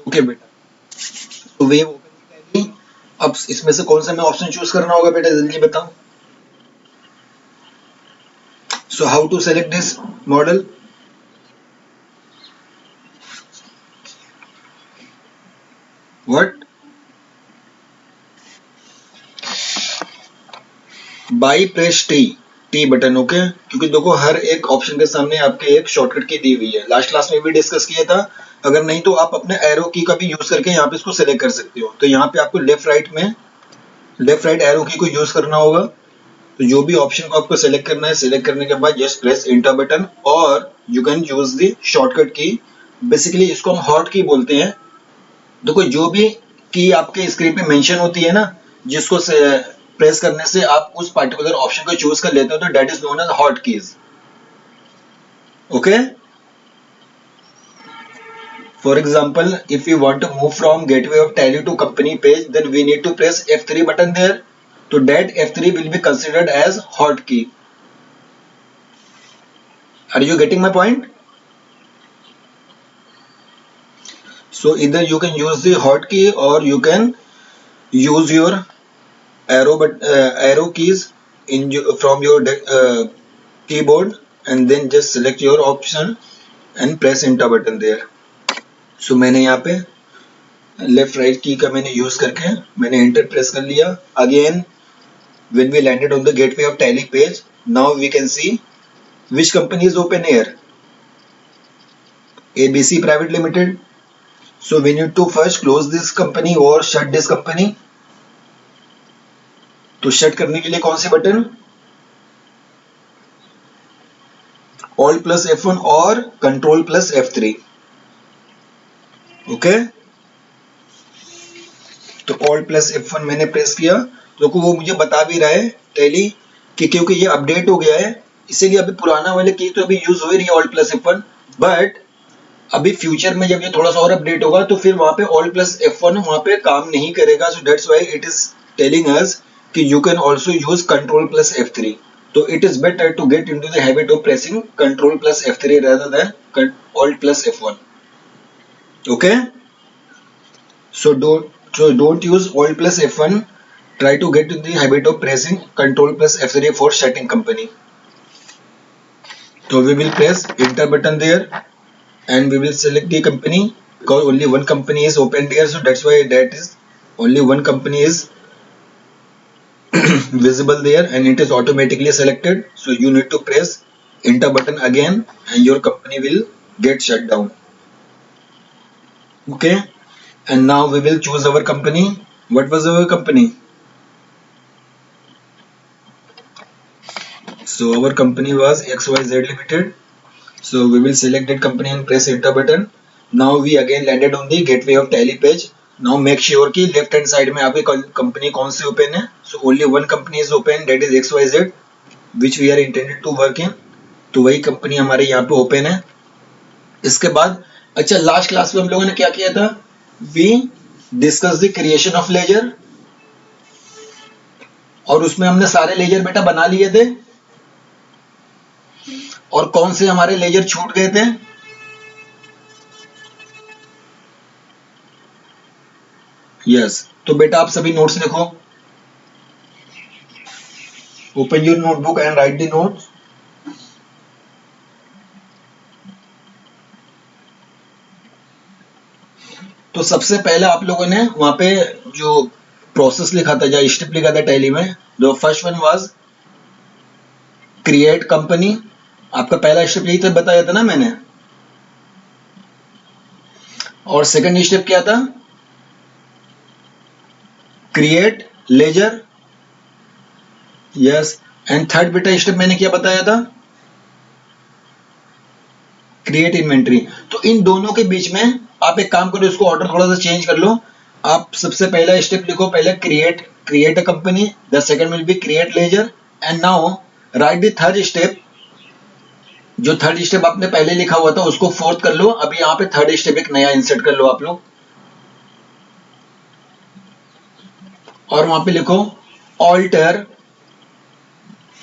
Okay बेटा, तो wave open. अब इसमें से कौन सा मैं ऑप्शन चूज करना होगा बेटा, जल्दी बताओ। So how to select this model? What? By press T button. Okay, क्योंकि देखो हर एक ऑप्शन के सामने आपके एक शॉर्टकट की दी हुई है, लास्ट क्लास में भी डिस्कस किया था। अगर नहीं तो आप अपने एरो की का भी यूज करके यहाँ पे इसको सेलेक्ट कर सकते हो। तो यहाँ पे आपको लेफ्ट राइट एरो की को यूज करना होगा। तो जो भी ऑप्शन को आपको सेलेक्ट करना है, सेलेक्ट करने के बाद जस्ट प्रेस इंटर बटन और you can use the shortcut की। बेसिकली इसको हम हॉट की बोलते हैं। देखो जो भी की आपके स्क्रीन पे मेंशन होती है ना, जिसको प्रेस करने से आप उस पर्टिकुलर ऑप्शन को चूज कर लेते हो, तो that is known as hot keys. Okay, for example, if we want to move from gateway of tally to company page, then we need to press F3 button there. So that F3 will be considered as hotkey. Are you getting my point? So either you can use the hotkey or you can use your arrow keys from your keyboard, and then just select your option and press enter button there. So मैंने यहाँ पे left right की का मैंने use करके मैंने enter press कर लिया। Again when we landed on the gateway of tally page, now we can see which company is open here. ABC Private Limited. So we need to first close this company or shut this company. तो shut करने के लिए कौन से button? Alt plus F1 और Control plus F3. Okay, तो Alt plus F1 मैंने press किया, तो वो मुझे बता भी रहा है टैली कि क्योंकि ये अपडेट हो गया है, इसीलिए अभी पुराना वाले की तो अभी यूज हो रही है Alt plus F1, बट अभी फ्यूचर में जब ये थोड़ा सा और अपडेट होगा तो फिर वहां पे Alt plus F1 वहां पे काम नहीं करेगा। So that's why it is telling us कि you can also use Control plus F3. तो it is better to get into the habit of pressing Control plus F3 rather than Alt plus F1. Okay, so don't use Alt plus F1. Try to get in the habit of pressing Control plus F3 for shutting company. So we will press enter button there and we will select the company, because only one company is open there, so that's why that is only one company is visible there and it is automatically selected. So you need to press enter button again and your company will get shut down. Okay, and now we will choose our company. What was our company? So our company was XYZ Limited. So we will select that company and press enter button. Now we again landed on the gateway of tally page. Now make sure कि left hand side में आपकी company कौन सी open है। So only one company is open, that is XYZ, which we are intended to work in. तो वही company हमारे यहाँ पे ओपन है। इसके बाद अच्छा, लास्ट क्लास में हम लोगों ने क्या किया था? We discuss the creation of ledger, और उसमें हमने सारे लेजर बेटा बना लिए थे, और कौन से हमारे लेजर छूट गए थे? यस, तो बेटा आप सभी नोट्स लिखो। Open your notebook and right the notes. तो सबसे पहले आप लोगों ने वहां पे जो प्रोसेस लिखा था, जो स्टेप लिखा था टैली में, the first one was create company. आपका पहला स्टेप यही तो बताया था ना मैंने। और सेकंड स्टेप क्या था? Create ledger. Yes, and third बेटा स्टेप मैंने क्या बताया था? Create inventory. तो इन दोनों के बीच में आप एक काम करो, इसको ऑर्डर थोड़ा सा चेंज कर लो। आप सबसे पहला स्टेप लिखो पहले create a company, the second will be create ledger, and now write the third step. जो थर्ड स्टेप आपने पहले लिखा हुआ था उसको फोर्थ कर लो। अभी यहाँ पे थर्ड स्टेप एक नया इंसर्ट कर लो आप लोग, और वहां पे लिखो ऑल्टर।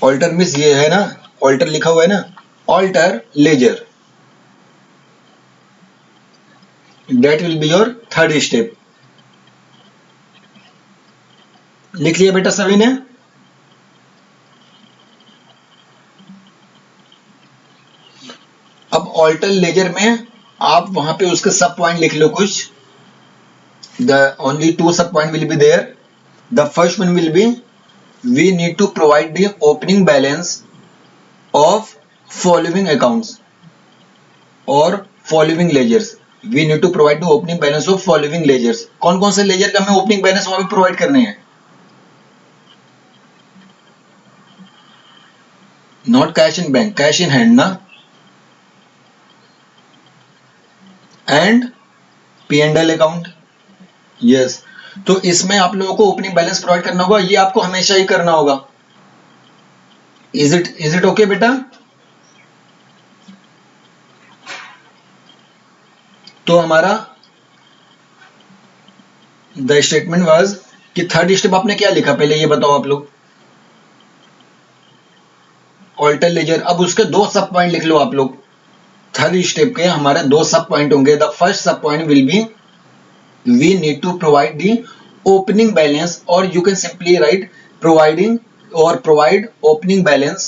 ऑल्टर मीन्स ये है ना, ऑल्टर लिखा हुआ है ना, alter ledger. That will be your third step. लिख लिया बेटा सभी ने? अब ऑल्टर लेजर में आप वहां पे उसके सब पॉइंट लिख लो कुछ. The only two sub point will be there. The first one will be we need to provide the opening balance of following accounts or following ledgers. We need to provide the opening balance of following ledgers. कौन कौन से laser का हमें opening balance वहां पे provide करने हैं? Not cash in bank, cash in hand ना. And P&L account. यस. तो इसमें आप लोगों को ओपनिंग बैलेंस प्रोवाइड करना होगा. ये आपको हमेशा ही करना होगा. इज इट ओके बेटा? तो हमारा द स्टेटमेंट वाज कि थर्ड स्टेप आपने क्या लिखा पहले ये बताओ आप लोग. Alter ledger. अब उसके दो सब पॉइंट लिख लो आप लोग. थर्ड स्टेप के हमारे दो सब पॉइंट होंगे. द फर्स्ट सब point will be we need to provide the opening balance, or you can simply write providing or provide opening balance.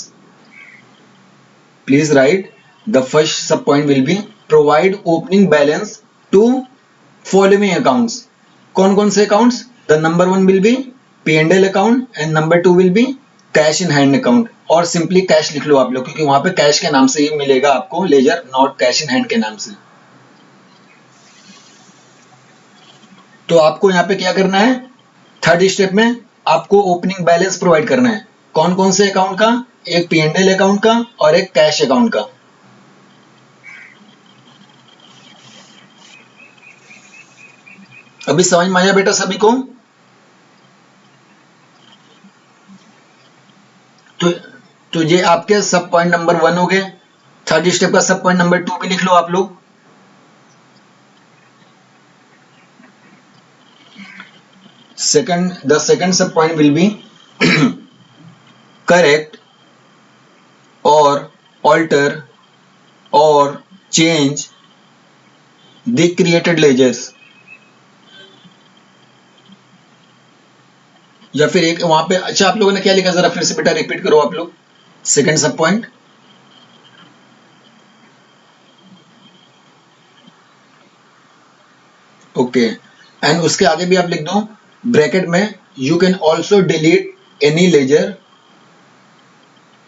Please write the first sub point will be provide opening balance to following accounts. कौन कौन से accounts? The number one will be P&L account and number two will be cash in hand account. और simply cash लिख लो आप लोग, क्योंकि वहां पे cash के नाम से ही मिलेगा आपको ledger, not cash in hand के नाम से. तो आपको यहाँ पे क्या करना है? थर्ड स्टेप में आपको ओपनिंग बैलेंस प्रोवाइड करना है. कौन कौन से अकाउंट का? एक P&L अकाउंट का और एक कैश अकाउंट का. अभी समझ में आया बेटा सभी को? तो ये आपके सब पॉइंट नंबर 1 हो गए. थर्ड स्टेप का सब पॉइंट नंबर 2 भी लिख लो आप लोग. the second sub point will be correct or alter or change the created ledgers. या फिर एक वहां पे, अच्छा आप लोगों ने क्या लिखा जरा फिर से बेटा रिपीट करो आप लोग. सेकंड सब पॉइंट. ओके. एंड उसके आगे भी आप लिख दो ब्रैकेट में you can also delete any ledger.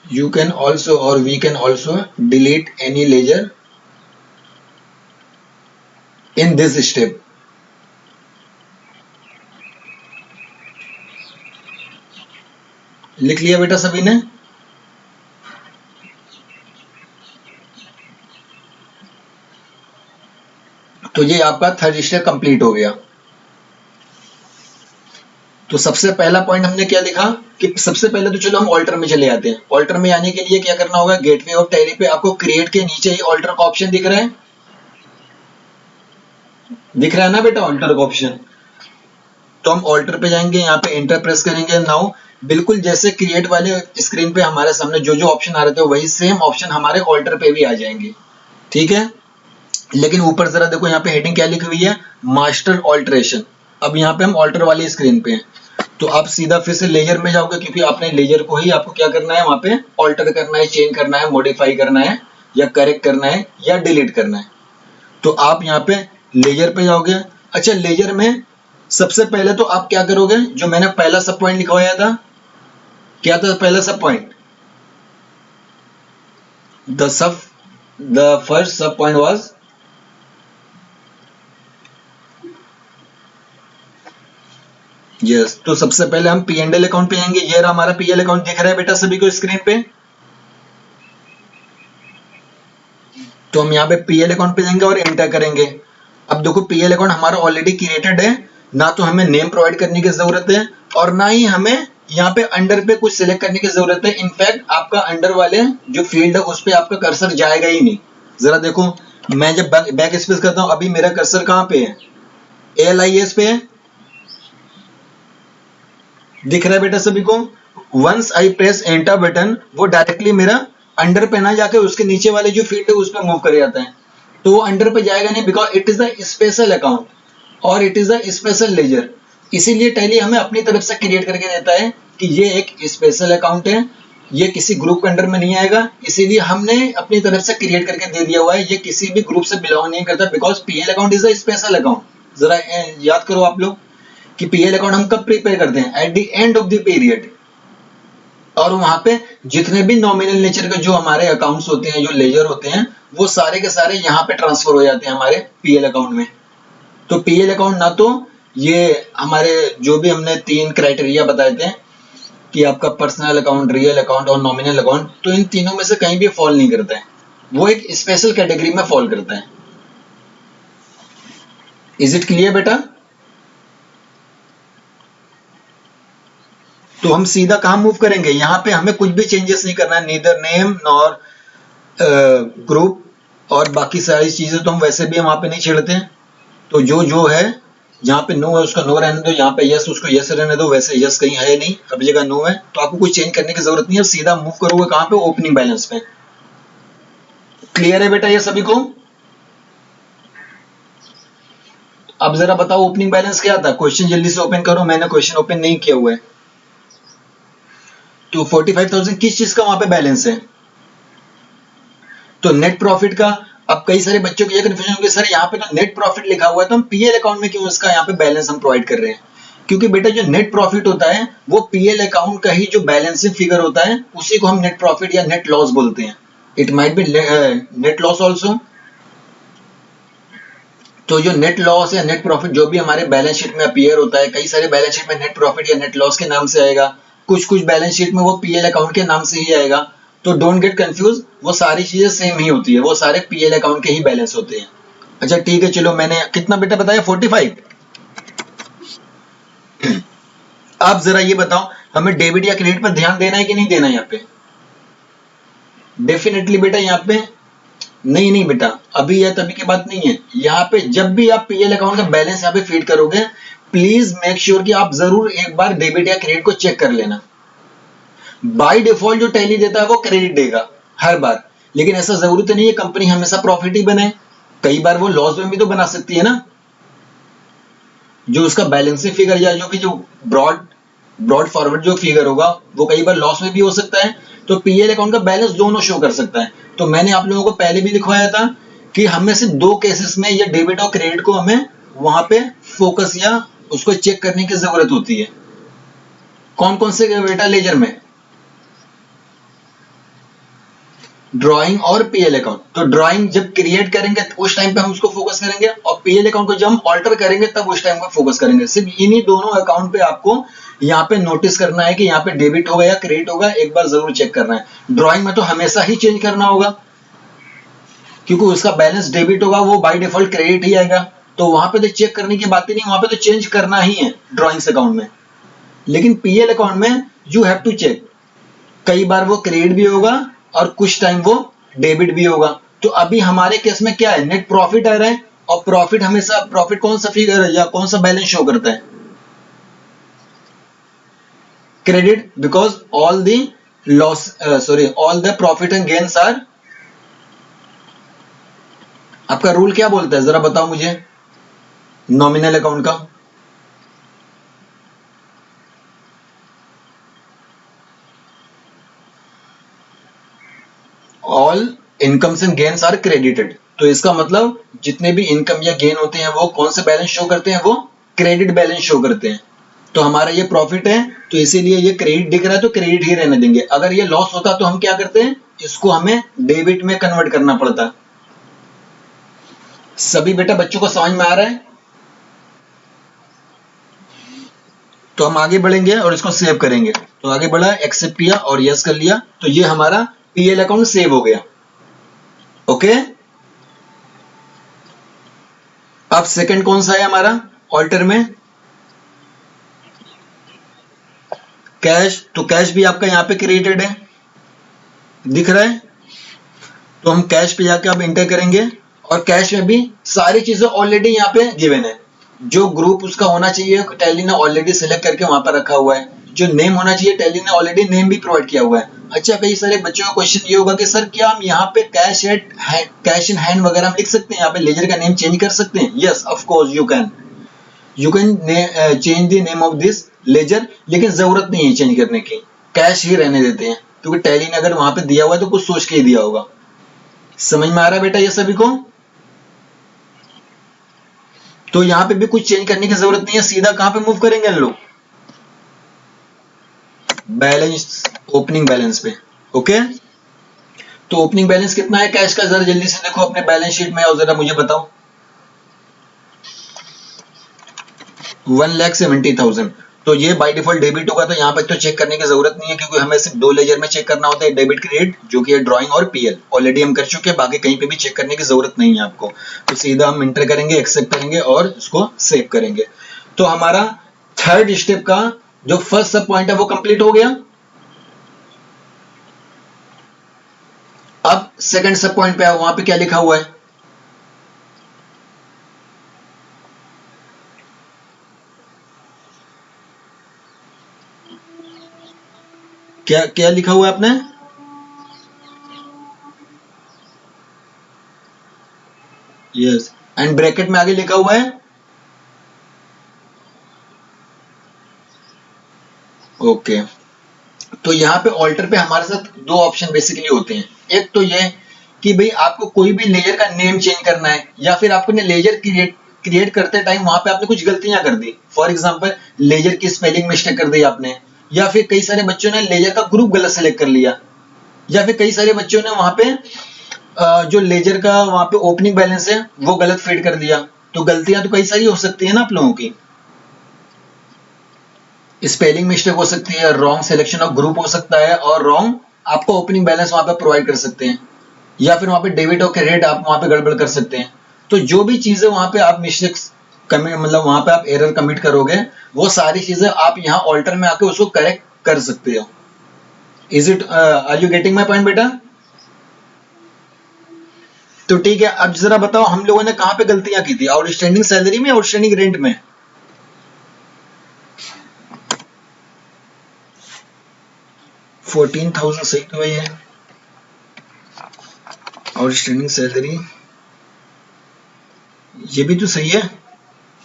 You can also or we can also delete any ledger in this step. लिख लिया बेटा सभी ने? तो ये आपका थर्ड स्टेप कंप्लीट हो गया. तो सबसे पहला पॉइंट हमने क्या लिखा कि सबसे पहले तो चलो हम ऑल्टर में चले आते हैं. ऑल्टर में आने के लिए क्या करना होगा? गेटवे ऑफ टैली पे आपको क्रिएट के नीचे ही ऑल्टर का ऑप्शन दिख रहा है. दिख रहा है ना बेटा ऑल्टर का ऑप्शन? तो हम ऑल्टर पे जाएंगे, यहाँ पे एंटर प्रेस करेंगे. नाउ बिल्कुल जैसे क्रिएट वाले स्क्रीन पे हमारे सामने जो जो ऑप्शन आ रहे थे वही सेम ऑप्शन हमारे ऑल्टर पे भी आ जाएंगे. ठीक है. लेकिन ऊपर जरा देखो यहाँ पे हेडिंग क्या लिखी हुई है? Master alteration. अब यहाँ पे हम ऑल्टर वाली स्क्रीन पे हैं. तो आप सीधा फिर से लेजर में जाओगे, क्योंकि आपने लेजर को ही आपको क्या करना है? वहां पे ऑल्टर करना है, चेंज करना है, मॉडिफाई करना है, या करेक्ट करना है, या डिलीट करना है. तो आप यहाँ पे लेजर पे जाओगे. अच्छा, लेजर में सबसे पहले तो आप क्या करोगे? जो मैंने पहला सब पॉइंट लिखवाया था, क्या था पहला सब पॉइंट? द फर्स्ट सब पॉइंट वाज यस. तो सबसे पहले हम P&L अकाउंट पे जाएंगे. ये रहा हमारा P&L अकाउंट, दिख रहा है बेटा सभी को स्क्रीन पे? तो हम यहाँ पे P&L अकाउंट पे जाएंगे और एंटर करेंगे. अब देखो P&L अकाउंट हमारा ऑलरेडी क्रिएटेड है. ना तो हमें नेम प्रोवाइड करने की जरूरत है और ना ही हमें यहाँ पे अंडर पे कुछ सिलेक्ट करने की जरूरत है. इनफैक्ट आपका अंडर वाले जो फील्ड है उस पे आपका कर्सर जाएगा ही नहीं. जरा देखो, मैं जब बैक स्पेस करता हूँ, अभी मेरा कर्सर कहाँ पे है? ALIS पे है. दिख रहा है बेटा सभी को? Once I press enter button, वो डायरेक्टली मेरा अंडर पे ना जाके उसके नीचे वाले जो फील्ड है उस पे मूव कर जाता है. तो वो अंडर पे जाएगा नहीं, because it is the special account और it is the special ledger. इसीलिए टैली हमें अपनी तरफ से क्रिएट करके देता है कि ये एक स्पेशल अकाउंट है, ये किसी ग्रुप के अंडर में नहीं आएगा, इसीलिए हमने अपनी तरफ से क्रिएट करके दे दिया हुआ है। ये किसी भी ग्रुप से बिलोंग नहीं करता, because PL account is a special account. जरा याद करो आप लोग कि पीएल अकाउंट हम कब प्रीपेयर करते हैं? At the end of the period. और वहां पे जितने भी नॉमिनल नेचर के जो हमारे अकाउंट्स होते हैं, जो लेजर होते हैं, वो सारे के सारे यहाँ पे ट्रांसफर हो जाते हैं हमारे पीएल अकाउंट में। तो पीएल अकाउंट ना तो ये हमारे जो भी हमने 3 क्राइटेरिया बताए थे कि आपका पर्सनल अकाउंट, रियल अकाउंट और नॉमिनल अकाउंट, तो इन तीनों में से कहीं भी फॉल नहीं करता है, वो एक स्पेशल कैटेगरी में फॉल करता है। इज इट क्लियर बेटा? तो हम सीधा कहां मूव करेंगे? यहाँ पे हमें कुछ भी चेंजेस नहीं करना है, नीदर नेम नॉर ग्रुप, और बाकी सारी चीजें तो हम वैसे भी वहां पे नहीं छेड़ते हैं। तो जो है, जहाँ पे नो है उसका नो रहने दो, जहाँ पे यस उसको यस रहने दो। वैसे यस कहीं है नहीं, हर जगह नो है, तो आपको कुछ चेंज करने की जरूरत नहीं है। सीधा मूव करोगे कहाँ पे? ओपनिंग बैलेंस पे। क्लियर है बेटा ये सभी को? अब जरा बताओ ओपनिंग बैलेंस क्या था? क्वेश्चन जल्दी से ओपन करो, मैंने क्वेश्चन ओपन नहीं किया हुआ है। तो 45,000 किस चीज का वहां पे बैलेंस है? तो नेट प्रॉफिट का। अब कई सारे बच्चों को ये कंफ्यूजन होगी, सर यहाँ पे तो नेट प्रॉफिट लिखा हुआ है, तो हम पीएल अकाउंट में क्यों इसका यहाँ पे बैलेंस हम प्रोवाइड कर रहे हैं? क्योंकि बेटा जो नेट प्रॉफिट होता है वो पीएल अकाउंट का ही जो बैलेंसिंग फिगर होता है, उसी को हम नेट प्रॉफिट या नेट लॉस बोलते हैं। It might be net loss also. तो जो नेट लॉस या नेट प्रॉफिट जो भी हमारे बैलेंस शीट में अपीयर होता है, कई सारे बैलेंस शीट में नेट प्रॉफिट या नेट लॉस के नाम से आएगा, कुछ बैलेंस शीट में वो पीएल अकाउंट के नाम से ही आएगा। तो डोंट गेट कंफ्यूज, वो सारी चीजें सेम ही होती है, वो सारे पीएल अकाउंट के ही बैलेंस होते हैं। अच्छा ठीक है, चलो मैंने कितना बेटा बताया? 45। आप जरा ये बताओ, हमें डेबिट या क्रेडिट पर ध्यान देना है कि नहीं देना? यहाँ पे डेफिनेटली बेटा, यहाँ पे नहीं बेटा, अभी या तभी की बात नहीं है। यहाँ पे जब भी आप पीएल अकाउंट का बैलेंस यहाँ पे फीड करोगे, प्लीज मेक श्योर कि आप जरूर एक बार डेबिट या क्रेडिट को चेक कर लेना। बाय डिफॉल्ट जो टैली देता है वो क्रेडिट देगा हर बार, लेकिन ऐसा जरूरत नहीं है कंपनी हमेशा प्रॉफिट ही बनाए, कई बार वो लॉस में भी तो बना सकती है ना। जो उसका बैलेंसिंग फिगर या जो ब्रॉड फॉरवर्ड जो फिगर होगा वो कई बार लॉस में भी हो सकता है। तो पीएल अकाउंट का बैलेंस दोनों शो कर सकता है। तो मैंने आप लोगों को पहले भी लिखवाया था कि हमें से 2 केसेस में ये डेबिट और क्रेडिट को हमें वहां पे फोकस या उसको चेक करने की जरूरत होती है। कौन कौन से बेटा? लेजर में ड्राइंग और पीएल अकाउंट। तो ड्राइंग जब क्रिएट करेंगे उस टाइम पे हम उसको फोकस करेंगे, और पीएल अकाउंट को जब हम ऑल्टर करेंगे तब उस टाइम पर फोकस करेंगे। सिर्फ इन्हीं दोनों अकाउंट पे आपको यहाँ पे नोटिस करना है कि यहाँ पे डेबिट होगा या क्रेडिट होगा, एक बार जरूर चेक करना है। ड्राइंग में तो हमेशा ही चेंज करना होगा, क्योंकि उसका बैलेंस डेबिट होगा, वो बाय डिफॉल्ट क्रेडिट ही आएगा। तो वहां पे तो चेक करने की बात ही नहीं, वहां पे तो चेंज करना ही है ड्राइंग्स अकाउंट में। लेकिन पीएल अकाउंट में यू हैव टू चेक, कई बार वो क्रेडिट भी होगा और कुछ टाइम वो डेबिट भी होगा। तो अभी हमारे केस में क्या है? नेट प्रॉफिट आ रहा है, और प्रॉफिट हमेशा, प्रॉफिट कौन सा फिगर है या कौन सा बैलेंस शो करता है? Credit, because all the loss all the profit and gains are. आपका रूल क्या बोलता है जरा बताओ मुझे नॉमिनल अकाउंट का? All incomes and gains are credited. तो इसका मतलब जितने भी इनकम या गेन होते हैं वो कौन से बैलेंस शो करते हैं? वो क्रेडिट बैलेंस शो करते हैं। तो हमारा ये प्रॉफिट है, तो इसीलिए ये क्रेडिट दिख रहा है, तो क्रेडिट ही रहने देंगे। अगर ये लॉस होता तो हम क्या करते हैं? इसको हमें डेबिट में कन्वर्ट करना पड़ता। सभी बेटा बच्चों को समझ में आ रहा है? तो हम आगे बढ़ेंगे और इसको सेव करेंगे। तो आगे बढ़ा, एक्सेप्ट किया और यस कर लिया, तो ये हमारा पीएल अकाउंट सेव हो गया। ओके, अब सेकंड कौन सा है हमारा ऑल्टर में? कैश। तो कैश भी आपका यहाँ पे क्रिएटेड है, दिख रहा है। तो हम कैश पे जाके अब इंटर करेंगे, और कैश में भी सारी चीजें ऑलरेडी यहाँ पे गिवन है। जो ग्रुप उसका होना चाहिए टैली ने ऑलरेडी सिलेक्ट करके वहां पर रखा हुआ है, जो नेम होना चाहिए टैली ने ऑलरेडी नेम भी प्रोवाइड किया हुआ है। अच्छा, कई सारे बच्चों का क्वेश्चन ये होगा कि सर क्या हम यहाँ पे कैश इन हैंड वगैरह हम लिख सकते हैं, यहाँ पे लेजर का नेम चेंज कर सकते हैं? Yes, of course you can change the name of this ledger, लेकिन जरूरत नहीं है चेंज करने की, कैश ही रहने देते हैं, क्योंकि टैली ने अगर वहां पे दिया हुआ है तो कुछ सोच के ही दिया होगा। समझ में आ रहा है बेटा ये सभी को? तो यहाँ पे भी कुछ चेंज करने की जरूरत नहीं है, सीधा कहां पे मूव करेंगे हम लोग? बैलेंस, ओपनिंग बैलेंस पे। ओके, तो ओपनिंग बैलेंस कितना है कैश का, जरा जल्दी से देखो अपने बैलेंस शीट में और जरा मुझे बताओ। 1,70,000। तो ये बाय डिफॉल्ट डेबिट होगा, तो यहाँ पर तो चेक करने की जरूरत नहीं है, क्योंकि हमें सिर्फ दो लेजर में चेक करना होता है, डेबिट क्रेडिट, जो कि है ड्राइंग और पीएल। ऑलरेडी हम कर चुके हैं, बाकी कहीं पे भी चेक करने की जरूरत नहीं है आपको। तो सीधा हम इंटर करेंगे, एक्सेप्ट करेंगे और इसको सेव करेंगे। तो हमारा थर्ड स्टेप का जो फर्स्ट सब पॉइंट है वो कंप्लीट हो गया। अब सेकंड सब पॉइंट पे आओ, वहां पे क्या लिखा हुआ है? क्या क्या लिखा हुआ है आपने? यस, एंड ब्रैकेट में आगे लिखा हुआ है ओके। तो यहाँ पे ऑल्टर पे हमारे साथ दो ऑप्शन बेसिकली होते हैं। एक तो ये कि भाई आपको कोई भी लेयर का नेम चेंज करना है, या फिर आपको ने लेयर क्रिएट करते टाइम वहां पे आपने कुछ गलतियां कर दी, फॉर एग्जांपल लेयर की स्पेलिंग मिस्टेक कर दी आपने, या फिर कई सारे बच्चों ने लेयर का ग्रुप गलत सेलेक्ट कर लिया, या फिर कई सारे बच्चों ने वहां पे जो लेजर का वहां पे ओपनिंग बैलेंस है वो गलत फीड कर दिया। तो गलतियां तो कई सारी हो सकती है ना आप लोगों की, स्पेलिंग मिस्टेक हो सकती है, रॉन्ग सिलेक्शन ऑफ ग्रुप हो सकता है, और रॉन्ग आपको ओपनिंग बैलेंस वहां पे प्रोवाइड कर सकते हैं, या फिर वहां पे डेबिट और क्रेडिट आप वहां पे गड़बड़ कर सकते हैं। तो जो भी चीजें वहां पे आप मिस्टेक्स कमिट, मतलब वहां पे आप एरर कमिट करोगे, वो सारी चीजें आप यहाँ ऑल्टर में आके उसको करेक्ट कर सकते हो। Is it, are you getting my point बेटा? तो ठीक है, अब जरा बताओ हम लोगों ने कहां पे गलतियां की थी, आउटस्टैंडिंग सैलरी में, आउटस्टैंडिंग रेंट में? 14,000 सही तो है, आउटस्टैंडिंग सैलरी ये भी तो सही है।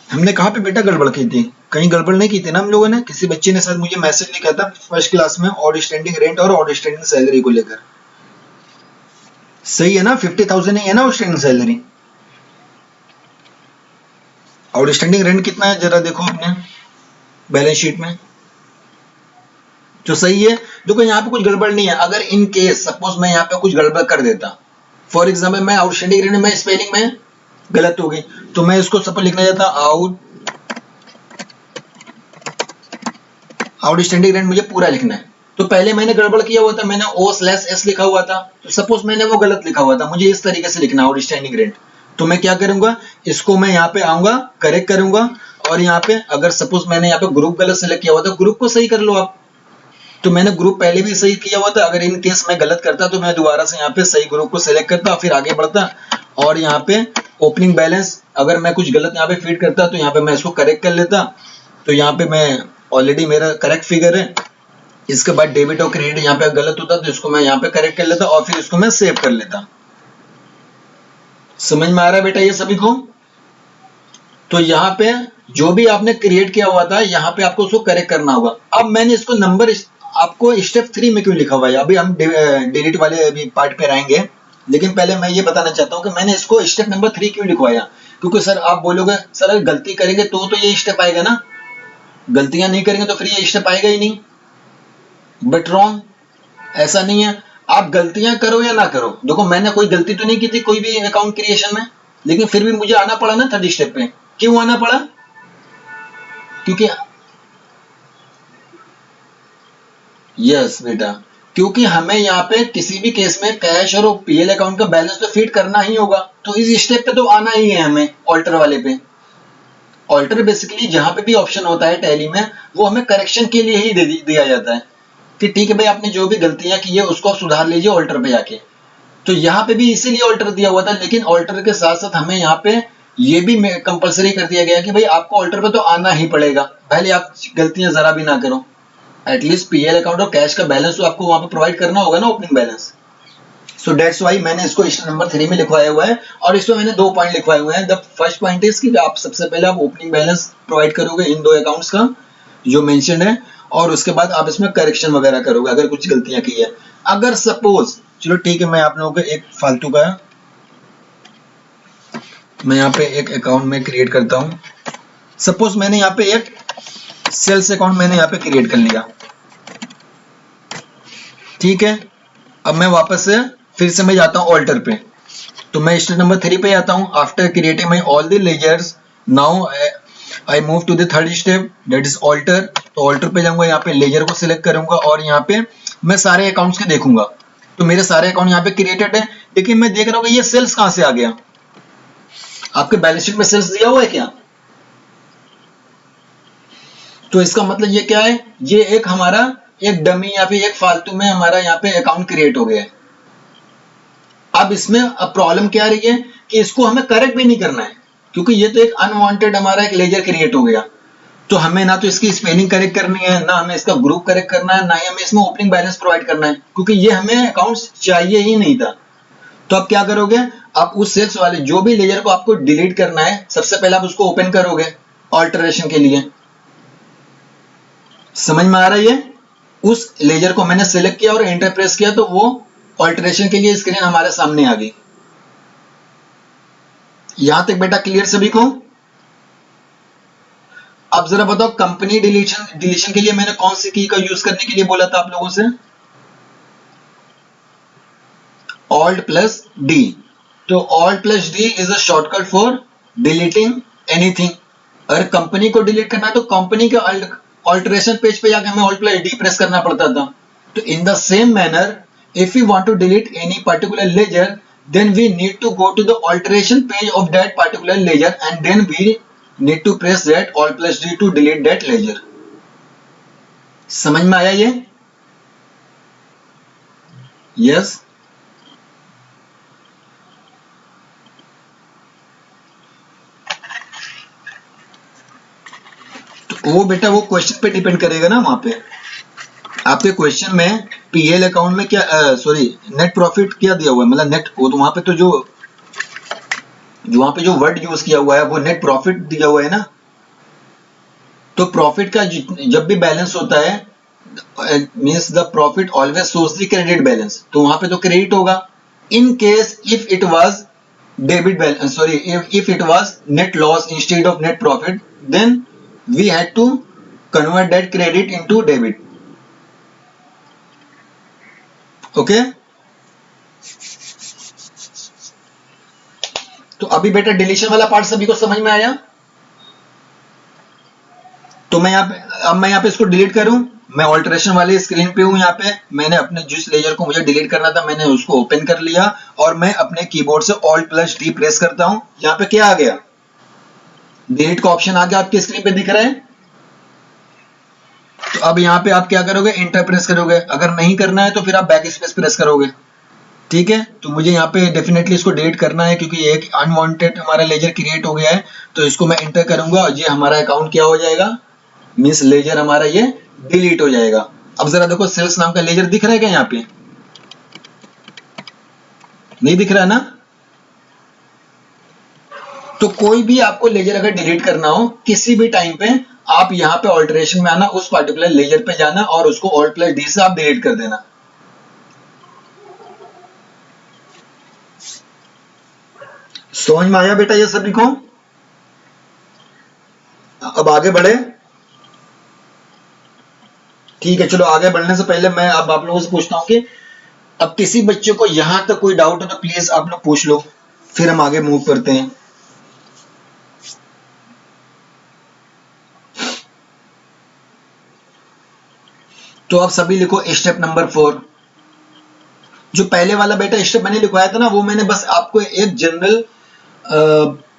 हमने कहां पे बेटा गड़बड़ की थी? कहीं गड़बड़ नहीं की थी ना हम लोगों ने? किसी बच्चे ने शायद मुझे मैसेज लिखा था फर्स्ट क्लास में आउटस्टैंडिंग रेंट और आउटस्टैंडिंग सैलरी को लेकर। सही है ना? 50,000 ही है ना आउटस्टैंडिंग सैलरी। आउटस्टैंडिंग रेंट कितना है जरा देखो अपने बैलेंस शीट में, जो सही है। देखो यहाँ पे कुछ गड़बड़ नहीं है, अगर इन केस सपोज मैं यहाँ पे कुछ गड़बड़ कर देता, फॉर एग्जाम्पल मैं आउटस्टैंडिंग रेंट में स्पेलिंग में गलत हो गई, तो मैं इसको सपोज लिखना चाहता आउटस्टैंडिंग रेंट मुझे पूरा लिखना है, तो पहले मैंने गड़बड़ किया हुआ था, मैंने O/S लिखा हुआ था, तो सपोज मैंने वो गलत लिखा हुआ था, मुझे इस तरीके से लिखना आउटस्टैंडिंग रेंट। तो मैं क्या करूंगा, इसको मैं यहाँ पे आऊंगा, करेक्ट करूंगा, और यहाँ पे अगर सपोज मैंने यहाँ पे ग्रुप गलत सेलेक्ट किया हुआ था, ग्रुप को सही कर लो आप। तो मैंने ग्रुप पहले भी सही किया हुआ था, अगर इन केस मैं गलत करता तो मैं दोबारा से यहाँ पे सही ग्रुप को सिलेक्ट करता, फिर आगे बढ़ता, और यहाँ पे ओपनिंग बैलेंस अगर मैं कुछ गलत यहाँ पे फीड करता तो यहाँ पे मैं इसको करेक्ट कर लेता। तो यहाँ पे मैं ऑलरेडी मेरा करेक्ट फिगर है, इसके बाद डेबिट और क्रेडिट यहाँ पे गलत होता तो इसको मैं यहाँ पे करेक्ट कर लेता, और फिर इसको मैं सेव कर लेता। समझ में आ रहा है बेटा ये सभी को? तो यहाँ पे जो भी आपने क्रिएट किया हुआ था यहाँ पे आपको उसको करेक्ट करना होगा। अब मैंने इसको नंबर आपको स्टेप 3 में क्यों लिखा हुआ है, अभी हम डिलीट वाले अभी पार्ट पे आएंगे, लेकिन पहले मैं ये बताना चाहता हूँ कि मैंने इसको स्टेप नंबर 3 क्यों लिखवाया। क्योंकि सर आप बोलोगे सर अगर गलती करेंगे तो ये स्टेप आएगा ना, गलतियां नहीं करेंगे तो फिर ये स्टेप आएगा ही नहीं। बट रॉन्ग, ऐसा नहीं है, आप गलतियां करो या ना करो, देखो मैंने कोई गलती तो नहीं की थी कोई भी अकाउंट क्रिएशन में, लेकिन फिर भी मुझे आना पड़ा ना थर्ड स्टेप पे। क्यों आना पड़ा? क्योंकि यस बेटा, क्योंकि हमें यहाँ पे किसी भी केस में कैश और पीएल अकाउंट का बैलेंस तो फीड करना ही होगा, तो इस स्टेप पे तो आना ही है हमें ऑल्टर वाले पे। ऑल्टर बेसिकली जहां पे भी ऑप्शन होता है टैली में, वो हमें करेक्शन के लिए ही दिया जाता है कि ठीक है भाई आपने जो भी गलतियां की है उसको सुधार लीजिए ऑल्टर पे जाके। तो यहाँ पे भी इसीलिए ऑल्टर दिया हुआ था, लेकिन ऑल्टर के साथ साथ हमें यहाँ पे ये भी कंपलसरी कर दिया गया कि भाई आपको ऑल्टर पे तो आना ही पड़ेगा, भले आप गलतियां जरा भी ना करो। एटलीस्ट पीएल अकाउंट और कैश का बैलेंस तो आपको वहां पे प्रोवाइड करना होगा ना, opening balance. So that's why मैंने इसको स्टेप नंबर 3 में लिखवाया हुआ है, और इसमें मैंने 2 पॉइंट लिखवाए हुए हैं। द फर्स्ट पॉइंट इज कि आप सबसे पहले आप ओपनिंग बैलेंस प्रोवाइड करोगे इन 2 अकाउंट्स का जो मेंशन्ड है, और उसके बाद आप इसमें करेक्शन वगैरह करोगे अगर कुछ गलतियां की है। अगर सपोज, चलो ठीक है, मैं आप लोगों को एक फालतू का, मैं यहाँ पे एक अकाउंट में क्रिएट करता हूँ। सपोज मैंने यहाँ पे एक सेल्स अकाउंट मैंने यहाँ पे क्रिएट कर लिया, ठीक है। अब मैं वापस से फिर से मैं जाता हूँ ऑल्टर पे, तो मैं स्टेप नंबर 3 पे आता हूँ। After creating my all the ledgers, now I move to the third step, that is alter. तो ऑल्टर पे जाऊंगा, यहाँ पे लेजर को सिलेक्ट करूंगा, और यहाँ पे मैं सारे अकाउंट्स के देखूंगा। तो मेरे सारे अकाउंट यहाँ पे क्रिएटेड है, लेकिन मैं देख रहा हूँ कि ये सेल्स कहाँ से आ गया। आपके बैलेंस शीट में सेल्स दिया हुआ है क्या? तो इसका मतलब ये क्या है, ये एक हमारा एक डमी या फिर एक फालतू में हमारा यहाँ पे अकाउंट क्रिएट हो गया है। अब इसमें अब प्रॉब्लम क्या आ रही है कि इसको हमें करेक्ट भी नहीं करना है, क्योंकि ये तो एक अनवांटेड हमारा एक लेजर क्रिएट हो गया। तो हमें ना तो इसकी स्पेलिंग करेक्ट करनी है, ना हमें इसका ग्रुप करेक्ट करना है, ना ही हमें इसमें ओपनिंग बैलेंस प्रोवाइड करना है, क्योंकि ये हमें अकाउंट्स चाहिए ही नहीं था। तो आप क्या करोगे, आप उस सेल्स वाले जो भी लेजर को आपको डिलीट करना है, सबसे पहले आप उसको ओपन करोगे ऑल्टरेशन के लिए। समझ में आ रहा है? ये उस लेजर को मैंने सिलेक्ट किया और एंटर प्रेस किया, तो वो ऑल्टरेशन के लिए स्क्रीन हमारे सामने आ गई। यहां तक बेटा क्लियर सभी को? अब जरा बताओ, कंपनी डिलीशन के लिए मैंने कौन सी की का यूज करने के लिए बोला था आप लोगों से? Alt plus D. तो Alt plus D is a shortcut for deleting anything. अगर कंपनी को डिलीट करना है तो कंपनी के ऑल्टरेशन पेज पे जाके हमें ऑल्ट प्लस डी प्रेस करना पड़ता था। तो in the same manner, if you want to delete any particular ledger, then we need to go to the alteration page of that particular ledger, and then we need to press that alt plus D to delete that ledger. समझ में आया ये? Yes? तो वो बेटा वो question पे depend करेगा ना। वहां पे आपके क्वेश्चन में पीएल अकाउंट में क्या, सॉरी, नेट प्रॉफिट क्या दिया हुआ है, मतलब नेट, वो तो वहां पे तो जो वहां पे जो वर्ड यूज किया हुआ है वो नेट प्रॉफिट दिया हुआ है ना। तो प्रॉफिट का जब भी बैलेंस होता है, means the profit always shows the credit balance, तो वहां पे तो क्रेडिट होगा। In case if it was debit balance, sorry, if it was net loss instead of net profit, then we had to convert that credit into debit. Okay, तो अभी बेटा deletion वाला part सभी को समझ में आया? तो मैं यहाँ पे, अब मैं यहाँ पे इसको डिलीट करूं, मैं ऑल्टरेशन वाली स्क्रीन पे हूं। यहाँ पे मैंने अपने जिस लेजर को मुझे डिलीट करना था मैंने उसको ओपन कर लिया, और मैं अपने कीबोर्ड से ऑल्ट प्लस डी प्रेस करता हूं। यहाँ पे क्या आ गया, डिलीट का ऑप्शन आ गया, आपकी स्क्रीन पे दिख रहा है। तो अब यहाँ पे आप क्या करोगे, एंटर प्रेस करोगे। अगर नहीं करना है तो फिर आप बैक स्पेस प्रेस करोगे, ठीक है। तो मुझे यहाँ पे डेफिनेटली इसको डिलीट करना है, क्योंकि ये एक अनवांटेड हमारा लेजर क्रिएट हो गया है। तो इसको मैं एंटर करूंगा और ये हमारा अकाउंट क्या हो जाएगा, मींस लेजर हमारा ये डिलीट हो जाएगा। अब जरा देखो, सेल्स नाम का लेजर दिख रहा है क्या? यहाँ पे नहीं दिख रहा है ना। तो कोई भी आपको लेजर अगर डिलीट करना हो किसी भी टाइम पे, आप यहाँ पे ऑल्टरेशन में आना, उस पर्टिकुलर लेजर पे जाना और उसको ऑल्ट प्लस डी से आप डिलीट कर देना। समझ में आया बेटा ये सभी को? अब आगे बढ़े, ठीक है। चलो आगे बढ़ने से पहले मैं अब आप लोगों से पूछता हूं कि अब किसी बच्चे को यहां तक कोई डाउट हो तो प्लीज आप लोग पूछ लो, फिर हम आगे मूव करते हैं। तो आप सभी लिखो स्टेप नंबर 4। जो पहले वाला बेटा स्टेप मैंने लिखवाया था ना, वो मैंने बस आपको एक जनरल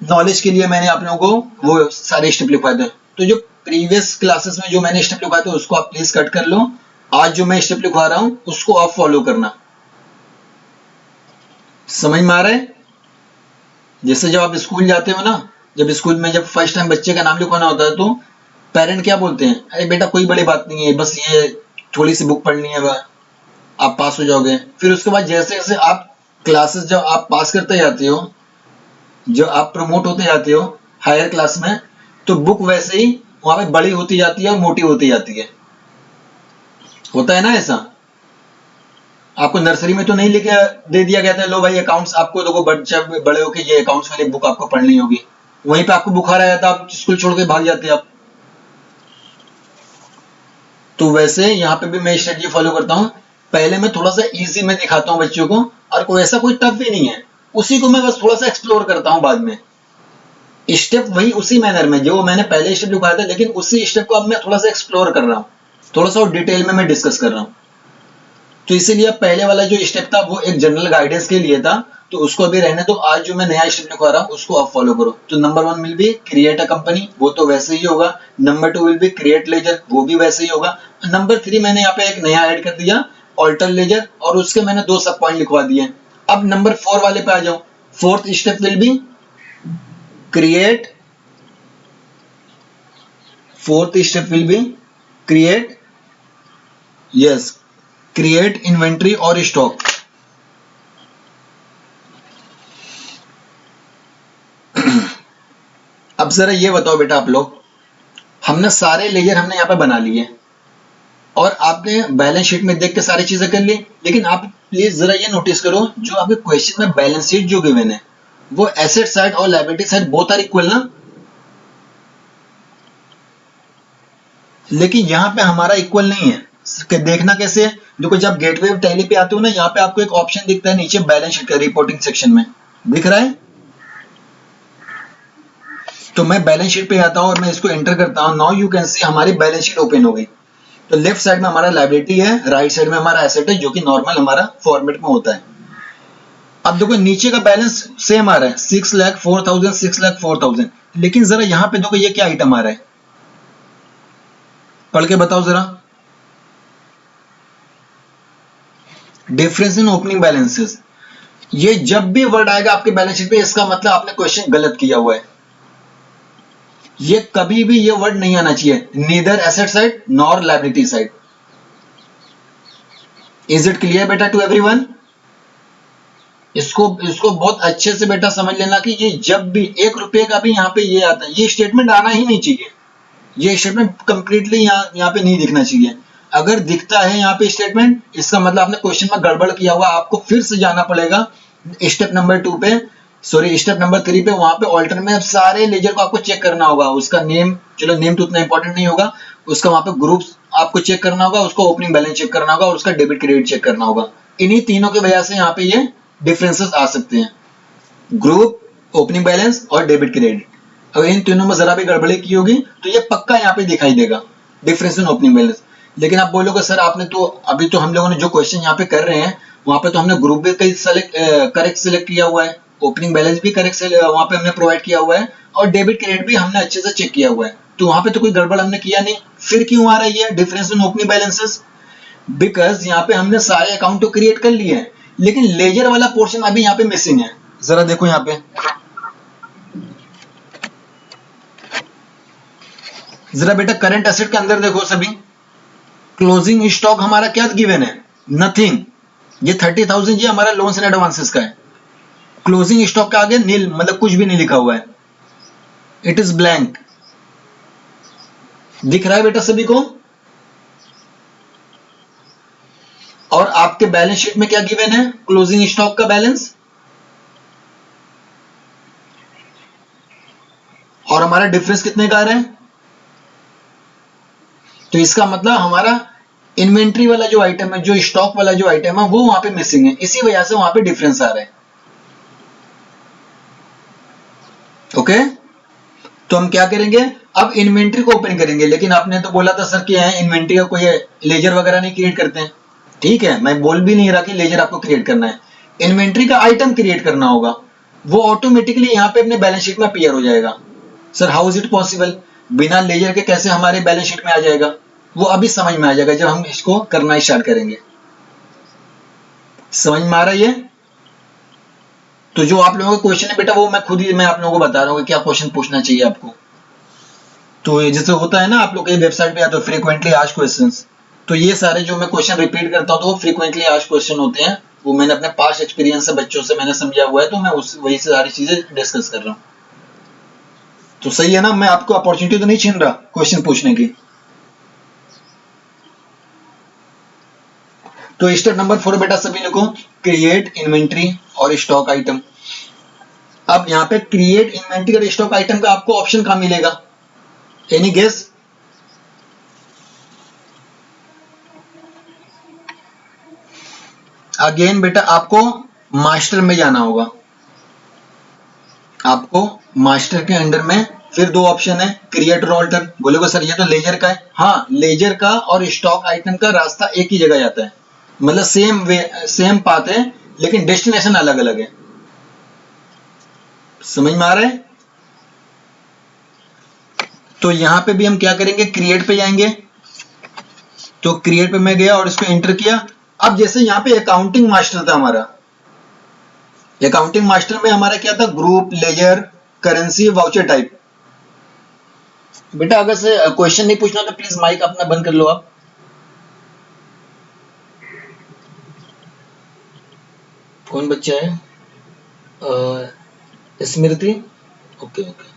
नॉलेज के लिए मैंने आप लोगों को वो सारे स्टेप लिखवाए थे। तो जो प्रीवियस क्लासेस में जो मैंने स्टेप लिखवाए थे उसको आप प्लीज कट कर लो। आज जो मैं स्टेप लिखवा रहा हूं उसको आप फॉलो करना। समझ में आ रहा है? जैसे जब आप स्कूल जाते हो ना, जब स्कूल में जब फर्स्ट टाइम बच्चे का नाम लिखवाना होता है तो पेरेंट क्या बोलते हैं, अरे बेटा कोई बड़ी बात नहीं है, बस ये थोड़ी सी बुक पढ़नी है, आप पास हो जाओगे। फिर उसके बाद जैसे जैसे आप क्लासेस जब आप पास करते जाते हो, जब आप प्रमोट होते जाते हो हायर क्लास में, तो बुक वैसे ही वहां पे बड़ी होती जाती है और मोटी होती जाती है। होता है ना ऐसा? आपको नर्सरी में तो नहीं लिखे दे दिया गया था, लो भाई अकाउंट्स आपको, देखो बच्चा बड़े होके ये अकाउंट्स वाली बुक आपको पढ़नी होगी, वहीं पे आपको बुखार आया था, आप स्कूल छोड़ के भाग जाते आप। तो वैसे यहाँ पे भी मैं स्ट्रेटजी फॉलो करता हूँ, पहले मैं थोड़ा सा इजी में दिखाता हूँ बच्चों को, और कोई ऐसा कोई टफ भी नहीं है, उसी को मैं बस थोड़ा सा एक्सप्लोर करता हूँ बाद में, स्टेप वही उसी मैनर में जो मैंने पहले स्टेप दिखाया था, लेकिन उसी स्टेप को अब मैं थोड़ा सा एक्सप्लोर कर रहा हूँ, थोड़ा सा डिटेल में मैं डिस्कस कर रहा हूँ। तो इसीलिए पहले वाला जो स्टेप था वो एक जनरल गाइडेंस के लिए था, तो उसको अभी रहने दो, आज जो मैं नया स्टेप लिखवा रहा हूँ उसको आप फॉलो करो। तो number 1 will be create a company, वो तो वैसे ही होगा। Number 2 will be create ledger, वो भी वैसे ही होगा। नंबर 3 मैंने यहाँ पे एक नया ऐड कर दिया, ऑल्टर लेजर, और उसके मैंने 2 सब पॉइंट लिखवा दिए। अब नंबर 4 वाले पे आ जाओ। Fourth step will be create, fourth step will be create, yes, create inventory और स्टॉक। अब जरा ये बताओ बेटा आप लोग, हमने सारे लेजर हमने यहाँ पे बना लिए और आपने बैलेंस शीट में देख के सारी चीजें कर ली, लेकिन आप प्लीज जरा ये नोटिस करो, जो आपके क्वेश्चन में बैलेंस शीट जो गिवन है वो एसेट साइड और liability side both are equal ना, लेकिन यहाँ पे हमारा इक्वल नहीं है। देखना कैसे है, देखो जब गेटवे टैली पे आते हो ना, यहाँ पे आपको एक ऑप्शन दिखता है नीचे बैलेंस शीट का, रिपोर्टिंग सेक्शन में दिख रहा है। तो मैं बैलेंस शीट पे आता हूँ और मैं इसको एंटर करता हूँ। नाउ यू कैन सी हमारी बैलेंस शीट ओपन हो गई। तो लेफ्ट साइड में हमारा लायबिलिटी है, राइट साइड में हमारा एसेट है, जो कि नॉर्मल हमारा फॉर्मेट में होता है। अब देखो नीचे का बैलेंस सेम आ रहा है, 6,04,000 6,04,000, लेकिन जरा यहाँ पे देखो ये क्या आइटम आ रहा है, पढ़ के बताओ जरा। डिफरेंस इन ओपनिंग बैलेंसेस, ये जब भी वर्ड आएगा आपके बैलेंस शीट पे, इसका मतलब आपने क्वेश्चन गलत किया हुआ है। ये कभी भी ये वर्ड नहीं आना चाहिए, neither asset side nor liability side. Is it clear बेटा टू एवरीवन? इसको इसको बहुत अच्छे से बेटा समझ लेना कि ये जब भी 1 रुपए का भी यहाँ पे ये आता है, ये स्टेटमेंट आना ही नहीं चाहिए, ये स्टेटमेंट कंप्लीटली यहाँ पे नहीं दिखना चाहिए। अगर दिखता है यहाँ पे स्टेटमेंट, इसका मतलब आपने क्वेश्चन में गड़बड़ किया हुआ, आपको फिर से जाना पड़ेगा स्टेप नंबर 2 पे, सॉरी स्टेप नंबर 3 पे, वहां पे ऑल्टर में सारे लेजर को आपको चेक करना होगा, उसका नेम, चलो नेम तो उतना इंपॉर्टेंट नहीं होगा, उसका वहां पे ग्रुप आपको चेक करना होगा, उसको ओपनिंग बैलेंस चेक करना होगा और उसका डेबिट क्रेडिट चेक करना होगा। इन्हीं तीनों की वजह से यहाँ पे ये डिफरेंसेस आ सकते हैं, ग्रुप, ओपनिंग बैलेंस और डेबिट क्रेडिट। अगर इन तीनों में जरा भी गड़बड़ी की होगी तो ये पक्का यहाँ पे दिखाई देगा, डिफरेंस इन ओपनिंग बैलेंस। लेकिन आप बोलोगे सर आपने तो अभी तो हम लोगों ने जो क्वेश्चन यहाँ पे कर रहे हैं वहां पे तो हमने ग्रुप भी करेक्ट सिलेक्ट किया हुआ है, ओपनिंग बैलेंस भी करेक्ट वहां पे हमने प्रोवाइड किया हुआ है, और डेबिट क्रेडिट भी हमने अच्छे से चेक किया हुआ है, तो वहां पे तो कोई गड़बड़ हमने किया नहीं, फिर क्यों आ रही है difference in opening balances? Because यहाँ पे हमने सारे अकाउंट तो क्रिएट कर लिए हैं, लेकिन लेजर वाला पोर्शन अभी यहाँ पे मिसिंग है। जरा देखो यहाँ पे, जरा बेटा करंट एसेट के अंदर देखो सभी, क्लोजिंग स्टॉक हमारा क्या गिवन है, नथिंग, ये 30,000 ये हमारा लोन्स एंड एडवांसेस का है। क्लोजिंग स्टॉक के आगे नील, मतलब कुछ भी नहीं लिखा हुआ है, इट इज ब्लैंक। दिख रहा है बेटा सभी को? और आपके बैलेंस शीट में क्या गिवन है, क्लोजिंग स्टॉक का बैलेंस, और हमारा डिफरेंस कितने का आ रहा है, तो इसका मतलब हमारा इन्वेंट्री वाला जो आइटम है, जो स्टॉक वाला जो आइटम है वो वहां पे मिसिंग है, इसी वजह से वहां पे डिफरेंस आ रहा है। ओके, तो हम क्या करेंगे, अब इन्वेंट्री को ओपन करेंगे, लेकिन आपने तो बोला था सर कि इन्वेंट्री का कोई लेजर वगैरह नहीं क्रिएट करते हैं। ठीक है, मैं बोल भी नहीं रहा कि लेजर आपको क्रिएट करना है, इन्वेंट्री का आइटम क्रिएट करना होगा, वो ऑटोमेटिकली यहाँ पे अपने बैलेंस शीट में अपीयर हो जाएगा। Sir how is it possible, बिना लेजर के कैसे हमारे बैलेंस शीट में आ जाएगा? वो अभी समझ में आ जाएगा जब हम इसको करना स्टार्ट करेंगे। समझ में आ रहा है ये? तो जो आप लोगों का क्वेश्चन है बेटा, वो मैं खुद ही मैं आप लोगों को बता रहा हूँ कि क्या क्वेश्चन पूछना चाहिए आपको। तो ये जैसे होता है ना, आप लोग की वेबसाइट पे आता है फ्रीक्वेंटली आस्क्ड क्वेश्चंस, तो ये सारे जो मैं क्वेश्चन रिपीट करता हूँ तो वो फ्रीक्वेंटली आस्क्ड क्वेश्चन होते हैं। वो मैंने अपने पास्ट एक्सपीरियंस से बच्चों से मैंने समझा हुआ है, तो मैं उस वही से सारी चीजें डिस्कस कर रहा हूँ। तो सही है ना, मैं आपको अपॉर्चुनिटी तो नहीं छीन रहा क्वेश्चन पूछने की। तो स्टेप नंबर 4 बेटा सभी लिखो, क्रिएट इन्वेंट्री और स्टॉक आइटम। अब यहाँ पे क्रिएट इन्वेंट्री और स्टॉक आइटम का आपको ऑप्शन कहाँ मिलेगा? Any guess? अगेन बेटा आपको मास्टर में जाना होगा, आपको मास्टर के अंडर में फिर दो ऑप्शन है, क्रिएट और ऑल्टर। बोलोगे सर ये तो लेजर का है। हाँ, लेजर का और स्टॉक आइटम का रास्ता एक ही जगह जाता है, मतलब सेम वे सेम पाथ है, लेकिन डेस्टिनेशन अलग अलग है। समझ में आ रहा है? तो यहां पे भी हम क्या करेंगे, क्रिएट पे जाएंगे। तो क्रिएट पे मैं गया और इसको एंटर किया। अब जैसे यहाँ पे अकाउंटिंग मास्टर था हमारा, अकाउंटिंग मास्टर में हमारा क्या था, group, ledger, currency, voucher type. बेटा अगर से क्वेश्चन नहीं पूछना तो प्लीज माइक अपना बंद कर लो आप। कौन बच्चा है? स्मृति। Okay okay.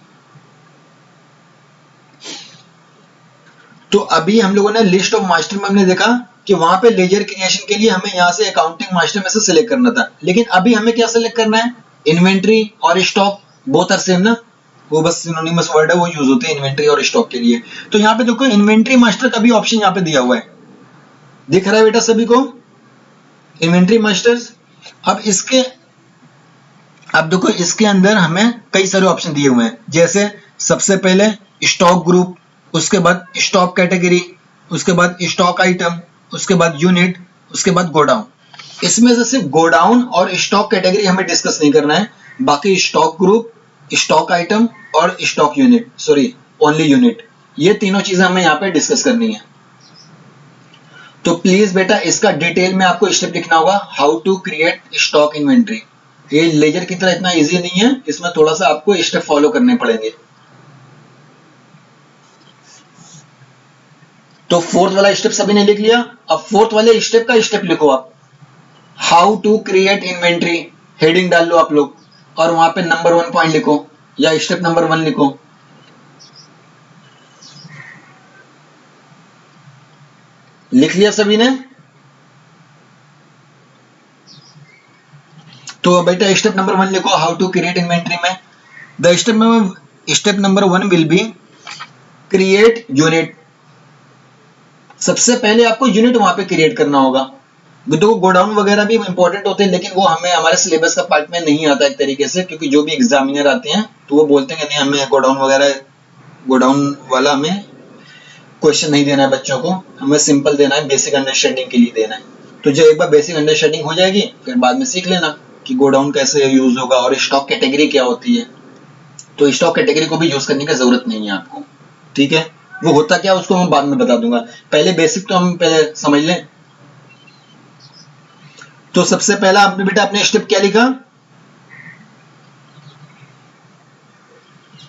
तो अभी हम लोगों ने लिस्ट ऑफ मास्टर में हमने देखा कि वहां पे लेजर क्रिएशन के लिए हमें यहाँ से अकाउंटिंग मास्टर में से सिलेक्ट करना था, लेकिन अभी हमें क्या सिलेक्ट करना है, इन्वेंट्री और स्टॉक। बोथ आर सेम ना, वो बस सिनोनिमस वर्ड है, वो यूज होते हैं इन्वेंट्री और स्टॉक के लिए। तो यहाँ पे देखो इन्वेंट्री मास्टर का भी ऑप्शन यहाँ पे दिया हुआ है, दिख रहा है बेटा सभी को, इन्वेंट्री मास्टर्स। अब इसके अब देखो इसके अंदर हमें कई सारे ऑप्शन दिए हुए हैं, जैसे सबसे पहले स्टॉक ग्रुप, उसके बाद स्टॉक कैटेगरी, उसके बाद स्टॉक आइटम, उसके बाद यूनिट, उसके बाद गोडाउन। इसमें से सिर्फ गोडाउन और स्टॉक कैटेगरी हमें डिस्कस नहीं करना है, बाकी स्टॉक ग्रुप, स्टॉक आइटम और stock unit, sorry only unit, ये तीनों चीजें हमें यहाँ पे डिस्कस करनी है। तो प्लीज बेटा इसका डिटेल में आपको स्टेप लिखना होगा, how to create stock inventory. ये लेजर की तरह इतना इजी नहीं है, इसमें थोड़ा सा आपको स्टेप फॉलो करने पड़ेंगे। तो फोर्थ वाला स्टेप सभी ने लिख लिया। अब फोर्थ वाले स्टेप का स्टेप लिखो आप, how to create inventory, heading डाल लो आप लोग, और वहां पे नंबर 1 पॉइंट लिखो या स्टेप नंबर 1 लिखो। लिख लिया सभी ने? तो बेटा स्टेप नंबर 1 लिखो, हाउ टू क्रिएट इन्वेंट्री में the step number 1 will be create unit. सबसे पहले आपको यूनिट वहां पे क्रिएट करना होगा। तो गोडाउन वगैरह भी इंपॉर्टेंट होते हैं, लेकिन वो हमें हमारे सिलेबस का पार्ट में नहीं आता एक तरीके से, क्योंकि जो भी एग्जामिनर आते हैं तो वो बोलते हैं कि नहीं हमें गोडाउन वगैरह, गोडाउन वाला हमें क्वेश्चन नहीं देना है बच्चों को, हमें सिंपल देना है, बेसिक अंडरस्टैंडिंग के लिए देना है। तो जब एक बार बेसिक अंडरस्टैंडिंग हो जाएगी फिर बाद में सीख लेना कि गोडाउन कैसे यूज होगा और स्टॉक कैटेगरी क्या होती है। तो स्टॉक कैटेगरी को भी यूज करने की जरूरत नहीं है आपको, ठीक है? वो होता क्या उसको मैं बाद में बता दूंगा, पहले बेसिक तो हम पहले समझ लें। तो सबसे पहला आपने बेटा अपने स्टेप क्या लिखा,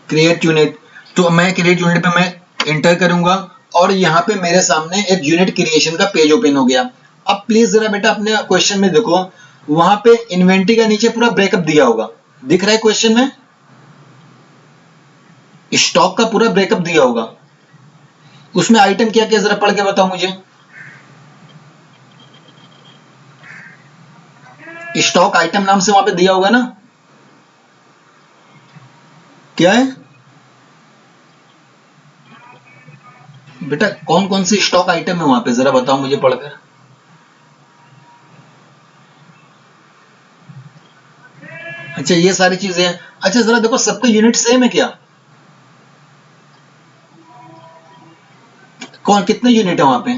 क्रिएट यूनिट। तो मैं क्रिएट यूनिट पे मैं एंटर करूंगा और यहाँ पे मेरे सामने एक यूनिट क्रिएशन का पेज ओपन हो गया। अब प्लीज जरा बेटा अपने क्वेश्चन में देखो, वहां पे इन्वेंट्री का नीचे पूरा ब्रेकअप दिया होगा, दिख रहा है क्वेश्चन में? स्टॉक का पूरा ब्रेकअप दिया होगा, उसमें आइटम क्या क्या जरा पढ़ के बताओ मुझे। स्टॉक आइटम नाम से वहां पे दिया होगा ना, क्या है बेटा, कौन कौन सी स्टॉक आइटम है वहां पे जरा बताओ मुझे पढ़कर। अच्छा ये सारी चीजें हैं। अच्छा जरा देखो सबका यूनिट सेम है क्या, कौन कितने यूनिट है वहां पे?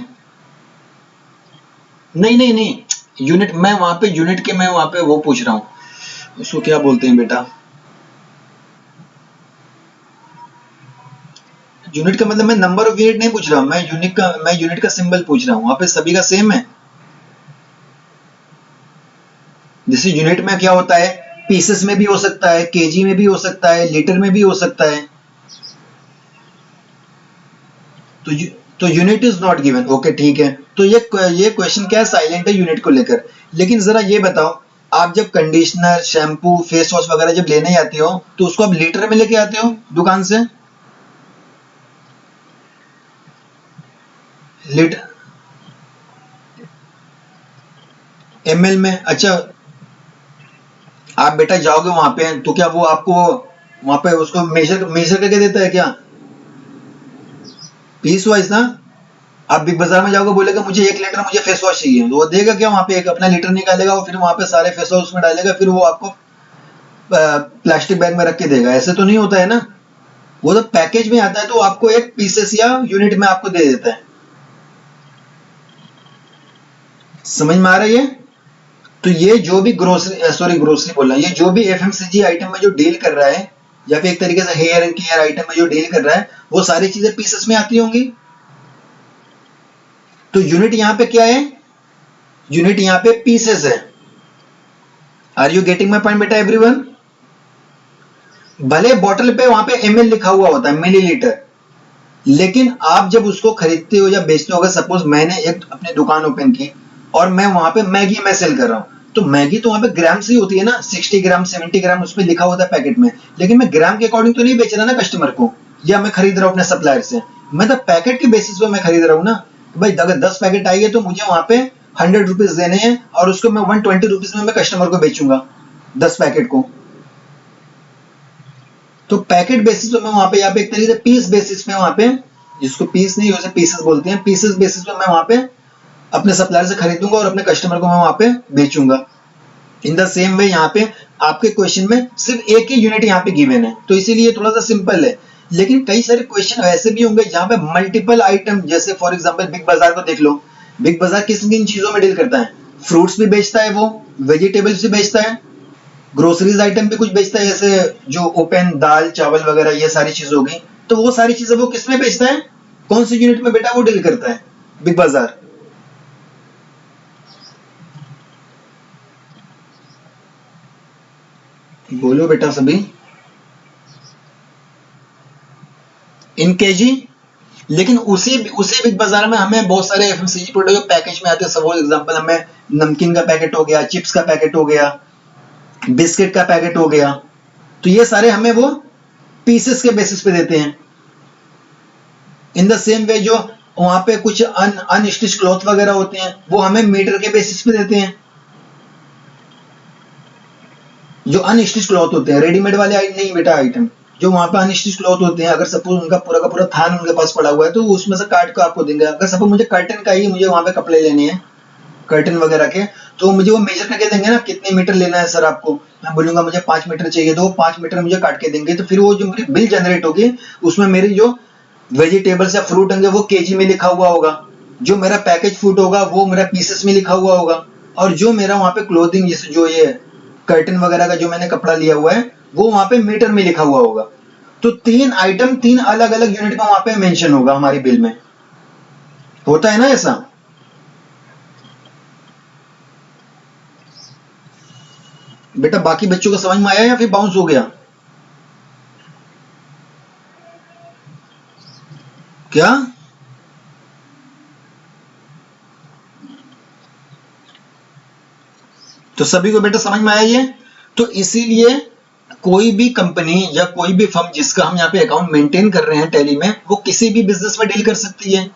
नहीं नहीं नहीं, यूनिट मैं वहां पे यूनिट के मैं वहां पे वो पूछ रहा हूँ, उसको क्या बोलते हैं बेटा, यूनिट का मतलब मैं नंबर ऑफ यूनिट नहीं पूछ रहा हूँ, मैं यूनिट का सिंबल पूछ रहा हूँ, वहां पे सभी का सेम है। जैसे यूनिट में क्या होता है, पीसेस में भी हो सकता है, केजी में भी हो सकता है, लीटर में भी हो सकता है। तो unit is not given, okay ठीक है। तो ये क्वेश्चन क्या है, साइलेंट है यूनिट को लेकर। लेकिन जरा ये बताओ, आप जब कंडीशनर, शैम्पू, फेस वॉश वगैरह जब लेने आते हो तो उसको आप लीटर में लेके आते हो दुकान से, लीटर ml में। अच्छा, आप बेटा जाओगे वहां पे तो क्या वो आपको वहां पे उसको मेजर करके देता है क्या, पीस वाइज ना। आप बिग बाजार में जाओगे, बोलेगा मुझे 1 लीटर मुझे फेस वॉश चाहिए, तो वो देगा क्या वहां पे, एक अपना लीटर निकालेगा और फिर वहां पे सारे फेस वॉश उसमें डालेगा, फिर वो आपको प्लास्टिक बैग में रख के देगा। ऐसे तो नहीं होता है ना, वो तो पैकेज में आता है तो आपको एक पीसेस या यूनिट में आपको दे देता है। समझ में आ रही है। तो ये जो भी ग्रोसरी बोलना, ये जो भी एफएमसीजी आइटम में जो डील कर रहा है, या फिर एक तरीके से हेयर एंड केयर आइटम में जो डील कर रहा है, वो सारी चीजें पीसेस में आती होंगी। तो यूनिट यहाँ पे क्या है, यूनिट यहाँ पे पीसेस है। Are you getting my point बेटा एवरीवन। भले बॉटल पे वहां पे ml लिखा हुआ होता है, मिलीलीटर, लेकिन आप जब उसको खरीदते हो या बेचते हो, सपोज मैंने एक अपनी दुकान ओपन की और मैं वहां पे मैगी मैं सेल कर रहा हूं, तो मैगी तो वहां पे ग्राम से ही होती है ना, 60 ग्राम 70 ग्राम उस पर लिखा होता है पैकेट में। लेकिन मैं ग्राम के अकॉर्डिंग तो नहीं बेच रहा ना कस्टमर को, या मैं खरीद रहा हूं अपने सप्लायर से, मैं तो पैकेट के बेसिस पे मैं खरीद रहा हूं ना। भाई अगर 10 पैकेट आई है तो मुझे वहां पे 100 रुपीज देने हैं और उसको मैं 120 रुपीज में मैं कस्टमर को बेचूंगा 10 पैकेट को। तो पैकेट बेसिस पे मैं वहां पे, यहाँ पे एक तरीके से पीस बेसिस पे वहां पे, जिसको पीस नहीं उसे पीसेस बोलते हैं, पीसेस बेसिस पे मैं वहां पे अपने सप्लायर से खरीदूंगा और अपने कस्टमर को मैं वहां पे बेचूंगा। इन द सेम वे यहाँ पे आपके क्वेश्चन में सिर्फ एक ही यूनिट यहाँ पे गिवन है, तो इसीलिए थोड़ा सा सिंपल है। लेकिन कई सारे क्वेश्चन ऐसे भी होंगे जहां पे मल्टीपल आइटम, जैसे फॉर एग्जांपल बिग बाजार को देख लो। बिग बाजार किन किन चीजों में डील करता है, फ्रूट्स भी बेचता है, वो वेजिटेबल्स भी बेचता है, ग्रोसरीज आइटम भी कुछ बेचता है, जैसे जो ओपन दाल चावल वगैरह ये सारी चीज होगी। तो वो सारी चीजें वो किसमें बेचता है, कौन सी यूनिट में बेटा वो डील करता है, बिग बाजार। बोलो बेटा सभी, इन केजी। लेकिन उसी उसी बिग बाजार में हमें बहुत सारे एफएमसीजी प्रोडक्ट जो पैकेज में आते हैं, सपोज एग्जांपल हमें नमकीन का पैकेट हो गया, चिप्स का पैकेट हो गया, बिस्किट का पैकेट हो गया, तो ये सारे हमें वो पीसेस के बेसिस पे देते हैं। इन द सेम वे जो वहां पे कुछ अनस्टिच क्लॉथ वगैरह होते हैं, वो हमें मीटर के बेसिस पे देते हैं। जो अनस्टिच क्लॉथ होते हैं, रेडीमेड वाले नहीं बेटा आइटम, जो वहां पे अनस्टिच क्लॉथ होते हैं, अगर सपोज उनका पूरा का पूरा थान उनके पास पड़ा हुआ है तो उसमें से काट के आपको देंगे। अगर सपोज मुझे कर्टन का ही मुझे वहां पे कपड़े लेने हैं, कर्टन वगैरह के, तो मुझे वो मेजर करके देंगे ना, कितने मीटर लेना है सर आपको, मैं बोलूंगा मुझे 5 मीटर चाहिए, तो वो 5 मीटर मुझे काट के देंगे। तो फिर वो जो मेरी बिल जनरेट होगी उसमें मेरी जो वेजिटेबल्स या फ्रूट होंगे वो केजी में लिखा हुआ होगा, जो मेरा पैकेज फूड होगा वो मेरा पीसेस में लिखा हुआ होगा, और जो मेरा वहां पे क्लोथिंग जैसे जो ये कर्टन वगैरह का जो मैंने कपड़ा लिया हुआ है वो वहां पे मीटर में लिखा हुआ होगा। तो 3 आइटम 3 अलग अलग यूनिट में वहां पे मेंशन होगा हमारी बिल में। होता है ना ऐसा। बेटा बाकी बच्चों को समझ में आया या फिर बाउंस हो गया क्या। तो सभी को बेटा समझ में आया ये। तो इसीलिए कोई भी कंपनी या कोई भी फर्म जिसका हम यहाँ पे अकाउंट मेंटेन कर रहे हैं टैली में, वो किसी भी बिजनेस में डील कर सकती है।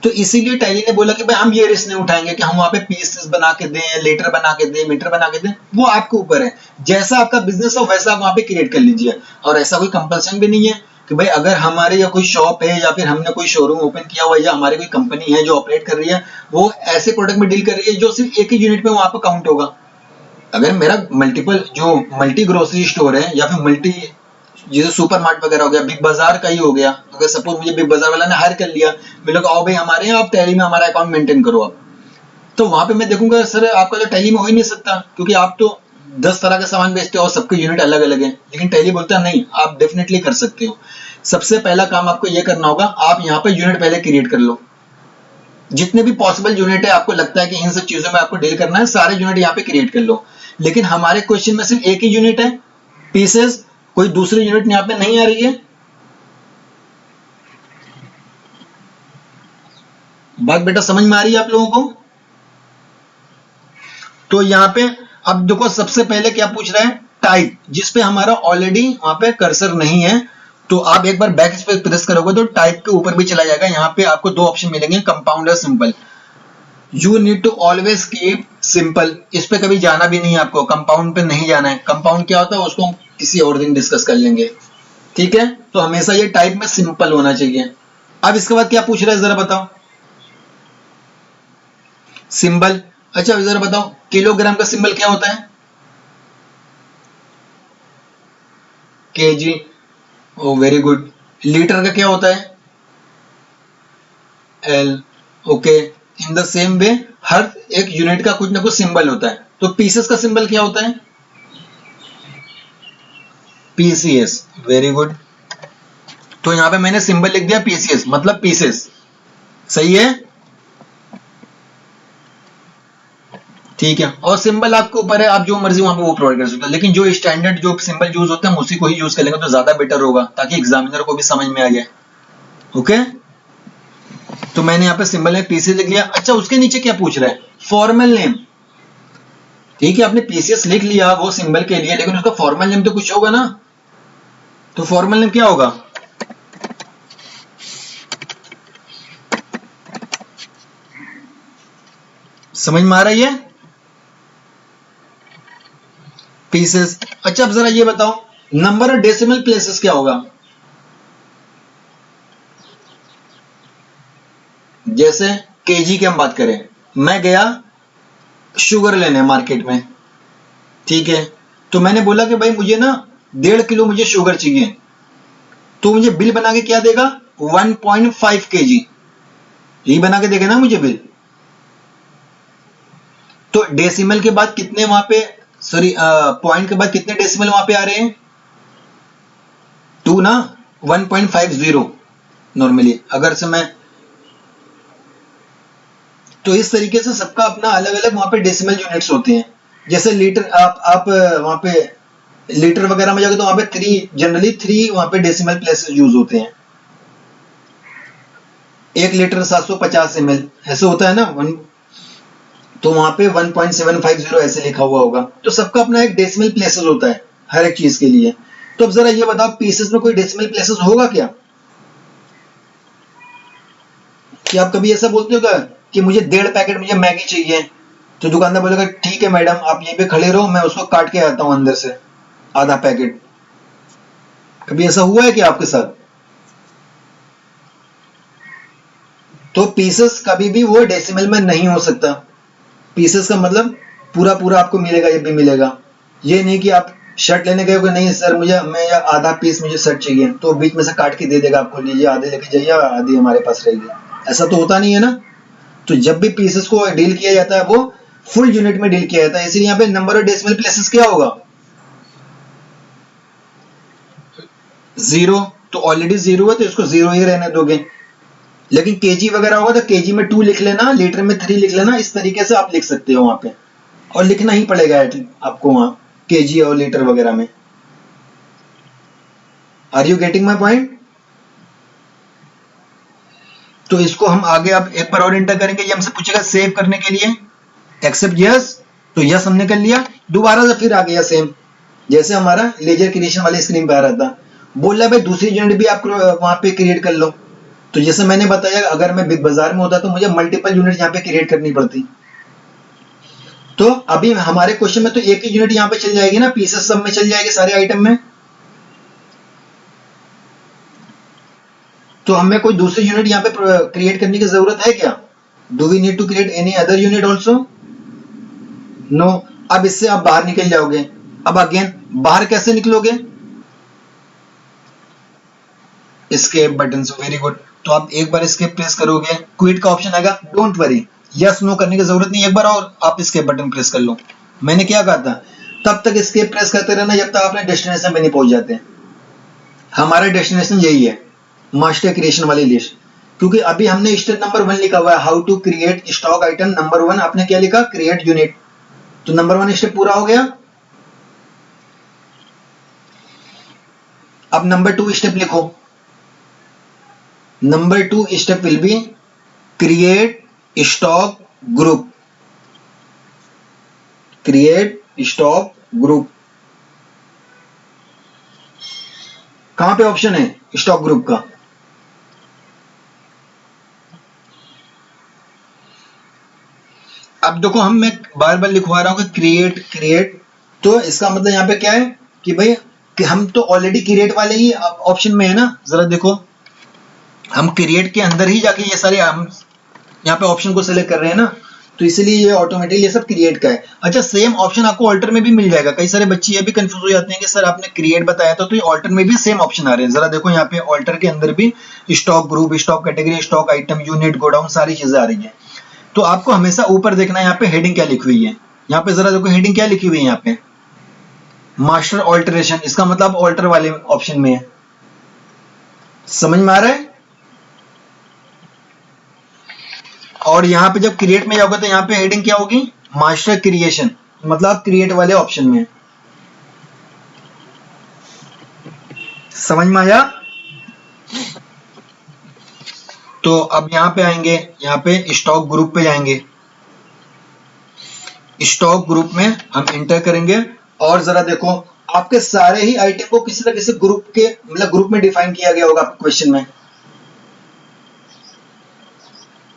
तो इसीलिए टैली ने बोला कि भाई हम ये रिस्क नहीं उठाएंगे कि हम वहां पे पीसेस बना के दें, लेटर बना के दें, मीटर बना के दें, वो आपके ऊपर है। जैसा आपका बिजनेस हो वैसा आप वहां पे क्रिएट कर लीजिए। और ऐसा कोई कंपल्सन भी नहीं है कि भाई अगर हमारे या कोई शॉप है या फिर हमने कोई शोरूम ओपन किया हुआ है या हमारी कोई कंपनी है जो ऑपरेट कर रही है, वो ऐसे प्रोडक्ट में डील कर रही है जो सिर्फ एक ही यूनिट में वहां पर काउंट होगा। अगर मेरा मल्टीपल जो मल्टी ग्रोसरी स्टोर है या फिर मल्टी जैसे सुपर मार्ट वगैरह हो गया, बिग बाजार का ही हो गया, अगर सपोज मुझे बिग बाजार वाला ने हायर कर लिया, मैं लोग आओ भाई हमारे यहाँ आप टैली में हमारा अकाउंट मेंटेन करो आप, तो वहां पे मैं देखूंगा सर आपका तो टैली में हो ही नहीं सकता, क्योंकि आप तो 10 तरह का सामान बेचते हो और सबके यूनिट अलग अलग है। लेकिन टैली बोलता है नहीं, आप डेफिनेटली कर सकते हो। सबसे पहला काम आपको यह करना होगा, आप यहाँ पे यूनिट पहले क्रिएट कर लो। जितने भी पॉसिबल यूनिट है आपको लगता है कि इन सब चीजों में आपको डील करना है, सारे यूनिट यहाँ पे क्रिएट कर लो। लेकिन हमारे क्वेश्चन में सिर्फ एक ही यूनिट है पीसेस, कोई दूसरी यूनिट यहाँ पे नहीं आ रही है। बात बेटा समझ में आ रही है आप लोगों को? तो यहाँ पे अब देखो सबसे पहले क्या पूछ रहा है, टाइप, जिसपे हमारा ऑलरेडी वहां पे कर्सर नहीं है। तो आप एक बार बैक स्पेस प्रेस करोगे तो टाइप के ऊपर भी चला जाएगा। यहाँ पे आपको दो ऑप्शन मिलेंगे, कंपाउंड और simple. You need to always keep simple, इस पे कभी जाना भी नहीं है आपको, कंपाउंड पे नहीं जाना है। कंपाउंड क्या होता है उसको हम किसी और दिन डिस्कस कर लेंगे, ठीक है? तो हमेशा ये टाइप में सिंपल होना चाहिए। अब इसके बाद क्या पूछ रहा है जरा बताओ, सिंबल। अच्छा जरा बताओ किलोग्राम का सिंबल क्या होता है? KG. Oh very good. Litre का क्या होता है? L. Okay, in the same way हर एक यूनिट का कुछ ना कुछ सिंबल होता है। तो पीसेस का सिंबल क्या होता है? पीसीएस। Very good. तो यहां पे मैंने सिंबल लिख दिया पीसीएस, मतलब पीसेस। सही है, ठीक है। और सिंबल आपके ऊपर है, आप जो मर्जी वहां पे वो प्रोवाइड कर सकते हो, लेकिन जो स्टैंडर्ड जो सिंबल यूज होते हैं हम उसी को ही यूज कर लेंगे तो ज्यादा बेटर होगा, ताकि एग्जामिनर को भी समझ में आ जाए। ओके, तो मैंने यहाँ पे सिंबल में पीसीएस लिख लिया। अच्छा उसके नीचे क्या पूछ रहा है? Formal name. ठीक है, आपने पीसीएस लिख लिया वो सिंबल के लिए, लेकिन उसका फॉर्मल नेम तो कुछ होगा ना। तो फॉर्मल नेम क्या होगा? समझ में आ रही है? पीसेस। अच्छा अब जरा ये बताओ नंबर ऑफ डेसिमल प्लेसेस क्या होगा? जैसे केजी की हम बात करें, मैं गया शुगर लेने मार्केट में, ठीक है? तो मैंने बोला कि भाई मुझे ना 1.5 किलो मुझे शुगर चाहिए, तो मुझे बिल बना के क्या देगा? 1.5 kg, यही बना के देगा ना मुझे बिल। तो डेसिमल के बाद कितने वहां पे, सॉरी पॉइंट के बाद कितने डेसिमल वहां पे आ रहे हैं? 2 ना, 1.50 नॉर्मली अगर से मैं, तो इस तरीके से सबका अपना अलग अलग वहां पे डेसिमल यूनिट्स होते हैं। जैसे लीटर, आप वहां पे लीटर वगैरह में जाओगे तो वहां पे जनरली 3 वहां पे डेसिमल प्लेसेस यूज होते हैं। 1 लीटर 750 ml ऐसे होता है ना, तो वहां पे 1.750 ऐसे लिखा हुआ होगा। तो सबका अपना एक डेसिमल प्लेसेस होता है हर एक चीज के लिए। तो अब जरा ये बताओ पीसेस में कोई डेसिमल प्लेसेस होगा क्या? कि आप कभी ऐसा बोलते हो क्या कि मुझे 1.5 पैकेट मुझे मैगी चाहिए, तो दुकानदार बोलेगा ठीक है मैडम आप यहीं पे खड़े रहो मैं उसको काट के आता हूं अंदर से आधा पैकेट। कभी ऐसा हुआ है कि आपके साथ? तो पीसेस कभी भी वो डेसिमल में नहीं हो सकता। पीसेस का मतलब पूरा पूरा आपको मिलेगा, ये भी मिलेगा। ये नहीं कि आप शर्ट लेने गए हो, नहीं सर मुझे मैं या आधा पीस मुझे शर्ट चाहिए, तो बीच में से काट के दे देगा आपको, लीजिए आधे लेके जाइए आधी हमारे पास रहेगी। ऐसा तो होता नहीं है ना। तो जब भी पीसेस को डील किया जाता है वो फुल यूनिट में डील किया जाता है, इसलिए यहाँ पे नंबर ऑफ डेसिमल प्लेसेस क्या होगा? 0। तो ऑलरेडी 0 है तो इसको 0 ही रहने दोगे। लेकिन केजी वगैरह होगा तो केजी में 2 लिख लेना, लीटर में 3 लिख लेना, इस तरीके से आप लिख सकते हो वहां पे, और लिखना ही पड़ेगा आपको वहां केजी और लीटर वगैरह में। Are you getting my point? तो इसको हम आगे अब एक बार और एंटर करेंगे। ये हमसे पूछेगा सेव करने के लिए, एक्सेप्ट यस, तो यस हमने कर लिया। दोबारा से फिर आ गया सेम, जैसे हमारा लेजर क्रिएशन वाली स्क्रीन पे आ रहा था। बोल रहा भाई दूसरी यूनिट भी आप वहां पे क्रिएट कर लो। तो जैसे मैंने बताया अगर मैं बिग बाजार में होता तो मुझे मल्टीपल यूनिट यहाँ पे क्रिएट करनी पड़ती। तो अभी हमारे क्वेश्चन में तो एक ही यूनिट यहाँ पे चल जाएगी ना, पीसेस सब में चल जाएगी सारे आइटम में। तो हमें कोई दूसरी यूनिट यहाँ पे क्रिएट करने की जरूरत है क्या? Do we need to create any other unit also? No. अब इससे आप बाहर निकल जाओगे। अब अगेन बाहर कैसे निकलोगे? एस्केप बटन से, वेरी गुड। तो आप एक बार एस्केप प्रेस करोगे, क्विट का ऑप्शन आएगा, डोंट वरी, यस नो करने की जरूरत नहीं, एक बार और आप एस्केप बटन प्रेस कर लो। मैंने क्या कहा था, तब तक एस्केप प्रेस करते रहना जब तक आपने डेस्टिनेशन पे नहीं पहुंच जाते। हमारा डेस्टिनेशन यही है, मास्टर क्रिएशन वाली लिस्ट। क्योंकि अभी हमने स्टेप नंबर 1 लिखा हुआ है, how to create stock item number 1, आपने क्या लिखा? Create unit. तो नंबर 1 स्टेप पूरा हो गया। अब नंबर 2 स्टेप लिखो। Number 2 step will be create stock group, create stock group, कहां पे ऑप्शन है स्टॉक ग्रुप का? अब देखो मैं बार बार लिखवा रहा हूं कि क्रिएट क्रिएट, तो इसका मतलब यहाँ पे क्या है कि भाई कि हम तो ऑलरेडी क्रिएट वाले ही ऑप्शन में है ना। जरा देखो हम क्रिएट के अंदर ही जाके ये सारे हम यहाँ पे ऑप्शन को सिलेक्ट कर रहे हैं ना, तो इसलिए ये ऑटोमेटिकली ये सब क्रिएट का है। अच्छा सेम ऑप्शन आपको ऑल्टर में भी मिल जाएगा। कई सारे बच्चे ये भी कंफ्यूज हो जाते हैं कि सर आपने क्रिएट बताया था तो ये ऑल्टर में भी सेम ऑप्शन आ रहे हैं। जरा देखो यहाँ पे ऑल्टर के अंदर भी stock group, stock category, stock item, unit, godown, सारी चीजें आ रही है। तो आपको हमेशा ऊपर देखना है यहाँ पे हेडिंग क्या लिखी हुई है। यहाँ पे जरा देखो हेडिंग क्या लिखी हुई है यहाँ पे, मास्टर ऑल्टरेशन, इसका मतलब ऑल्टर वाले ऑप्शन में है। समझ में आ रहा है? और यहाँ पे जब क्रिएट में जाओगे तो यहाँ पे हेडिंग क्या होगी, मास्टर क्रिएशन, मतलब आप क्रिएट वाले ऑप्शन में है। समझ में आया? तो अब यहाँ पे आएंगे, यहाँ पे स्टॉक ग्रुप पे जाएंगे, स्टॉक ग्रुप में हम एंटर करेंगे और जरा देखो आपके सारे ही आइटम को किसी न किसी ग्रुप के मतलब ग्रुप में डिफाइन किया गया होगा आपके क्वेश्चन में।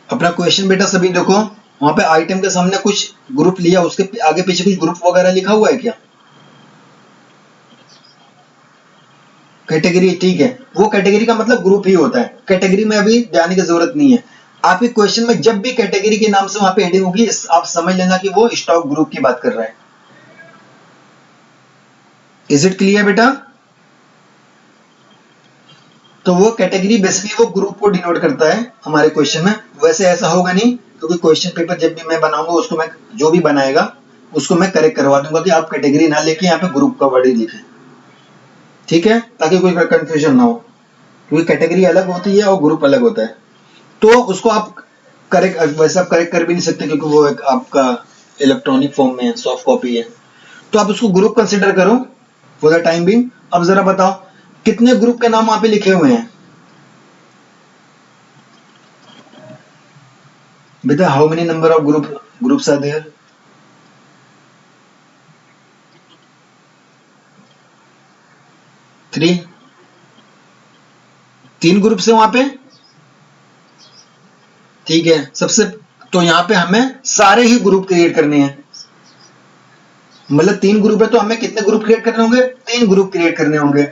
अपना क्वेश्चन बेटा सभी देखो वहां पे आइटम के सामने कुछ ग्रुप लिया, उसके आगे पीछे कुछ ग्रुप वगैरह लिखा हुआ है क्या? कैटेगरी, ठीक है, वो कैटेगरी का मतलब ग्रुप ही होता है, कैटेगरी में अभी जाने की जरूरत नहीं है। आपके क्वेश्चन में जब भी कैटेगरी के नाम से वहां पे हेडिंग होगी आप समझ लेना कि वो स्टॉक ग्रुप की बात कर रहा है। इज इट क्लियर बेटा? तो वो कैटेगरी बेसिकली वो ग्रुप को डिनोट करता है हमारे क्वेश्चन में। वैसे ऐसा होगा नहीं क्योंकि क्वेश्चन पेपर जब भी मैं बनाऊंगा उसको मैं जो भी बनाएगा उसको मैं करेक्ट करवा दूंगा कि आप कैटेगरी ना लेके यहाँ पे ग्रुप का वर्ड ही लिखें, ठीक है, ताकि कोई कंफ्यूजन ना हो, क्योंकि कैटेगरी अलग होती है और ग्रुप अलग होता है। तो उसको आप करेक्ट, वैसे आप करेक्ट कर भी नहीं सकते क्योंकि वो एक आपका इलेक्ट्रॉनिक फॉर्म में सॉफ्ट कॉपी है, तो आप उसको ग्रुप कंसिडर करो फॉर द टाइम बिंग। अब जरा बताओ कितने ग्रुप के नाम वहां पे लिखे हुए हैं बेटा? How many number of groups are there? 3, 3 group है वहां पे, ठीक है। सबसे तो यहाँ पे हमें सारे ही ग्रुप क्रिएट करने हैं, मतलब 3 ग्रुप है तो हमें कितने ग्रुप क्रिएट करने होंगे? 3 ग्रुप क्रिएट करने होंगे।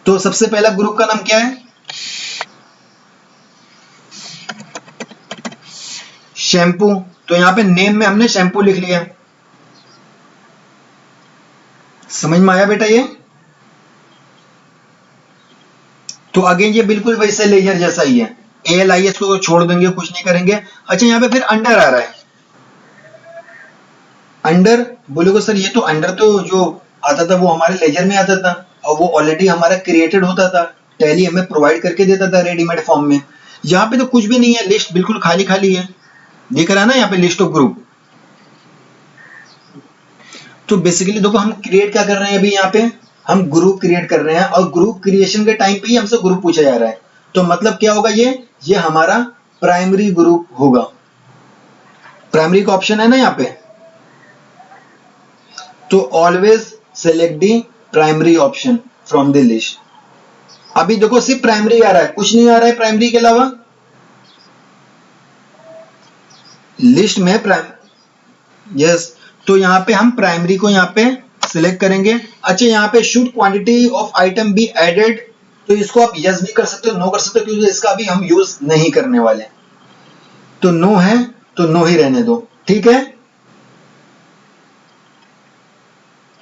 तो सबसे पहला ग्रुप का नाम क्या है? शैम्पू, तो यहाँ पे नेम में हमने शैम्पू लिख लिया। समझ में आया बेटा ये? तो अगेन ये बिल्कुल वैसे लेजर जैसा ही है, ALIS को छोड़ देंगे, कुछ नहीं करेंगे। अच्छा यहाँ पे फिर अंडर आ रहा है, अंडर बोलोगे सर ये तो अंडर तो जो आता था वो हमारे लेजर में आता था और वो ऑलरेडी हमारा क्रिएटेड होता था, टैली हमें प्रोवाइड करके देता था रेडीमेड फॉर्म में। यहाँ पे तो कुछ भी नहीं है, लिस्ट बिल्कुल खाली खाली है, दिख रहा है ना यहाँ पे लिस्ट ऑफ ग्रुप। तो बेसिकली देखो हम क्रिएट क्या कर रहे हैं अभी, यहाँ पे हम ग्रुप क्रिएट कर रहे हैं और ग्रुप क्रिएशन के टाइम पे ही हमसे ग्रुप पूछा जा रहा है। तो मतलब क्या होगा, ये हमारा प्राइमरी ग्रुप होगा। प्राइमरी का ऑप्शन है ना यहाँ पे, तो always select the primary option from the list. अभी देखो सिर्फ प्राइमरी आ रहा है, कुछ नहीं आ रहा है प्राइमरी के अलावा लिस्ट में यस। तो यहाँ पे हम प्राइमरी को यहाँ पे सिलेक्ट करेंगे। अच्छा यहाँ पे should quantity of item be added, तो इसको आप यस भी कर सकते हो, नो कर सकते हो, क्योंकि इसका भी हम यूज नहीं करने वाले। तो नो है तो नो ही रहने दो, ठीक है,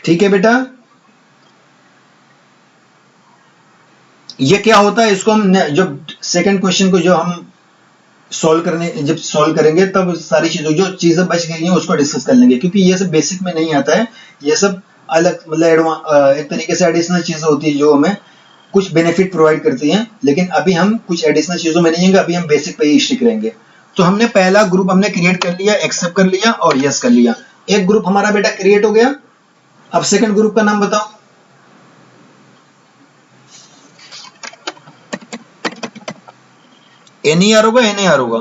ठीक है बेटा। ये क्या होता है, इसको हम जब सेकंड क्वेश्चन को जो हम जब सॉल्व करेंगे तब सारी चीजों जो चीजें बच गई हैं उसको डिस्कस कर लेंगे, क्योंकि ये सब बेसिक में नहीं आता है, ये सब अलग मतलब एक तरीके से एडिशनल चीजें होती है जो हमें कुछ बेनिफिट प्रोवाइड करती हैं, लेकिन अभी हम कुछ एडिशनल चीजों में नहीं जाएंगे, अभी हम बेसिक पे ही स्टिक रहेंगे। तो हमने पहला ग्रुप हमने क्रिएट कर लिया, एक्सेप्ट कर लिया और यस कर लिया, एक ग्रुप हमारा बेटा क्रिएट हो गया। अब सेकंड ग्रुप का नाम बताओ। NER होगा, NAR होगा?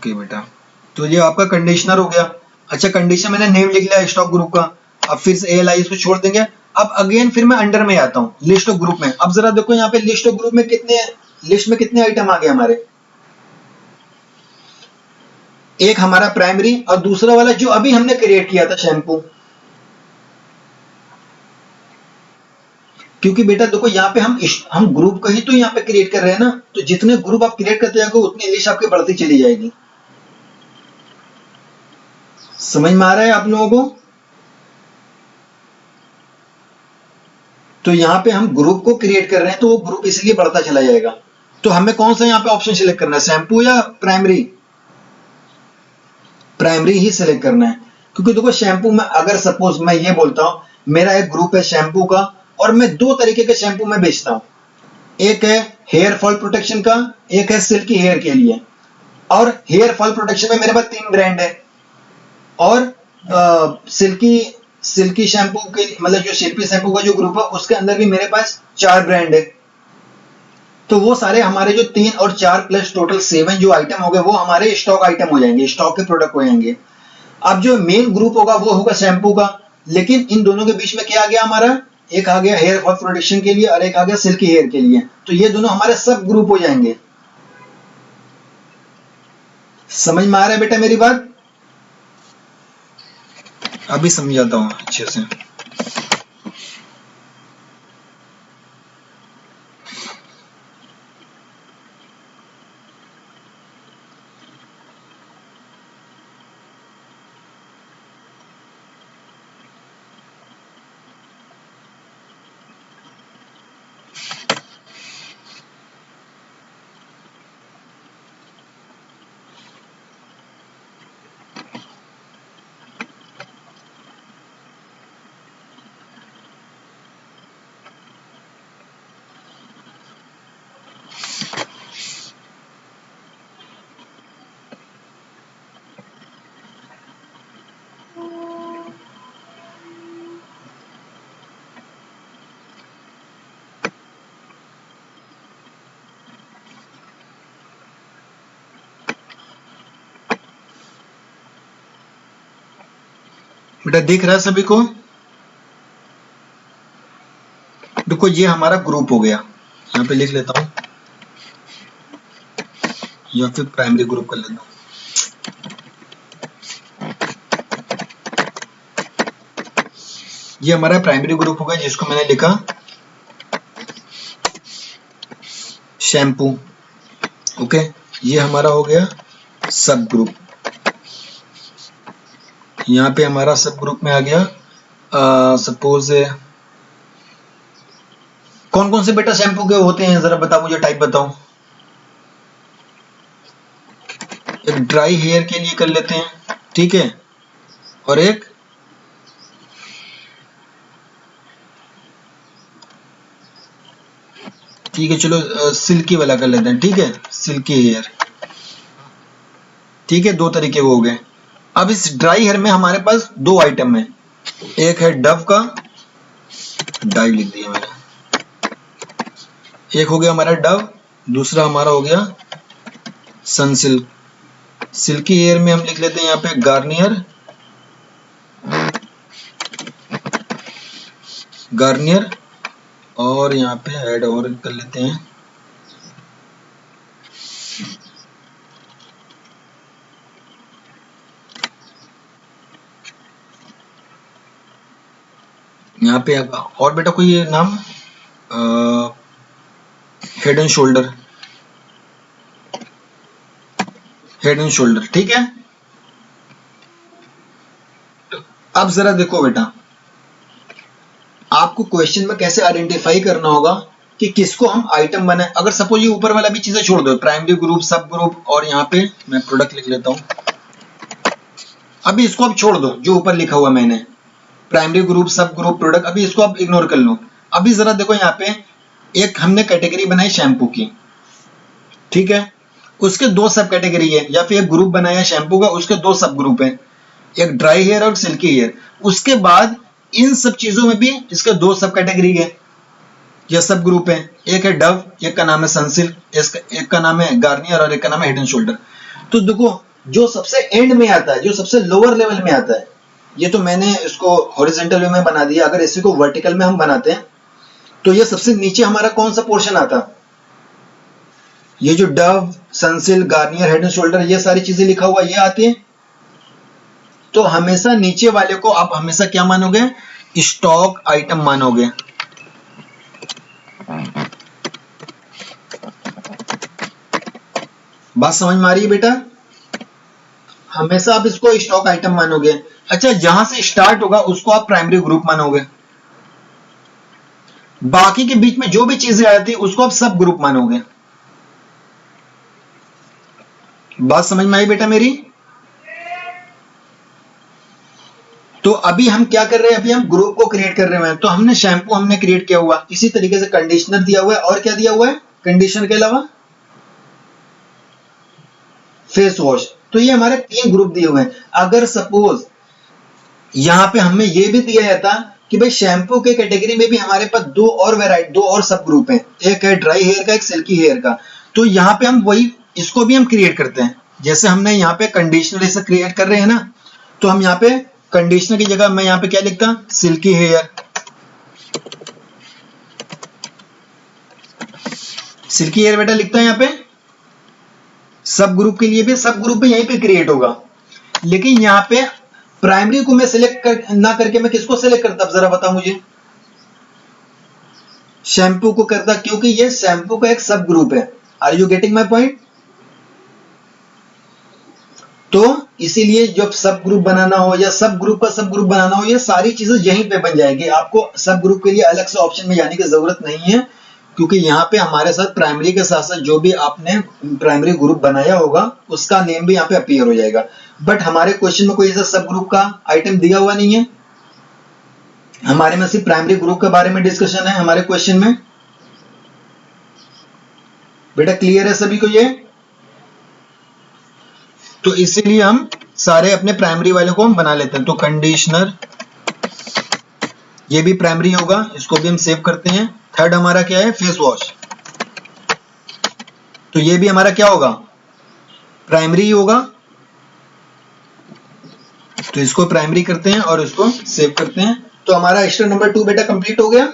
ओके बेटा, तो ये आपका कंडीशनर हो गया। अच्छा, कंडीशन मैंने नेम लिख लिया स्टॉक ग्रुप का। अब फिर से ALI इसको छोड़ देंगे। अब अगेन फिर मैं अंडर में आता हूँ, लिस्ट ऑफ ग्रुप में। अब जरा देखो यहाँ पे लिस्ट ऑफ ग्रुप में कितने आइटम आ गए हमारे। एक हमारा प्राइमरी और दूसरा वाला जो अभी हमने क्रिएट किया था शैम्पू। क्योंकि बेटा देखो यहाँ पे हम ग्रुप का ही तो यहाँ पे क्रिएट कर रहे हैं ना, तो जितने ग्रुप आप क्रिएट करते जाओगे उतनी लिस्ट आपकी बढ़ती चली जाएगी। समझ में आ रहा है आप लोगों को? तो यहाँ पे हम ग्रुप को क्रिएट कर रहे हैं तो वो ग्रुप इसलिए बढ़ता चला जाएगा। तो हमें कौन सा यहाँ पे ऑप्शन सिलेक्ट करना है, शैम्पू या प्राइमरी? प्राइमरी ही सिलेक्ट करना है। क्योंकि देखो शैम्पू में अगर सपोज मैं ये बोलता हूं मेरा एक ग्रुप है शैम्पू का और मैं दो तरीके के शैम्पू में बेचता हूं, एक है हेयर फॉल प्रोटेक्शन का, एक है सिल्की हेयर के लिए। और हेयर फॉल प्रोटेक्शन में मेरे पास 3 ब्रांड है और सिल्की शैम्पू के मतलब जो शिल्पी शैम्पू का जो ग्रुप है उसके अंदर भी मेरे पास 4 ब्रांड है। तो वो सारे हमारे जो 3 और 4 प्लस टोटल 7 जो आइटम हो गए वो हमारे स्टॉक आइटम हो जाएंगे, स्टॉक के प्रोडक्ट हो जाएंगे। अब जो मेन ग्रुप होगा वो होगा शैम्पू का, लेकिन इन दोनों के बीच में क्या आ गया हमारा, एक आ गया हेयर फॉल प्रोटेक्शन के लिए और एक आ गया सिल्की हेयर के लिए। तो ये दोनों हमारे सब ग्रुप हो जाएंगे। समझ में आ रहा है बेटा मेरी बात? अभी समझाता हूं अच्छे से। बेटा दिख रहा है सभी को? देखो ये हमारा ग्रुप हो गया, यहाँ पे लिख लेता हूं या फिर प्राइमरी ग्रुप कर लेता हूं। ये हमारा प्राइमरी ग्रुप हो गया जिसको मैंने लिखा शैम्पू। ओके, ये हमारा हो गया सब ग्रुप। यहाँ पे हमारा सब ग्रुप में आ गया सपोज कौन कौन से बेटा शैम्पू के होते हैं जरा बताओ मुझे, टाइप बताओ। एक ड्राई हेयर के लिए कर लेते हैं, ठीक है, और एक ठीक है चलो सिल्की वाला कर लेते हैं, ठीक है, सिल्की हेयर, ठीक है, 2 तरीके वो हो गए। अब इस ड्राई हेयर में हमारे पास 2 आइटम है, एक है डव का, डाई लिख दिया मैंने, एक हो गया हमारा डव, दूसरा हमारा हो गया सनसिल्क। सिल्की हेयर में हम लिख लेते हैं यहाँ पे गार्नियर और यहाँ पे ऐड और कर लेते हैं यहाँ पे और बेटा कोई नाम हेड एंड शोल्डर, ठीक है। तो अब जरा देखो बेटा, आपको क्वेश्चन में कैसे आइडेंटिफाई करना होगा कि किसको हम आइटम बनाए। अगर सपोज ये ऊपर वाला भी चीजें छोड़ दो, प्राइमरी ग्रुप, सब ग्रुप और यहाँ पे मैं प्रोडक्ट लिख लेता हूँ। अभी इसको आप छोड़ दो जो ऊपर लिखा हुआ मैंने, प्राइमरी ग्रुप, सब ग्रुप, प्रोडक्ट, अभी इसको आप इग्नोर कर लो। अभी जरा देखो यहाँ पे एक हमने कैटेगरी बनाई शैम्पू की, ठीक है, उसके 2 सब कैटेगरी है, या फिर एक ग्रुप बनाया शैम्पू का, उसके 2 सब ग्रुप है, एक ड्राई हेयर और सिल्की हेयर। उसके बाद इन सब चीजों में भी इसके 2 सब कैटेगरी है या सब ग्रुप है, एक है डव, एक का नाम है सनसिल्क, एक का नाम है गार्नियर और एक का नाम है हेड एंड शोल्डर। तो देखो जो सबसे एंड में आता है, जो सबसे लोअर लेवल में आता है, ये तो मैंने इसको हॉरिजॉन्टल वे में बना दिया। अगर इसी को वर्टिकल में हम बनाते हैं तो ये सबसे नीचे हमारा कौन सा पोर्शन आता? ये जो Dove, Sunsilk, Garnier, head and shoulder, ये सारी चीजें लिखा हुआ ये आती है। तो हमेशा नीचे वाले को आप हमेशा क्या मानोगे? स्टॉक आइटम मानोगे। बात समझ में आ रही है बेटा? हमेशा आप इसको स्टॉक आइटम मानोगे। अच्छा, जहां से स्टार्ट होगा उसको आप प्राइमरी ग्रुप मानोगे। बाकी के बीच में जो भी चीजें आती है उसको आप सब ग्रुप मानोगे। बात समझ में आई बेटा मेरी? तो अभी हम क्या कर रहे हैं? अभी हम ग्रुप को क्रिएट कर रहे हैं। तो हमने शैम्पू हमने क्रिएट किया हुआ, इसी तरीके से कंडीशनर दिया हुआ है, और क्या दिया हुआ है कंडीशनर के अलावा? Face wash. तो ये हमारे 3 ग्रुप दिए हुए हैं। अगर सपोज यहां पे हमें ये भी दिया जाता कि भाई शैम्पू के कैटेगरी में भी हमारे पास 2 और सब ग्रुप हैं, एक है ड्राई हेयर का, एक सिल्की हेयर का, तो यहाँ पे हम वही इसको भी हम क्रिएट करते हैं। जैसे हमने यहाँ पे कंडीशनर इसे क्रिएट कर रहे हैं ना, तो हम यहाँ पे कंडीशनर की जगह मैं यहाँ पे क्या लिखता? Silkie hair. सिल्की हेयर बेटा लिखता है यहाँ पे। सब ग्रुप के लिए भी सब ग्रुप भी यहीं पे क्रिएट होगा। लेकिन यहाँ पे प्राइमरी को मैं सिलेक्ट ना करके मैं किसको सिलेक्ट करता? जरा बताओ मुझे। शैम्पू को करता, क्योंकि ये शैम्पू का एक सब ग्रुप है। Are you getting my point? तो इसीलिए जब सब ग्रुप बनाना हो या सब ग्रुप का सब ग्रुप बनाना हो, ये सारी चीजें यहीं पे बन जाएगी। आपको सब ग्रुप के लिए अलग से ऑप्शन में जाने की जरूरत नहीं है, क्योंकि यहाँ पे हमारे साथ प्राइमरी के साथ साथ जो भी आपने प्राइमरी ग्रुप बनाया होगा उसका नेम भी यहाँ पे अपीयर हो जाएगा। बट हमारे क्वेश्चन में कोई ऐसा सब ग्रुप का आइटम दिया हुआ नहीं है। हमारे में सिर्फ प्राइमरी ग्रुप के बारे में डिस्कशन है हमारे क्वेश्चन में। बेटा क्लियर है सभी को ये? तो इसीलिए हम सारे अपने प्राइमरी वाले को हम बना लेते हैं। तो कंडीशनर ये भी प्राइमरी होगा, इसको भी हम सेव करते हैं। थर्ड हमारा क्या है? Face wash. तो ये भी हमारा क्या होगा? प्राइमरी ही होगा। तो इसको प्राइमरी करते हैं और इसको सेव करते हैं। तो हमारा स्टेप नंबर 2 बेटा कंप्लीट हो गया।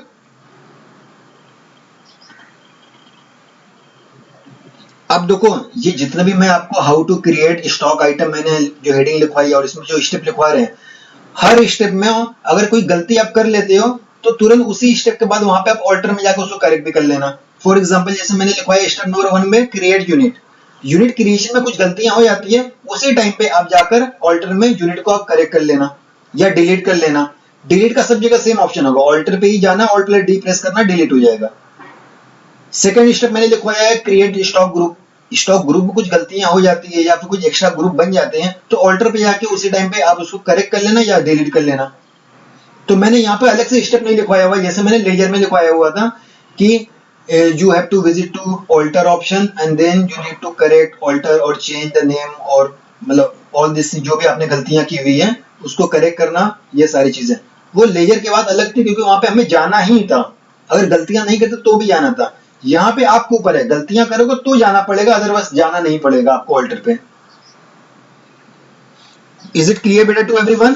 अब देखो, ये जितना भी मैं आपको how to create stock item मैंने जो हेडिंग लिखवाई और इसमें जो स्टेप लिखवा रहे हैं, हर स्टेप में अगर कोई गलती आप कर लेते हो तो तुरंत उसी स्टेप के बाद वहां पे आप ऑल्टर में जाकर उसको करेक्ट भी कर लेना। फॉर एग्जांपल जैसे मैंने लिखवाया स्टेप नंबर 1 में क्रिएट यूनिट, यूनिट क्रिएशन में कुछ गलतियां हो जाती है, उसी टाइम पे आप जाकर ऑल्टर में यूनिट को आप करेक्ट कर लेना या डिलीट कर लेना। डिलीट का सब जगह सेम ऑप्शन होगा, ऑल्टर पे ही जाना, ऑल्ट प्लस डी प्रेस करना, डिलीट हो जाएगा। सेकंड स्टेप मैंने लिखवाया है create stock group. Stock group में कुछ गलतियां हो जाती है या फिर कुछ एक्स्ट्रा ग्रुप बन जाते हैं, तो ऑल्टर पे जाके उसी टाइम पे आप उसको करेक्ट कर लेना या डिलीट कर लेना। तो मैंने यहाँ पे अलग से स्टेप नहीं लिखवाया हुआ, जैसे मैंने लेजर में लिखवाया हुआ था कि you have to visit to alter option and then you need to correct alter और चेंज द नेम, और मतलब ऑल दिस जो भी आपने गलतियां की हुई है उसको करेक्ट करना, ये सारी चीजें। वो लेजर के बाद अलग थी क्योंकि वहां पे हमें जाना ही था। अगर गलतियां नहीं करते तो भी जाना था। यहाँ पे आपके ऊपर है, गलतियां करोगे तो जाना पड़ेगा, अदरवाइज जाना नहीं पड़ेगा आपको ऑल्टर पे। इज इट क्लियर बेटा टू एवरीवन?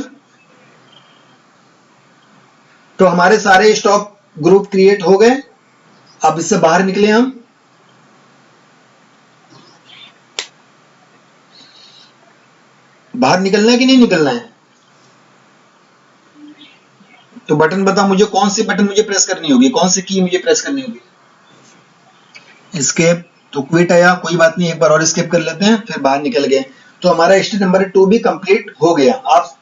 तो हमारे सारे स्टॉक ग्रुप क्रिएट हो गए। अब इससे बाहर निकले हम। बाहर निकलना है कि नहीं निकलना है? तो बटन बताओ मुझे, कौन सी बटन मुझे प्रेस करनी होगी, कौन सी की मुझे प्रेस करनी होगी? स्केप। तो क्विट आया, कोई बात नहीं, एक बार और स्केप कर लेते हैं, फिर बाहर निकल गए। तो हमारा स्टेप नंबर 2 भी कंप्लीट हो गया। आप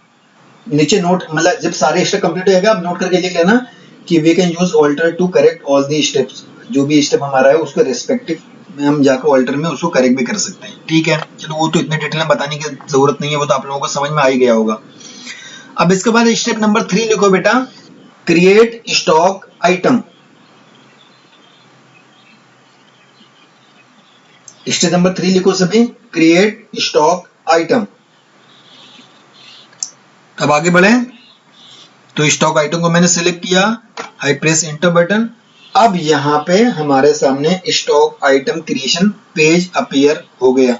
नीचे नोट, मतलब जब सारे स्टेप कंप्लीट हो जाएगा आप नोट करके लिख लेना कि we can use alter to correct all the steps. जो भी स्टेप हमारा है उसके रिस्पेक्टिव में हम जाकर ऑल्टर में उसको करेक्ट भी कर सकते हैं। ठीक है, चलो वो तो इतने डिटेल में बताने की जरूरत नहीं है, वो तो आप लोगों को समझ में आ ही गया होगा। अब इसके बाद स्टेप नंबर 3 लिखो बेटा, create stock item. Step number 3 लिखो सभी, क्रिएट स्टॉक आइटम। अब आगे बढ़े। तो स्टॉक आइटम को मैंने सिलेक्ट किया, आई प्रेस एंटर बटन। अब यहां पे हमारे सामने stock item creation page appear हो गया।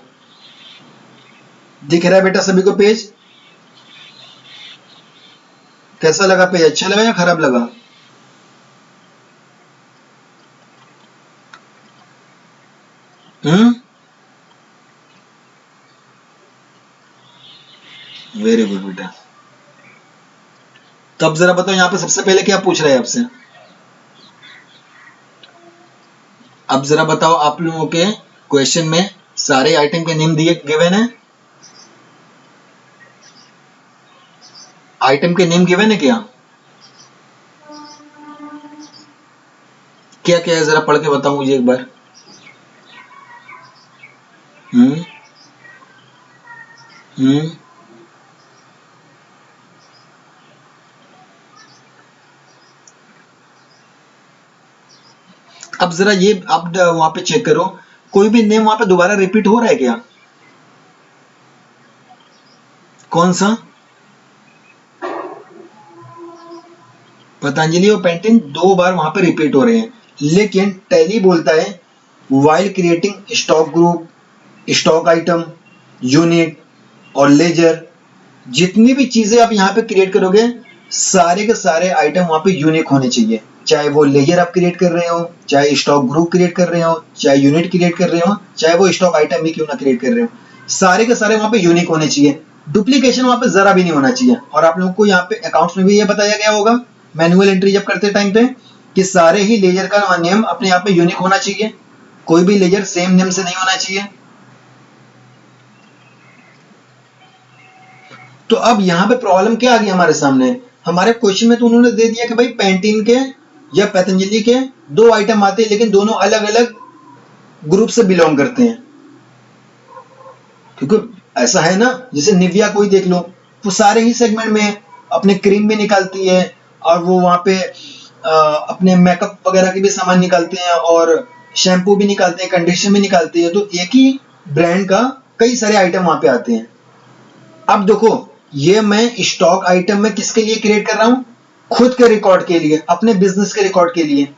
दिख रहा है बेटा सभी को पेज? कैसा लगा पेज, अच्छा लगा या खराब लगा? वेरी गुड बेटा। तो अब जरा बताओ यहाँ पे सबसे पहले क्या पूछ रहे हैं आपसे? अब जरा बताओ, आप लोगों के क्वेश्चन में सारे आइटम के नेम दिए गिवन है? आइटम के नेम गिवन है क्या? क्या क्या है जरा पढ़ के बताओ मुझे एक बार। हम्म हम्म अब जरा ये आप वहां पे चेक करो, कोई भी नेम वहां पे दोबारा रिपीट हो रहा है क्या? कौन सा? पतंजलि और पेंटिन दो बार वहां पे रिपीट हो रहे हैं, लेकिन टैली बोलता है while creating stock group, stock item, unit और लेजर, जितनी भी चीजें आप यहाँ पे क्रिएट करोगे सारे के सारे आइटम वहां पे यूनिक होने चाहिए। चाहे वो लेजर आप क्रिएट कर रहे हो, चाहे स्टॉक ग्रुप क्रिएट कर रहे हो, चाहे यूनिट क्रिएट कर रहे हो, चाहे वो स्टॉक आइटम भी क्यों ना क्रिएट कर रहे हो, सारे के सारे वहां पे यूनिक होने चाहिए। डुप्लीकेशन वहां पे जरा भी नहीं होना चाहिए। और आप लोगों को यहाँ पे अकाउंट्स में भी ये बताया गया होगा मैनुअल एंट्री जब करते टाइम पे, कि सारे ही लेजर का नेम अपने आप में यूनिक होना चाहिए, कोई भी लेजर सेम नेम से नहीं होना चाहिए। तो अब यहाँ पे प्रॉब्लम क्या आ गई हमारे सामने? हमारे क्वेश्चन में तो उन्होंने दे दिया कि भाई पेंटीन के या पतंजलि के दो आइटम आते हैं, लेकिन दोनों अलग अलग ग्रुप से बिलोंग करते हैं। क्योंकि ऐसा है ना, जैसे निविया को ही देख लो, वो सारे ही सेगमेंट में अपने क्रीम भी निकालती है, और वो वहां पे अपने मेकअप वगैरह के भी सामान निकालते हैं, और शैम्पू भी निकालते हैं, कंडीशनर भी निकालते हैं। तो एक ही ब्रांड का कई सारे आइटम वहां पे आते हैं। अब देखो, ये मैं स्टॉक आइटम में किसके लिए क्रिएट कर रहा हूं? खुद के रिकॉर्ड के लिए, अपने बिजनेस के रिकॉर्ड के लिए।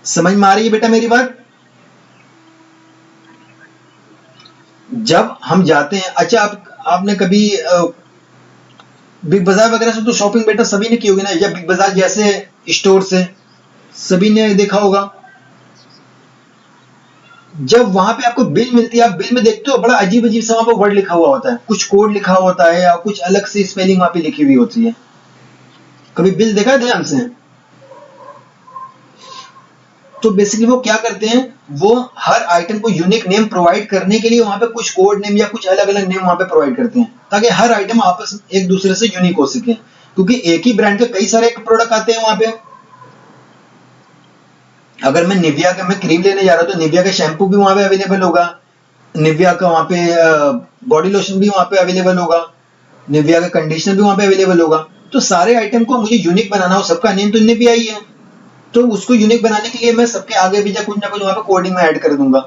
समझ में आ रही है बेटा मेरी बात? जब हम जाते हैं, अच्छा आपने कभी बिग बाजार वगैरह से तो शॉपिंग बेटा सभी ने की होगी ना, या बिग बाजार जैसे स्टोर से सभी ने देखा होगा। जब वहां पे आपको बिल मिलती है, आप बिल में देखते हो बड़ा अजीब अजीब सा वहां पर वर्ड लिखा हुआ होता है, कुछ कोड लिखा होता है, या कुछ अलग से स्पेलिंग वहां पे लिखी हुई होती है। कभी बिल देखा है ध्यान से? तो बेसिकली वो क्या करते हैं, वो हर आइटम को यूनिक नेम प्रोवाइड करने के लिए वहां पे कुछ कोड नेम या कुछ अलग अलग नेम वहां पे प्रोवाइड करते हैं, ताकि हर आइटम आपस एक दूसरे से यूनिक हो सके। क्योंकि एक ही ब्रांड के कई सारे प्रोडक्ट आते हैं वहां पे। अगर मैं निविया का मैं क्रीम लेने जा रहा हूं, तो निविया का शैम्पू भी वहां पे अवेलेबल होगा, निविया का वहां पे बॉडी लोशन भी वहां पे अवेलेबल होगा, निविया का कंडीशनर भी वहां पे अवेलेबल होगा। तो सारे आइटम को मुझे यूनिक बनाना हो, सबका नेम तो निविया ही है, तो उसको यूनिक बनाने के लिए मैं सबके आगे भी कुछ ना कुछ वहां पे कोडिंग में ऐड कर दूंगा,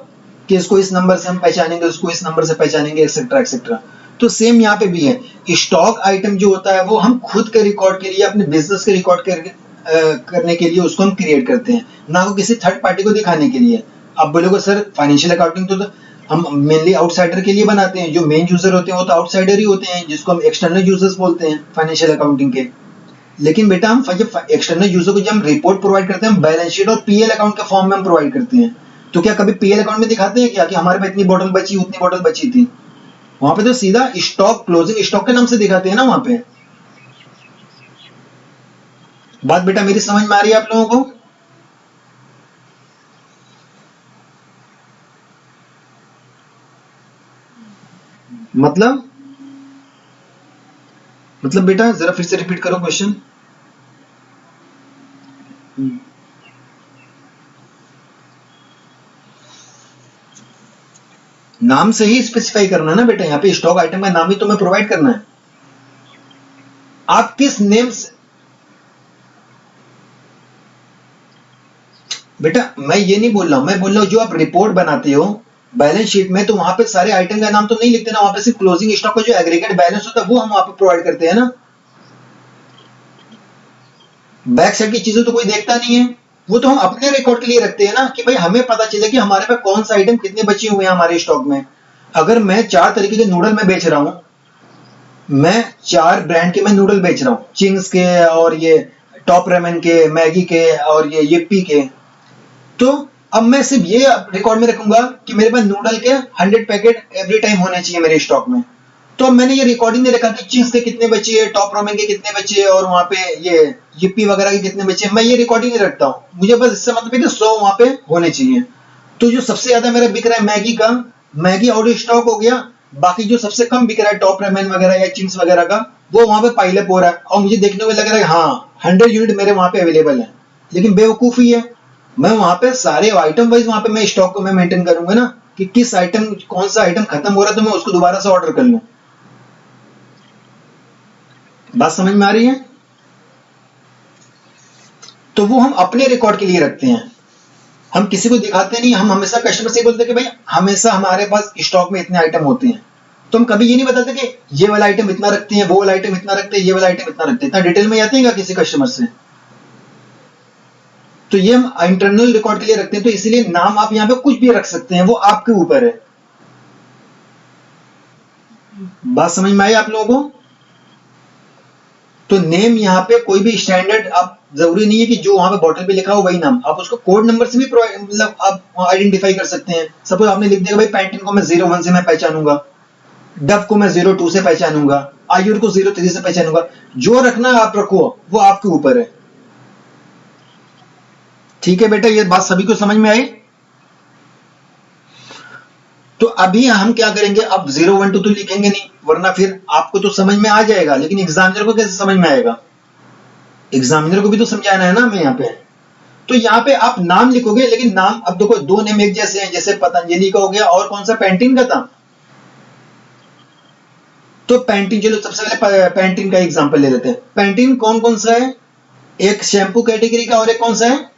कि इसको इस नंबर से हम पहचानेंगे, उसको इस नंबर से पहचानेंगे, एक्सेट्रा एक्सेट्रा। तो सेम यहाँ पे भी है, स्टॉक आइटम जो होता है वो हम खुद के रिकॉर्ड के लिए, अपने बिजनेस के रिकॉर्ड करने के लिए उसको हम क्रिएट करते हैं, ना को किसी थर्ड पार्टी को दिखाने के लिए। आप बोलोगे सर फाइनेंशियल अकाउंटिंग तो हम मेनली आउटसाइडर के लिए बनाते हैं, जो मेन यूजर होते हैं वो तो आउटसाइडर ही होते हैं, जिसको हम एक्सटर्नल यूजर्स बोलते हैं फाइनेंशियल अकाउंटिंग के। लेकिन बेटा हम जब एक्सटर्नल यूजर को जब हम रिपोर्ट प्रोवाइड करते हैं, बैलेंस शीट और पीएल अकाउंट के फॉर्म में हम प्रोवाइड करते हैं, तो क्या कभी पीएल अकाउंट में दिखाते हैं क्या कि हमारे पास इतनी बोतल बची, उतनी बोतल बची थी? वहां पे तो सीधा स्टॉक, क्लोजिंग स्टॉक के नाम से दिखाते हैं ना वहां पे। बात बेटा मेरी समझ में आ रही है आप लोगों को? मतलब मतलब बेटा जरा फिर से रिपीट करो क्वेश्चन। नाम से ही स्पेसिफाई करना है ना बेटा, यहाँ पे स्टॉक आइटम का नाम ही तुम्हें प्रोवाइड करना है। आप किस नेम से, बेटा मैं ये नहीं बोल रहा हूं, मैं बोल रहा हूं जो आप रिपोर्ट बनाते हो बैलेंस शीट में, तो वहां पे सारे आइटम का नाम तो नहीं लिखते ना, वहां पे सिर्फ क्लोजिंग स्टॉक का जो एग्रीगेट बैलेंस होता है वो हम वहां पे प्रोवाइड करते हैं ना। बैक साइड की चीजें तो कोई देखता नहीं है, वो तो हम अपने रिकॉर्ड के लिए रखते हैं ना, कि भाई हमें पता चले कि हमारे पास कौन सा आइटम कितने बचे हुए हैं हमारे स्टॉक में। अगर मैं 4 तरीके के नूडल में बेच रहा हूं, मैं 4 ब्रांड के मैं नूडल बेच रहा हूं, चिंग्स के और ये टॉप रेमन के, मैगी के और ये यिप्पी के, तो अब मैं सिर्फ ये रिकॉर्ड में रखूंगा कि मेरे पास नूडल के 100 पैकेट एवरी टाइम होने चाहिए मेरे स्टॉक में। तो अब मैंने ये रिकॉर्डिंग नहीं रखा कि चिंग्स के कितने बचे, टॉप रोमन के कितने बचे और वहां पे ये यिप्पी वगैरह के कितने बचे, मैं ये रिकॉर्डिंग नहीं रखता हूँ। मुझे बस इससे मतलब है कि 100 वहां पे होने चाहिए। तो जो सबसे ज्यादा मेरा बिक रहा है मैगी का, मैगी आउट स्टॉक हो गया। बाकी जो सबसे कम बिक रहा है टॉप रेमन वगैरह या चिंग्स वगैरह का, वो वहां पे पाइलअप हो रहा है और मुझे देखने में लग रहा है हाँ 100 यूनिट मेरे वहां पे अवेलेबल है। लेकिन बेवकूफी है, मैं वहां पे सारे आइटम वाइज वहां पे मैं स्टॉक को मैं मेंटेन करूंगा ना, कि किस आइटम, कौन सा आइटम खत्म हो रहा है तो मैं उसको दोबारा से ऑर्डर कर लूं। बात समझ में आ रही है? तो वो हम अपने रिकॉर्ड के लिए रखते हैं, हम किसी को दिखाते नहीं। हम हमेशा कस्टमर से बोलते कि भाई हमेशा हमारे पास स्टॉक में इतने आइटम होते हैं। तो हम कभी ये नहीं बताते कि ये वाला आइटम इतना रखते हैं, वो वाला आइटम इतना रखते हैं, ये वाला आइटम इतना रखते हैं। इतना डिटेल में जाते हैं क्या किसी कस्टमर से? तो ये हम इंटरनल रिकॉर्ड के लिए रखते हैं। तो इसलिए नाम आप यहाँ पे कुछ भी रख सकते हैं, वो आपके ऊपर है। बात समझ में आई आप लोगों को? तो नेम यहाँ पे कोई भी स्टैंडर्ड, आप जरूरी नहीं है कि जो वहां पे बॉटल पे लिखा हो वही नाम, आप उसको कोड नंबर से भी मतलब आप आइडेंटिफाई कर सकते हैं। सपोज आपने लिख दिया भाई पैंटीन को मैं 01 से मैं पहचानूंगा, डव को मैं 02 से पहचानूंगा, आयुर को 03 से पहचानूंगा। जो रखना आप रखो, वो आपके ऊपर है। ठीक है बेटा, ये बात सभी को समझ में आई? तो अभी हम क्या करेंगे, अब 012 तो लिखेंगे नहीं, वरना फिर आपको तो समझ में आ जाएगा, लेकिन एग्जामिनर को कैसे समझ में आएगा? एग्जामिनर को भी तो समझाना है ना हमें यहाँ पे। तो यहाँ पे आप नाम लिखोगे, लेकिन नाम अब देखो दो नेम एक जैसे हैं, जैसे पतंजलि का हो गया और कौन सा, पैंटीन का था। तो पैंटीन, चलो सबसे पहले पैंटीन का एग्जांपल ले लेते हैं। पैंटीन कौन कौन सा है? एक शैम्पू कैटेगरी का और एक कौन सा है,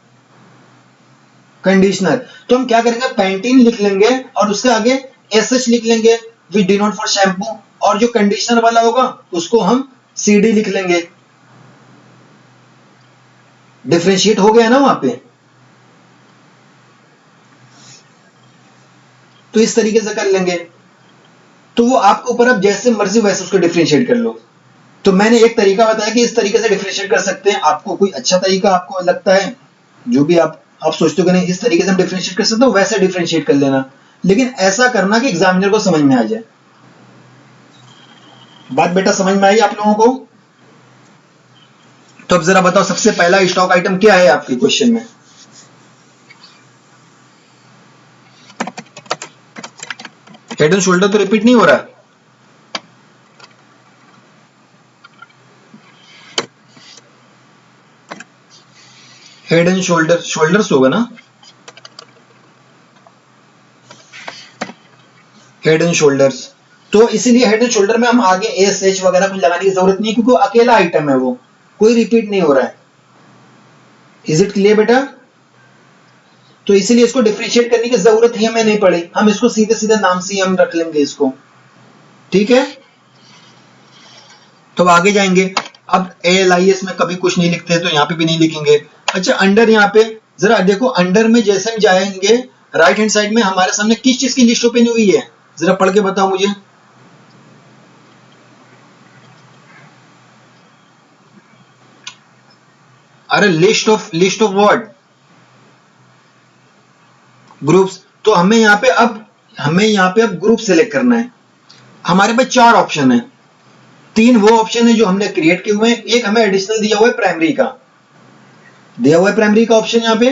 कंडीशनर। तो हम क्या करेंगे, पैंटीन लिख लेंगे और उसके आगे एसएच लिख लेंगे, विच डिनोट फॉर शैम्पू, और जो कंडीशनर वाला होगा उसको हम सीडी लिख लेंगे। डिफरेंशिएट हो गया ना वहां पे? तो इस तरीके से कर लेंगे। तो वो आपके ऊपर, आप जैसे मर्जी वैसे उसको डिफरेंशिएट कर लो। तो मैंने एक तरीका बताया कि इस तरीके से डिफरेंशिएट कर सकते हैं। आपको कोई अच्छा तरीका आपको लगता है, जो भी आप सोचते हो कि नहीं इस तरीके से हम डिफरेंशिएट कर सकते हो, वैसे डिफरेंशिएट कर लेना, लेकिन ऐसा करना कि एग्जामिनर को समझ में आ जाए। बात बेटा समझ में आई आप लोगों को? तो अब जरा बताओ, सबसे पहला स्टॉक आइटम क्या है आपके क्वेश्चन में? हेड एंड शोल्डर तो रिपीट नहीं हो रहा है। हेड एंड शोल्डर, शोल्डर्स होगा ना, हेड एंड शोल्डर्स। तो इसीलिए हेड एंड शोल्डर में हम आगे एस एच वगैरह कुछ लगाने की जरूरत नहीं है, क्योंकि अकेला आइटम है, वो कोई रिपीट नहीं हो रहा है। इज इट क्लियर बेटा? तो इसीलिए इसको डिफरेंशिएट करने की जरूरत ही हमें नहीं पड़ी, हम इसको सीधे सीधे नाम से ही हम रख लेंगे इसको। ठीक है, तो आगे जाएंगे। अब ALIS में कभी कुछ नहीं लिखते, तो यहाँ पे भी नहीं लिखेंगे। अच्छा, अंडर, यहाँ पे जरा देखो, अंडर में जैसे हम जाएंगे राइट हैंड साइड में हमारे सामने किस चीज की लिस्ट ओपन हुई है, जरा पढ़ के बताओ मुझे। अरे लिस्ट ऑफ व्हाट? ग्रुप्स। तो हमें यहाँ पे अब ग्रुप सेलेक्ट करना है। हमारे पास 4 ऑप्शन है, 3 वो ऑप्शन है जो हमने क्रिएट किए हुए हैं, एक हमें एडिशनल दिया हुआ है प्राइमरी का, दिया हुआ है प्राइमरी का ऑप्शन यहाँ पे।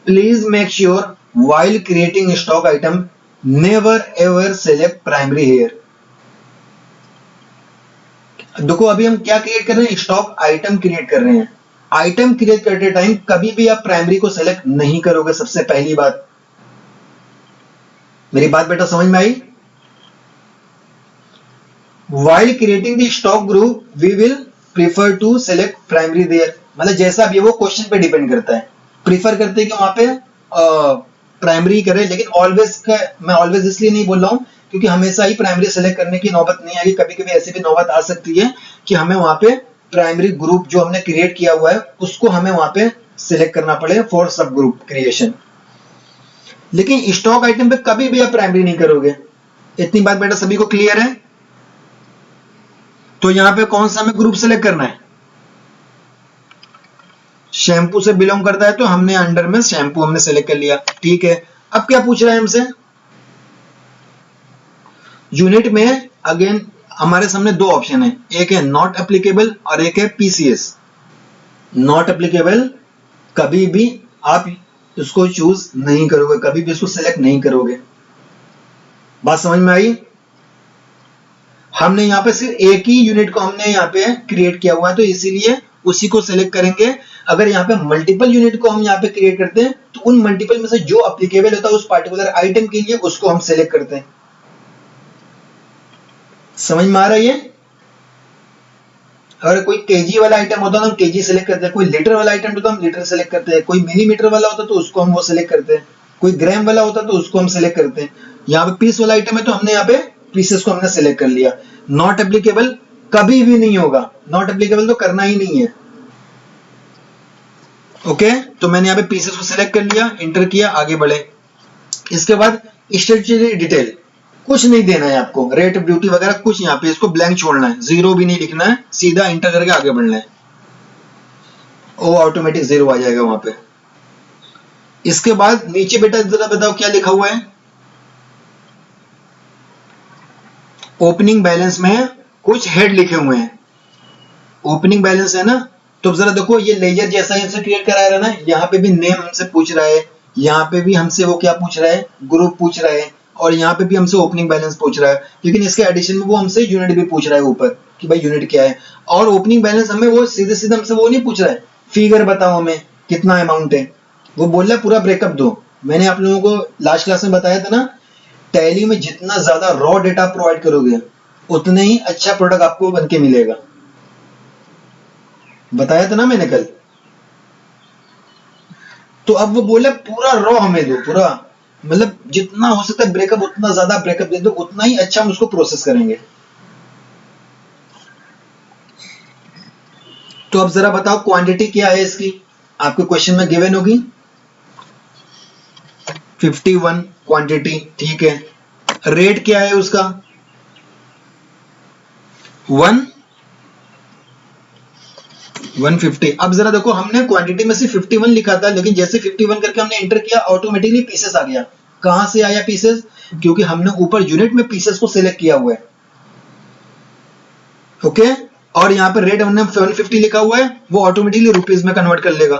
Please make sure while creating stock item never ever select primary here. देखो अभी हम क्या क्रिएट कर रहे हैं, स्टॉक आइटम क्रिएट कर रहे हैं। आइटम क्रिएट करते टाइम कभी भी आप प्राइमरी को सेलेक्ट नहीं करोगे, सबसे पहली बात। मेरी बात बेटा समझ में आई? While creating the stock group, we will prefer to select primary there। मतलब जैसा भी वो क्वेश्चन पे डिपेंड करता है, प्रीफर करते हैं कि वहां पे प्राइमरी करें, लेकिन ऑलवेज का मैं ऑलवेज इसलिए नहीं बोल रहा हूं क्योंकि हमेशा ही प्राइमरी सेलेक्ट करने की नौबत नहीं आएगी। कभी कभी ऐसी भी नौबत आ सकती है कि हमें वहां पे प्राइमरी ग्रुप जो हमने क्रिएट किया हुआ है उसको हमें वहां पे सिलेक्ट करना पड़े फॉर सब ग्रुप क्रिएशन। लेकिन स्टॉक आइटम पे कभी भी आप प्राइमरी नहीं करोगे। इतनी बात बेटा सभी को क्लियर है? तो यहां पे कौन सा हमें ग्रुप सेलेक्ट करना है? शैम्पू से बिलोंग करता है तो हमने अंडर में शैम्पू हमने सेलेक्ट कर लिया। ठीक है, अब क्या पूछ रहा है हमसे? यूनिट में अगेन हमारे सामने दो ऑप्शन है, एक है नॉट एप्लीकेबल और एक है पीसीएस। नॉट एप्लीकेबल कभी भी आप इसको चूज नहीं करोगे, कभी भी इसको सेलेक्ट नहीं करोगे। बात समझ में आई? हमने यहाँ पे सिर्फ एक ही यूनिट को हमने यहाँ पे क्रिएट किया हुआ है तो इसीलिए उसी को सेलेक्ट करेंगे। अगर यहाँ पे मल्टीपल यूनिट को हम यहाँ पे क्रिएट करते हैं तो उन मल्टीपल में से जो अप्लीकेबल होता है उस पार्टिकुलर आइटम के लिए उसको हम सेलेक्ट करते हैं। समझ में आ रहा है ये? अगर कोई केजी वाला आइटम होता है तो हम केजी सेलेक्ट करते हैं, कोई लीटर वाला आइटम होता है हम लीटर सेलेक्ट करते हैं, कोई मिलीमीटर वाला होता है तो उसको हम वो सेलेक्ट करते हैं, कोई ग्राम वाला होता है तो उसको हम सेलेक्ट करते हैं। यहाँ पे पीस वाला आइटम है तो हमने यहाँ पे पीसेस को हमने सेलेक्ट कर लिया। नॉट एप्लीकेबल कभी भी नहीं होगा, नॉट एप्लीकेबल तो करना ही नहीं है। ओके, तो मैंने यहाँ पे पीसेस को सिलेक्ट कर लिया, इंटर किया, आगे बढ़े। इसके बाद स्ट्रेटजी डिटेल कुछ नहीं देना है आपको, रेट ड्यूटी वगैरह कुछ, यहाँ पे इसको ब्लैंक छोड़ना है, जीरो भी नहीं लिखना है, सीधा इंटर करके आगे बढ़ना है, वो ऑटोमेटिक जीरो आ जाएगा वहां पे। इसके बाद नीचे बेटा जरा बताओ क्या लिखा हुआ है? ओपनिंग बैलेंस में कुछ हेड लिखे हुए हैं। ओपनिंग बैलेंस है ना, तो जरा देखो ये लेजर जैसा हमसे क्रिएट करा रहा है ना, यहाँ पे भी नेम हमसे पूछ रहा है, यहाँ पे भी हमसे वो क्या पूछ रहा है, ग्रुप पूछ रहा है, और यहाँ पे भी हमसे ओपनिंग बैलेंस पूछ रहा है। लेकिन इसके एडिशन में वो हमसे यूनिट भी पूछ रहा है ऊपर कि भाई यूनिट क्या है। और ओपनिंग बैलेंस हमें वो सीधे सीधे हमसे वो नहीं पूछ रहा है फिगर बताओ हमें कितना अमाउंट है, वो बोल रहा है पूरा ब्रेकअप दो। मैंने आप लोगों को लास्ट क्लास में बताया था ना, टैली में जितना ज्यादा रॉ डेटा प्रोवाइड करोगे उतने ही अच्छा प्रोडक्ट आपको बनके मिलेगा, बताया था ना मैंने कल। तो अब वो बोले पूरा रॉ हमें दो, पूरा मतलब जितना हो सकता है ब्रेकअप, उतना ज्यादा ब्रेकअप दे दो, उतना ही अच्छा हम उसको प्रोसेस करेंगे। तो अब जरा बताओ क्वांटिटी क्या है इसकी, आपके क्वेश्चन में गिवन होगी 51 क्वांटिटी। ठीक है, रेट क्या है उसका 150। अब जरा देखो हमने क्वांटिटी में से 51 लिखा था, लेकिन जैसे 51 करके हमने एंटर किया ऑटोमेटिकली पीसेस आ गया। कहां से आया पीसेस? क्योंकि हमने ऊपर यूनिट में पीसेस को सिलेक्ट किया हुआ है। ओके, और यहाँ पे रेट हमने 150 लिखा हुआ है, वो ऑटोमेटिकली रुपीज में कन्वर्ट कर लेगा।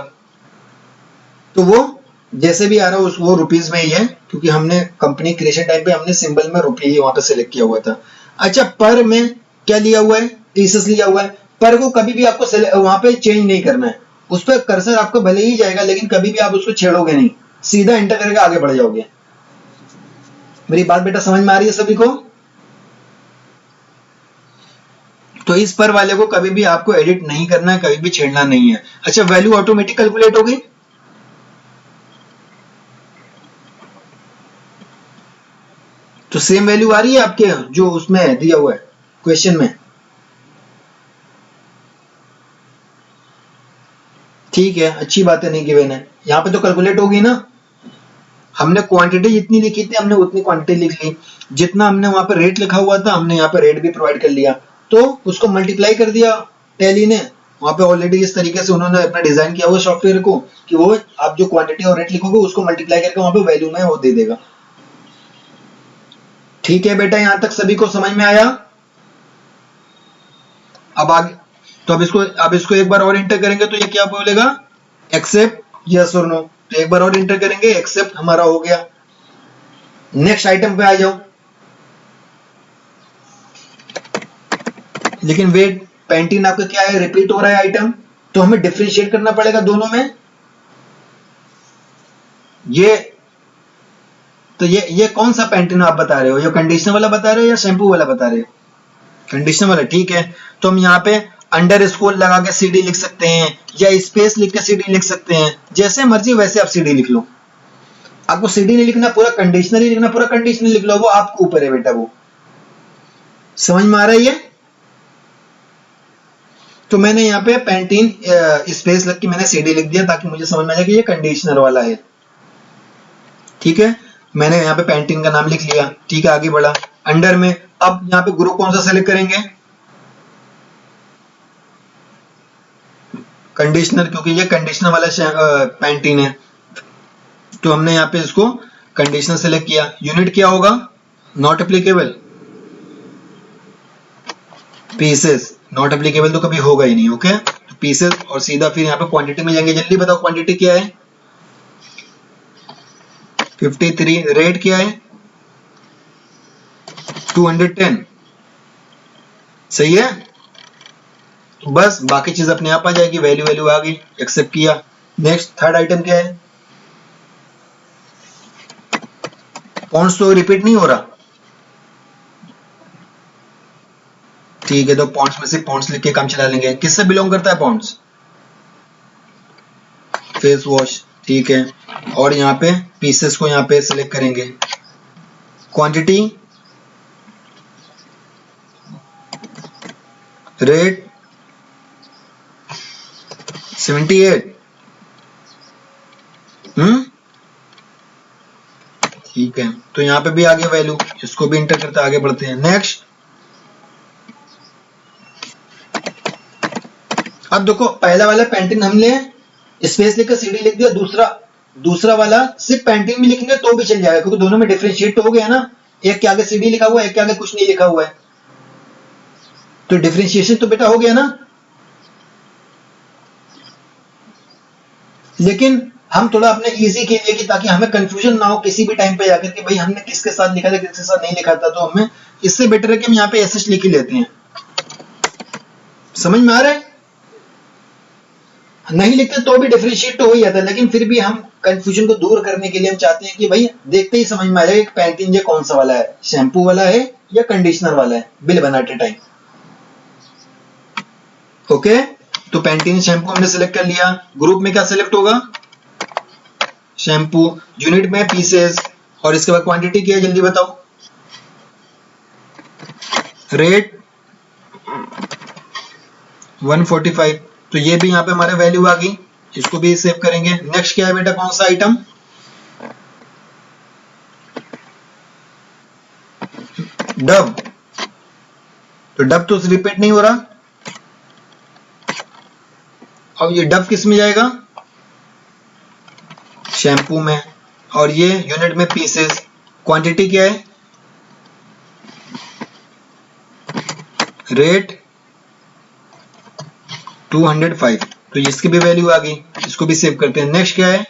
तो वो जैसे भी आ रहा है वो रुपीज में ही है, क्योंकि हमने कंपनी क्रिएशन टाइम पे हमने सिंबल में रुपये ही वहां पे सिलेक्ट किया हुआ था। अच्छा, पर में क्या लिया हुआ है? पीसेस लिया हुआ है। पर को कभी भी आपको वहां पे चेंज नहीं करना है, उस पर कर्सर आपको भले ही जाएगा लेकिन कभी भी आप उसको छेड़ोगे नहीं, सीधा एंटर करके आगे बढ़ जाओगे। मेरी बात बेटा समझ में आ रही है सभी को? तो इस पर वाले को कभी भी आपको एडिट नहीं करना है, कभी भी छेड़ना नहीं है। अच्छा, वैल्यू ऑटोमेटिक कैलकुलेट हो गई। तो सेम वैल्यू आ रही है आपके जो उसमें दिया हुआ है क्वेश्चन में। ठीक है, अच्छी बात है, नहीं गिवन है यहाँ पे तो कैलकुलेट होगी ना। हमने क्वांटिटी जितनी लिखी थी हमने उतनी क्वांटिटी लिख ली, जितना हमने वहां पे रेट लिखा हुआ था हमने यहाँ पे रेट भी प्रोवाइड कर लिया, तो उसको मल्टीप्लाई कर दिया टैली ने। वहां पे ऑलरेडी इस तरीके से उन्होंने अपना डिजाइन किया हुआ सॉफ्टवेयर को कि वो आप जो क्वांटिटी और रेट लिखोगे उसको मल्टीप्लाई करके वहां पे वैल्यू में वो दे देगा। ठीक है बेटा, यहां तक सभी को समझ में आया? अब आगे तो अब इसको एक बार और इंटर करेंगे तो ये क्या बोलेगा, एक्सेप्ट यस और नो। तो एक बार और इंटर करेंगे, एक्सेप्ट हमारा हो गया। नेक्स्ट आइटम पे आ जाओ। लेकिन वेट, पैंटीन आपका क्या है, रिपीट हो रहा है आइटम, तो हमें डिफरेंशिएट करना पड़ेगा दोनों में। ये कौन सा पैंटीन आप बता रहे हो, ये कंडीशनर वाला बता रहे हो या शैम्पू वाला बता रहे हो? कंडीशनर वाला। ठीक है, तो हम यहाँ पे अंडर स्कोर लगा के सीडी लिख सकते हैं या स्पेस लिख के सीडी लिख सकते हैं, जैसे मर्जी वैसे आप सीडी लिख लो। आपको सीडी नहीं लिखना, पूरा कंडीशनर ही लिखना, पूरा कंडीशनर लिख लो, वो आपके ऊपर है बेटा। वो समझ में आ रहा है ये? तो मैंने यहाँ पे पैंटीन स्पेस लग के मैंने सीडी लिख दिया ताकि मुझे समझ में आ जाए कि ये कंडीशनर वाला है। ठीक है, मैंने यहाँ पे पैंटीन का नाम लिख लिया, ठीक है, आगे बढ़ा। अंडर में अब यहाँ पे ग्रुप कौन सा सेलेक्ट करेंगे, कंडीशनर, क्योंकि ये कंडीशनर वाला पैंटीन है, तो हमने यहाँ पे इसको कंडीशनर सेलेक्ट किया। यूनिट क्या होगा, not applicable, pieces, not applicable तो कभी होगा ही नहीं, ओके, तो पीसेस, और सीधा फिर यहाँ पे क्वांटिटी में जाएंगे। जल्दी बताओ क्वांटिटी क्या है, 53, रेट क्या है 210, सही है। तो बस बाकी चीज अपने आप आ जाएगी, वैल्यू वैल्यू आ गई, एक्सेप्ट किया। नेक्स्ट थर्ड आइटम क्या है, पॉइंट्स तो रिपीट नहीं हो रहा, ठीक है, तो पॉइंट्स में से पॉइंट्स लिख के काम चला लेंगे। किससे बिलोंग करता है पॉइंट्स, फेस वॉश, ठीक है। और यहाँ पे पीसेस को यहाँ पे सिलेक्ट करेंगे। क्वांटिटी, रेट 78, ठीक है, तो यहाँ पे भी आगे वैल्यू, इसको भी इंटर करते आगे बढ़ते हैं। नेक्स्ट, अब देखो पहला वाला पैंटीन हमने स्पेस लेकर सीडी लिख दिया, दूसरा वाला सिर्फ पैंटीन में लिखेंगे तो भी चल जाएगा, क्योंकि दोनों में डिफरेंशिएट तो हो गया ना, एक के आगे सीडी लिखा हुआ है, एक के आगे कुछ नहीं लिखा हुआ है, तो डिफरेंशिएशन तो बेटा हो गया ना। लेकिन हम थोड़ा अपने इजी के लिए कि ताकि हमें कंफ्यूजन ना हो किसी भी टाइम पे जाकर कि भाई हमने किसके साथ लिखा था किसके साथ नहीं लिखा था, तो हमें इससे बेटर है कि हम यहाँ पे एसएच लिख ही लेते हैं। समझ में आ रहा है, नहीं लिखते तो भी डिफरेंशिएट तो हो ही जाता है, लेकिन फिर भी हम कंफ्यूजन को दूर करने के लिए हम चाहते हैं कि भाई देखते ही समझ में आ जाए कि पैंटीन ये कौन सा वाला है, शैम्पू वाला है या कंडीशनर वाला है, बिल बनाते टाइम। ओके, तो पैंटीन शैम्पू हमने सिलेक्ट कर लिया। ग्रुप में क्या सिलेक्ट होगा, शैम्पू, यूनिट में पीसेस, और इसके बाद क्वांटिटी क्या है जल्दी बताओ, रेट 145, तो ये भी यहाँ पे हमारे वैल्यू आ गई, इसको भी सेव करेंगे। नेक्स्ट क्या है बेटा, कौन सा आइटम, डब, तो डब तो रिपीट नहीं हो रहा, अब ये डब किस में जाएगा, शैम्पू में, और ये यूनिट में पीसेस, क्वांटिटी क्या है, रेट 205, तो इसकी भी वैल्यू आ गई, इसको भी सेव करते हैं। नेक्स्ट क्या है,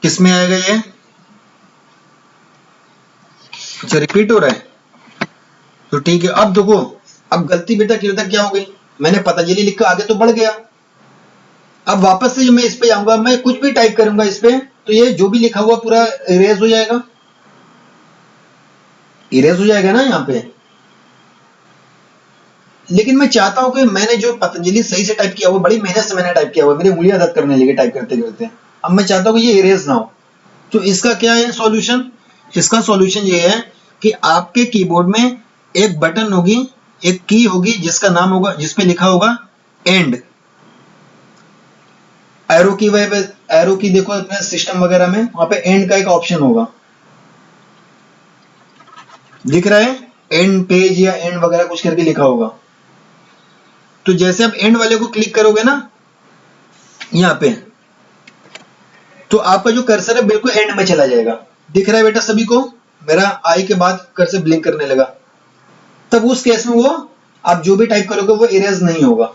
किस में आएगा ये, अच्छा रिपीट हो रहा है, तो ठीक है। अब देखो, अब गलती बेटा क्या हो गई, मैंने पतंजलि लिखा आगे तो बढ़ गया, अब वापस से मैं इस पे आऊंगा, मैं कुछ भी टाइप करूंगा इस पे, तो ये जो भी लिखा हुआ पूरा इरेज हो जाएगा, इरेज हो जाएगा ना यहाँ पे। लेकिन मैं चाहता हूं कि मैंने जो पतंजलि सही से टाइप किया हुआ, बड़ी मेहनत से मैंने टाइप किया हुआ, मेरी उंगलियां दर्द करने लगी टाइप करते करते, अब मैं चाहता हूं कि ये इरेज ना हो, तो इसका क्या है सॉल्यूशन, इसका सॉल्यूशन ये है कि आपके कीबोर्ड में एक बटन होगी, एक की होगी जिसका नाम होगा, जिसपे लिखा होगा एंड, एरो की एरो की देखो अपने सिस्टम वगैरह में वहां पे एंड का एक ऑप्शन होगा, दिख रहा है, एंड पेज या एंड वगैरह कुछ करके लिखा होगा। तो जैसे आप एंड वाले को क्लिक करोगे ना यहाँ पे, तो आपका जो कर्सर है बिल्कुल एंड में चला जाएगा, दिख रहा है बेटा सभी को, मेरा आई के बाद कर्सर ब्लिंक करने लगा, तब उस केस में वो आप जो भी टाइप करोगे वो इरेज नहीं होगा।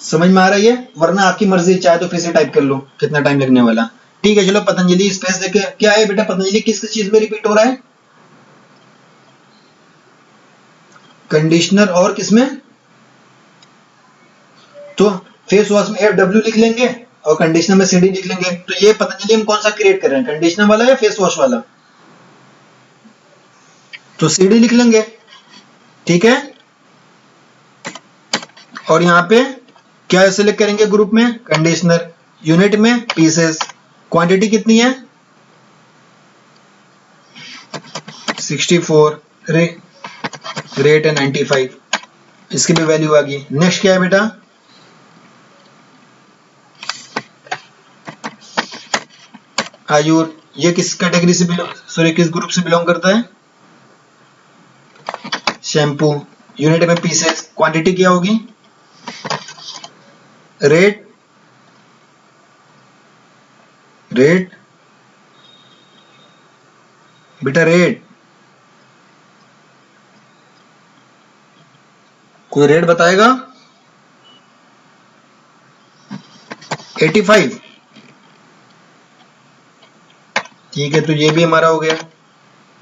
समझ में आ रही है, वरना आपकी मर्जी, चाहे तो फिर से टाइप कर लो, कितना टाइम लगने वाला। ठीक है, चलो पतंजलि स्पेस देखे, क्या है बेटा पतंजलि किस चीज में रिपीट हो रहा है, कंडीशनर और किसमें, तो फेस वॉश में FW लिख लेंगे और कंडीशनर में CD लिख लेंगे। तो ये पतंजलि हम कौन सा क्रिएट कर रहे हैं, कंडीशनर वाला या फेस वॉश वाला, तो CD लिख लेंगे, ठीक है। और यहाँ पे क्या सिलेक्ट करेंगे, ग्रुप में कंडीशनर, यूनिट में पीसेस, क्वांटिटी कितनी है 64, रेट है 95, इसकी भी वैल्यू आ गई। नेक्स्ट क्या है बेटा, आयुर, ये किस कैटेगरी से बिलोंग, सॉरी किस ग्रुप से बिलोंग करता है, शैम्पू। यूनिट में पीसेस, क्वांटिटी क्या होगी, रेट, रेट बेटा रेट, कोई रेट बताएगा, 85, ठीक है, तो ये भी हमारा हो गया।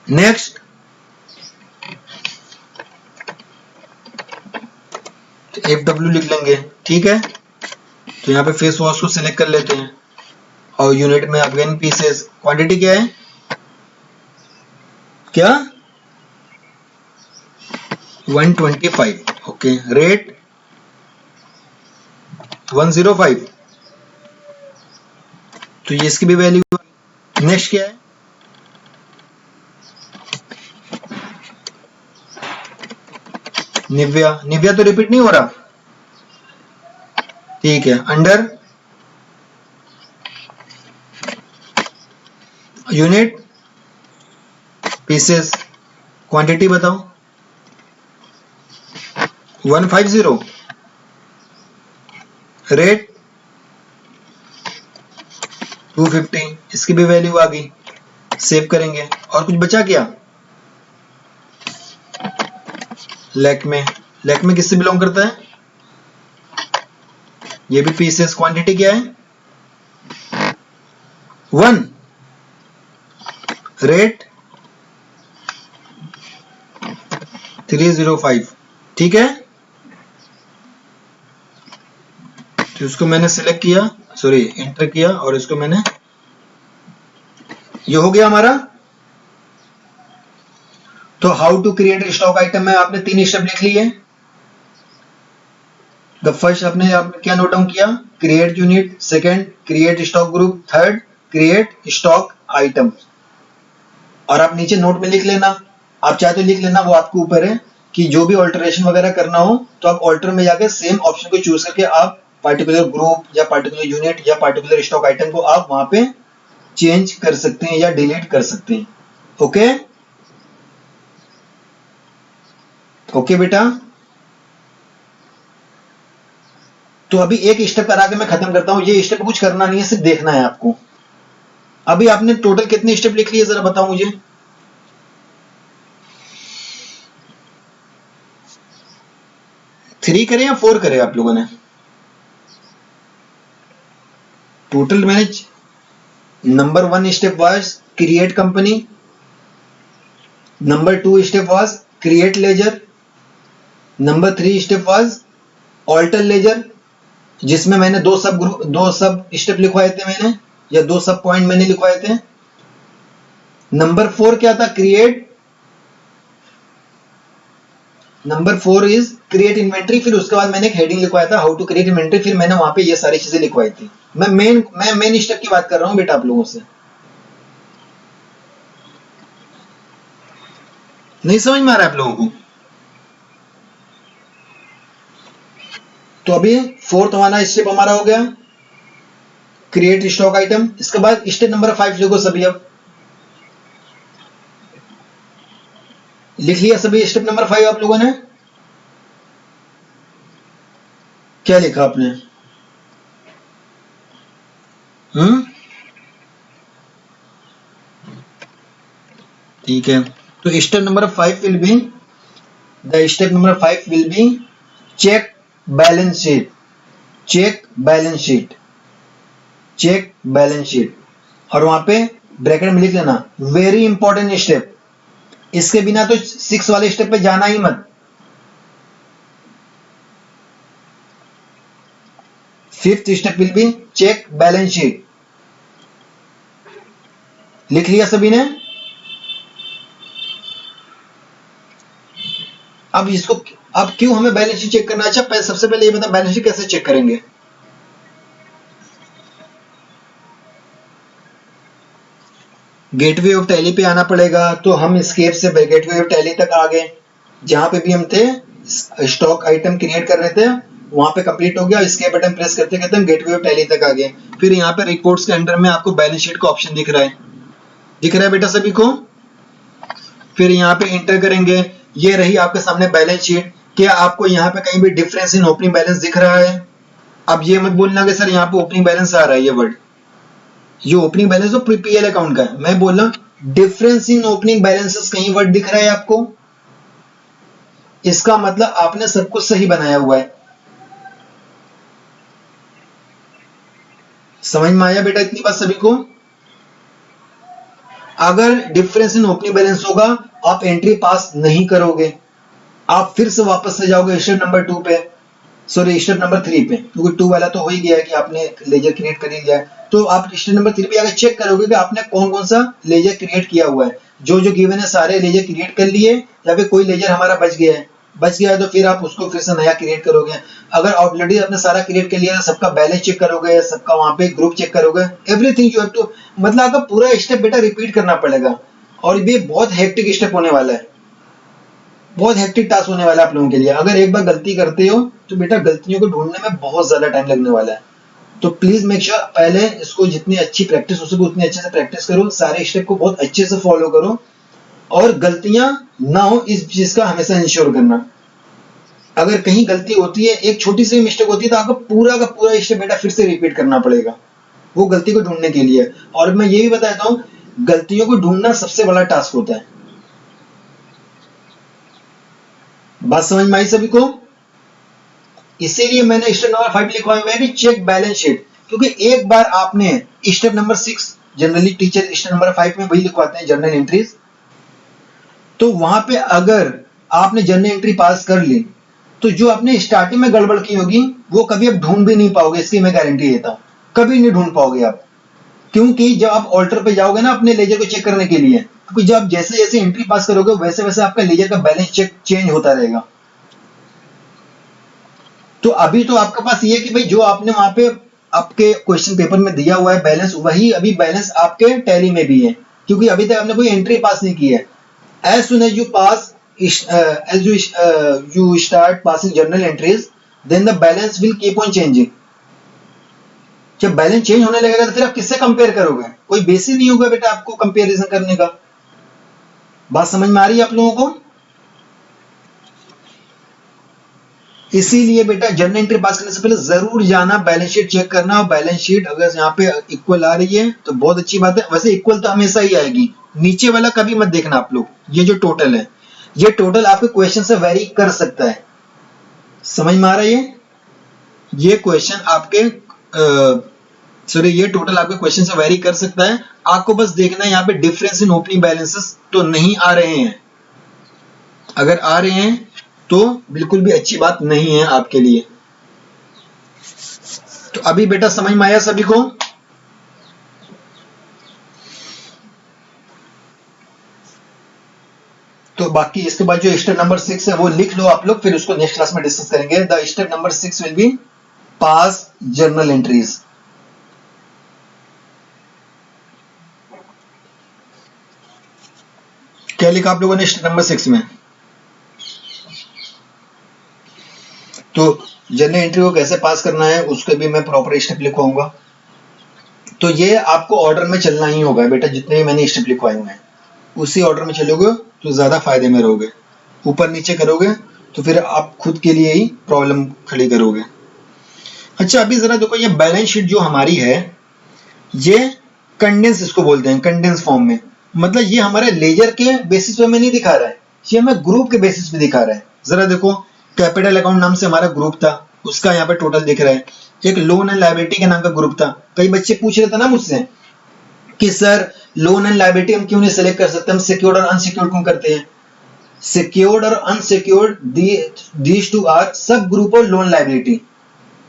नेक्स्ट FW लिख लेंगे, ठीक है, तो यहाँ पे फेस वॉश को सिलेक्ट कर लेते हैं और यूनिट में अगेन पीसेस, क्वांटिटी क्या है, क्या 125, ओके, रेट 105, तो ये इसकी भी वैल्यू। नेक्स्ट क्या है, निव्या, निव्या तो रिपीट नहीं हो रहा, ठीक है, अंडर यूनिट पीसेस, क्वांटिटी बताओ 150, रेट 250, इसकी भी वैल्यू आ गई, सेव करेंगे। और कुछ बचा क्या, लैक्मे, लैक्मे किससे बिलोंग करता है, ये भी पीसेस, क्वांटिटी क्या है 1, रेट 305, ठीक है, तो इसको मैंने सिलेक्ट किया, सॉरी एंटर किया और इसको मैंने, ये हो गया हमारा। तो how to create stock item में आपने 3 स्टेप लिख लिए। द फर्स्ट आपने क्या नोट डाउन किया, create unit, second create stock group, third create stock item. और आप नीचे नोट में लिख लेना, आप चाहे तो लिख लेना, वो आपके ऊपर है कि जो भी ऑल्टरेशन वगैरह करना हो तो आप ऑल्टर में जाकर सेम ऑप्शन को चूज करके आप पार्टिकुलर ग्रुप या पार्टिकुलर यूनिट या पार्टिकुलर स्टॉक आइटम को आप वहां पे चेंज कर सकते हैं या डिलीट कर सकते हैं। ओके, ओके बेटा, तो अभी एक स्टेप करा के मैं खत्म करता हूं, ये स्टेप कुछ करना नहीं है, सिर्फ देखना है आपको। अभी आपने टोटल कितने स्टेप लिख लिए जरा बताओ मुझे, 3 करें या 4 करें आप लोगों ने, टोटल मैंने, number 1 step was create company, number 2 step was create ledger, number 3 step was alter ledger, जिसमें मैंने दो सब स्टेप लिखवाए थे मैंने, या 2 सब पॉइंट मैंने लिखवाए थे। नंबर 4 क्या था, create, number 4 is create inventory, फिर उसके बाद मैंने एक हेडिंग लिखवाया था हाउ टू क्रिएट इन्वेंट्री, फिर मैंने वहां पे ये सारी चीजें लिखवाई थी। मैं मेन स्टेप की बात कर रहा हूं बेटा आप लोगों से, नहीं समझ में आ रहा है आप लोगों को। तो अभी 4th हमारा स्टेप हमारा हो गया क्रिएट स्टॉक आइटम। इसके बाद स्टेप नंबर 5 लिखो सभी, अब लिख लिया सभी स्टेप नंबर 5 आप लोगों ने, क्या लिखा आपने, ठीक है, तो step number 5 will be, the step number 5 will be check balance sheet, check balance sheet, check balance sheet, और वहां पे ब्रैकेट में लिख लेना वेरी इंपॉर्टेंट स्टेप, इसके बिना तो 6 वाले स्टेप पे जाना ही मत। 5th step will be check balance sheet, लिख लिया सभी ने। अब इसको, अब क्यों हमें बैलेंस शीट चेक करना, अच्छा सबसे पहले ये बता बैलेंस शीट कैसे चेक करेंगे, गेटवे ऑफ टैली पे आना पड़ेगा, तो हम स्केप से गेटवे ऑफ टैली तक आ गए, जहां पे भी हम थे स्टॉक आइटम क्रिएट कर रहे थे वहां पे कंप्लीट हो गया। इसके बटन प्रेस करते करते हम गेटवे ऑफ टैली तक आ गए। फिर यहाँ पे रिपोर्ट्स के अंडर में आपको बैलेंस शीट का ऑप्शन दिख रहा है, दिख रहा है बेटा सभी को। फिर यहाँ पे एंटर करेंगे, ये रही आपके सामने बैलेंस शीट। क्या आपको यहाँ पे कहीं भी डिफरेंस इन ओपनिंग बैलेंस दिख रहा है? अब ये मत बोलना कि सर यहाँ पे ओपनिंग बैलेंस आ रहा है, ये वर्ड, ये ओपनिंग बैलेंस तो पीपीएल अकाउंट का है। मैं बोल रहा हूँ डिफरेंस इन ओपनिंग बैलेंसेस कहीं वर्ड दिख रहा है आपको? इसका मतलब आपने सब कुछ सही बनाया हुआ है। समझ में आया बेटा इतनी बात सभी को? अगर डिफरेंस इन ओपनिंग बैलेंस होगा आप एंट्री पास नहीं करोगे, आप फिर से वापस से जाओगे स्टेप नंबर 2 पे, सॉरी स्टेप नंबर 3 पे, क्योंकि 2 वाला तो हो ही गया है कि आपने लेजर क्रिएट कर ही लिया है। तो आप स्टेप नंबर 3 पे आगे चेक करोगे कि आपने कौन कौन सा लेजर क्रिएट किया हुआ है। जो जो गिवन है सारे लेजर क्रिएट कर लिए, या फिर कोई लेजर हमारा बच गया है तो फिर आप उसको फिर से नया क्रिएट करोगे। अगर ऑलरेडी आपने सारा क्रिएट कर लिया है, सबका बैलेंस चेक करोगे, सबका वहां पे ग्रुप चेक करोगे, एवरीथिंग यू हैव टू, मतलब आपका पूरा स्टेप बेटा रिपीट करना पड़ेगा। और ये बहुत हेक्टिक स्टेप होने वाला है, बहुत हेक्टिक टास्क होने वाला है आप लोगों के लिए। अगर एक बार गलती करते हो तो बेटा गलतियों को ढूंढने में बहुत ज्यादा टाइम लगने वाला है। तो प्लीज मेक श्योर पहले इसको जितनी अच्छी प्रैक्टिस हो सके उतनी अच्छे से प्रैक्टिस करो, सारे स्टेप को बहुत अच्छे से फॉलो करो और गलतियां ना हो इस चीज का हमेशा इंश्योर करना। अगर कहीं गलती होती है, एक छोटी सी मिस्टेक होती है, तो आपको पूरा का पूरा स्टेप बेटा फिर से रिपीट करना पड़ेगा वो गलती को ढूंढने के लिए। और मैं ये भी बताता हूँ, गलतियों को ढूंढना सबसे बड़ा टास्क होता है। बात समझ में आई सभी को? इसीलिए मैंने स्टेप नंबर 5 लिखा हुआ है कि चेक बैलेंस शीट, क्योंकि एक बार आपने step number 6, generally teacher step number 5 में वही लिखवाते हैं जर्नल एंट्रीज, तो वहां पे अगर आपने जर्नल एंट्री पास कर ली तो जो आपने स्टार्टिंग में गड़बड़ की होगी वो कभी आप ढूंढ भी नहीं पाओगे, इसकी मैं गारंटी देता हूं, कभी नहीं ढूंढ पाओगे आप। क्योंकि जब आप ऑल्टर पे जाओगे ना अपने लेजर को चेक करने के लिए, क्योंकि जब आप जैसे जैसे एंट्री पास करोगे वैसे वैसे आपका लेजर का बैलेंस चेक चेंज होता रहेगा। तो अभी तो आपके पास ये है कि भाई जो आपने वहां पे आपके क्वेश्चन पेपर में दिया हुआ है बैलेंस, वही अभी बैलेंस आपके टैली में भी है, क्योंकि अभी तक आपने कोई एंट्री पास नहीं की है। As soon as you pass as you start passing journal entries, then the balance will keep on changing. जब बैलेंस चेंज होने लगेगा तो फिर आप किससे कंपेयर करोगे? कोई बेसिस नहीं होगा बेटा आपको कंपैरिजन करने का। बात समझ में आ रही है आप लोगों को? इसीलिए बेटा जर्नल एंट्री पास करने से पहले जरूर जाना, बैलेंस शीट चेक करना, और बैलेंस शीट अगर यहाँ पे इक्वल आ रही है तो बहुत अच्छी बात है। वैसे इक्वल तो हमेशा ही आएगी, नीचे वाला कभी मत देखना आप लोग। ये जो टोटल है, ये टोटल आपके क्वेश्चन से वेरी कर सकता है। समझ में आ रहा है? ये क्वेश्चन आपके सॉरी ये टोटल आपके क्वेश्चन से वेरी कर सकता है। आपको बस देखना है यहाँ पे डिफरेंस इन ओपनिंग बैलेंसेस तो नहीं आ रहे हैं। अगर आ रहे हैं तो बिल्कुल भी अच्छी बात नहीं है आपके लिए। तो अभी बेटा समझ में आया सभी को? तो बाकी इसके बाद जो स्टेप नंबर 6 है वो लिख लो आप लोग, फिर उसको नेक्स्ट क्लास में डिस्कस करेंगे। The step number 6 will be pass journal entries. क्या लिखा आप लोगों ने स्टेप नंबर 6 में? तो जर्नल एंट्री को कैसे पास करना है उसके भी मैं प्रॉपर स्टेप लिखवाऊंगा। तो ये आपको ऑर्डर में चलना ही होगा बेटा, जितने भी मैंने स्टेप लिखवाए हुए हैं उसी ऑर्डर में चलोगे तो ज्यादा फायदे में रहोगे। ऊपर नीचे करोगे तो फिर आप खुद के लिए ही प्रॉब्लम खड़ी करोगे। अच्छा अभी जरा देखो, ये बैलेंस शीट जो हमारी है ये कंडेंस इसको बोलते हैं, कंडेंस फॉर्म में। मतलब ये हमारे लेजर के बेसिस पे में नहीं दिखा रहा है, ये हमें ग्रुप के बेसिस पे दिखा रहा है। जरा देखो, कैपिटल अकाउंट नाम से हमारा ग्रुप था, उसका यहाँ पे टोटल दिख रहा है। एक लोन एंड लायबिलिटी के नाम का ग्रुप था। कई बच्चे पूछ रहे थे ना मुझसे कि सर लोन एंड लायबिलिटी हम क्यों नहीं सेलेक्ट कर सकते, हम सिक्योर्ड और अनसिक्योर्ड क्यों करते हैं? सिक्योर्ड और अनसिक्योर्ड दीज टू आर सब ग्रुप ऑफ लोन लायबिलिटी।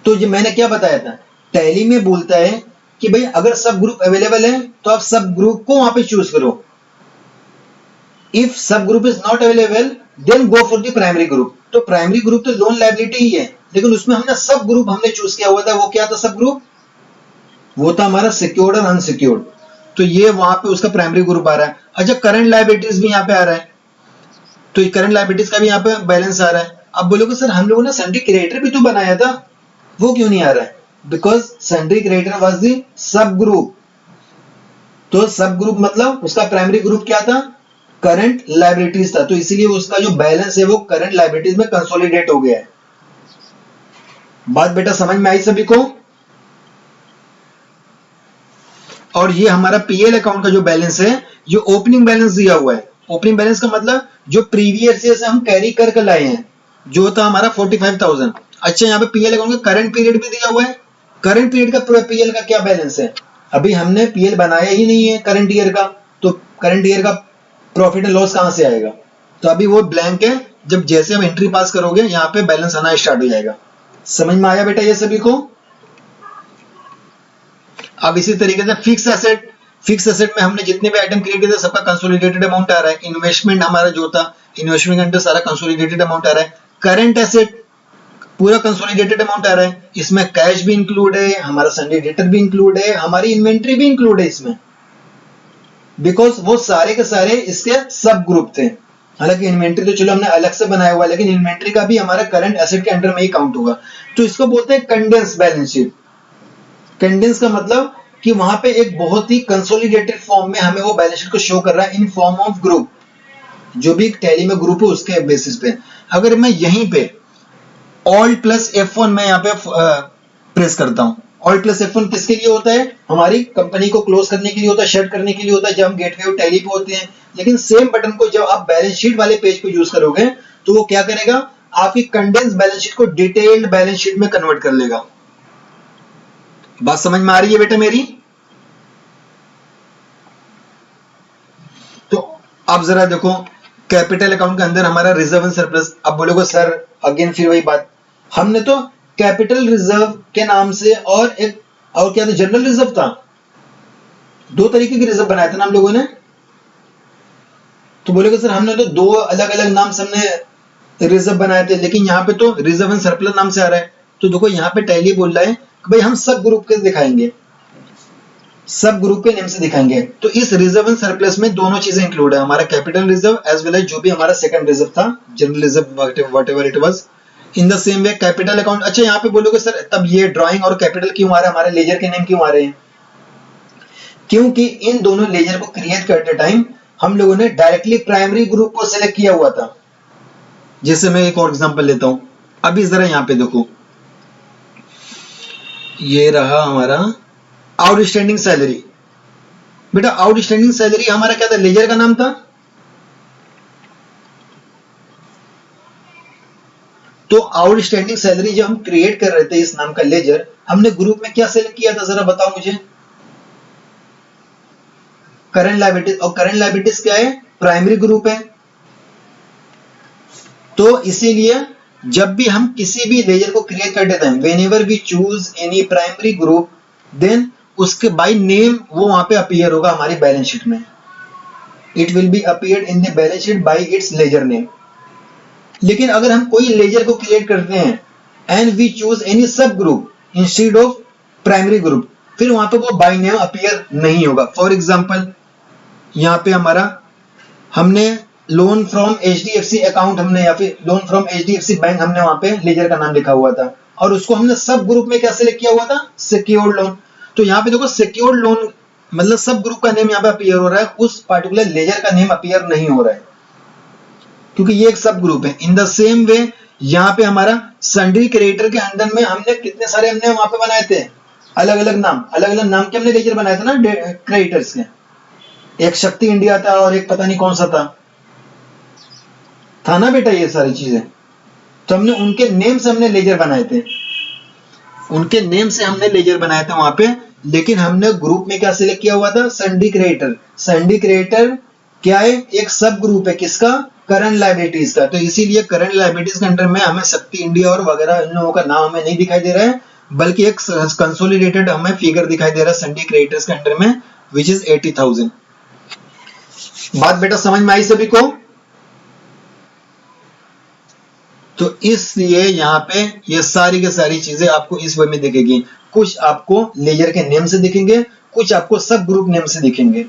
तो जो मैंने क्या बताया था, टैली में बोलता है कि भाई अगर सब ग्रुप अवेलेबल है तो आप सब ग्रुप को वहां पे चूज करो। If sub group is not available then go for the primary group. तो प्राइमरी ग्रुप तो लोन लायबिलिटी ही है, लेकिन उसमें हमने सब ग्रुप हमने चूज किया हुआ था। वो क्या था सब ग्रुप? वो था हमारा सिक्योर्ड और अनसिक्योर्ड। तो ये वहां पे उसका प्राइमरी ग्रुप आ रहा है। अच्छा करंट लायबिलिटीज भी यहाँ पे आ रहा है। तो करंट लायबिलिटीज का भी यहाँ पे बैलेंस आ रहा है। अब बोलोगे सर हम लोगों ने सन्ड्री क्रेडिटर भी तो बनाया था, वो क्यों नहीं आ रहा है? Because sundry creditor was the sub group. तो सब ग्रुप मतलब उसका प्राइमरी ग्रुप क्या था? करंट लायबिलिटीज था, तो इसीलिए उसका जो बैलेंस है वो करंट लायबिलिटीज में कंसोलिडेट हो गया है। बात बेटा समझ में आई सभी को? और ये हमारा पीएल अकाउंट का जो बैलेंस है, ये ओपनिंग बैलेंस दिया हुआ है। ओपनिंग बैलेंस का मतलब जो प्रीवियस ईयर से हम कैरी कर लाए हैं, जो था हमारा 45,000। अच्छा, यहाँ पे पीएल अकाउंट का करंट पीरियड भी दिया हुआ है। करंट पीरियड का पीएल का क्या बैलेंस है? अभी हमने पीएल बनाया ही नहीं है करंट ईयर का, तो करंट ईयर का प्रॉफिट एंड लॉस कहां से आएगा? तो अभी वो ब्लैंक है। जब जैसे हम एंट्री पास करोगे, यहाँ पे बैलेंस आना स्टार्ट हो जाएगा। समझ में आया बेटा ये सभी को? अब इसी तरीके से फिक्स एसेट में हमने जितने भी आइटम क्रिएट किए थे सबका कंसोलिडेटेड अमाउंट आ रहा है। इन्वेस्टमेंट हमारा जो था, इन्वेस्टमेंट के अंदर सारा कंसोलिडेटेड अमाउंट आ रहा है। करंट एसेट पूरा कंसोलिडेटेड अमाउंट आ रहा है, इसमें कैश भी इंक्लूड है, हमारा सन्ड्री डेटर भी इंक्लूड है, हमारी इन्वेंट्री भी इंक्लूड है इसमें, बिकॉज वो सारे के सारे इसके सब ग्रुप थे। हालांकि इन्वेंट्री तो चलो हमने अलग से बनाया हुआ है, लेकिन इन्वेंट्री का भी हमारा करंट एसेट के अंडर में ही काउंट होगा। तो इसको बोलते हैं कंडेंस बैलेंस शीट। कंडेंस का मतलब कि वहां पे एक बहुत ही कंसोलिडेटेड फॉर्म में हमें वो बैलेंस शीट को शो कर रहा है इन फॉर्म ऑफ ग्रुप। जो भी टैली में ग्रुप है उसके बेसिस पे। अगर मैं यहीं पे ऑल्ट प्लस F1 मैं यहाँ पे प्रेस करता हूँ। ऑल्ट प्लस F1 किसके लिए होता है? हमारी कंपनी को क्लोज करने के लिए होता है, शट करने के लिए होता है, जब हम गेटवे और टैली पे होते हैं। लेकिन सेम बटन को जब आप बैलेंस शीट वाले पेज पे यूज करोगे तो वो क्या करेगा? आपकी कंडेंस बैलेंस शीट को डिटेल्ड बैलेंस शीट में कन्वर्ट कर लेगा। बात समझ में आ रही है बेटा मेरी? तो अब जरा देखो, कैपिटल अकाउंट के अंदर हमारा रिजर्व एंड सरप्लस। अब बोलोगे सर अगेन फिर वही बात, हमने तो कैपिटल रिजर्व के नाम से और क्या था, जनरल रिजर्व था। दो तरीके के रिजर्व बनाए थे ना हम लोगों ने। तो बोलेगे सर हमने तो दो अलग अलग नाम से हमने रिजर्व बनाए थे, लेकिन यहाँ पे तो रिजर्व एंड सरप्लस नाम से आ रहा है। तो देखो यहाँ पे टैली बोल रहा है कि भाई हम सब ग्रुप के दिखाएंगे, सब ग्रुप के नेम से दिखाएंगे। तो इस रिजर्व एंड सरप्लस में दोनों चीजें इंक्लूड है, हमारा capital reserve as well as जो भी हमारा सेकंड रिजर्व था, general reserve whatever it was. In the same way capital account. अच्छा, यहाँ पे बोलोगे सर तब ये ड्राइंग और कैपिटल क्यों आ रहा है, हमारे लेजर के नेम क्यों आ रहे हैं? क्योंकि इन दोनों लेजर को क्रिएट करते टाइम हम लोगों ने डायरेक्टली प्राइमरी ग्रुप को सिलेक्ट किया हुआ था। जैसे मैं एक और एग्जांपल लेता हूं, अभी जरा यहाँ पे देखो, ये रहा हमारा आउटस्टैंडिंग सैलरी। बेटा आउटस्टैंडिंग सैलरी हमारा क्या था? लेजर का नाम था। तो आउटस्टैंडिंग सैलरी जब हम क्रिएट कर रहे थे इस नाम का लेजर, हमने ग्रुप में क्या सेलेक्ट किया था, जरा बताओ मुझे? Current liabilities. और करंट लायबिलिटीज क्या है? प्राइमरी ग्रुप है। तो इसीलिए जब भी हम किसी भी लेजर को क्रिएट कर देते हैं, whenever we choose any primary group, then उसके बाय नेम वो वहां पे अपीयर होगा हमारी बैलेंस शीट में। It will be appeared in the balance sheet by its ledger name. लेकिन अगर हम कोई लेजर को क्रिएट करते हैं and we choose any sub group instead of primary group, फिर वहां पे वो बाय नेम अपीयर नहीं होगा। फॉर एग्जांपल यहाँ पे हमारा हमने लोन फ्रॉम HDFC अकाउंट हमने, या फिर लोन फ्रॉम HDFC बैंक हमने वहां पे लेजर का नाम लिखा हुआ था, और उसको हमने सब ग्रुप में क्या सिलेक्ट किया हुआ था? Secured loan. तो यहाँ पे देखो सिक्योर्ड लोन मतलब सब ग्रुप का नेम यहाँ पे अपीयर हो रहा है, उस पार्टिकुलर लेजर का नेम अपीयर नहीं हो रहा है, क्योंकि ये एक सब ग्रुप है। इन द सेम वे यहाँ पे हमारा सन्ड्री क्रेडिटर के अंदर में हमने कितने सारे हमने वहां पे बनाए थे अलग अलग नाम के हमने लेजर बनाए थे ना क्रेडिटर्स के। एक शक्ति इंडिया था और एक पता नहीं कौन सा था ना बेटा, ये सारी चीजें। तो हमने उनके नेम से हमने लेजर बनाए थे, उनके नेम से हमने लेजर बनाए थे वहां पे। लेकिन हमने ग्रुप में क्या सिलेक्ट किया हुआ था? Sundry creditor. सन्ड्री क्रेडिटर क्या है? एक सब ग्रुप है, किसका? करंट लायबिलिटीज का। तो इसीलिए करंट लायबिलिटीज के अंडर में हमें शक्ति इंडिया और वगैरह इन लोगों का नाम हमें नहीं दिखाई दे रहा है, बल्कि एक कंसोलिडेटेड हमें फिगर दिखाई दे रहा है सन्ड्री क्रेडिटर्स के अंडर में, विच इज 80,000। बात बेटा समझ में आई सभी को? तो इसलिए यहाँ पे ये सारी की सारी चीजें आपको इस वे में दिखेगी। कुछ आपको लेजर के नेम से दिखेंगे, कुछ आपको सब ग्रुप नेम से दिखेंगे।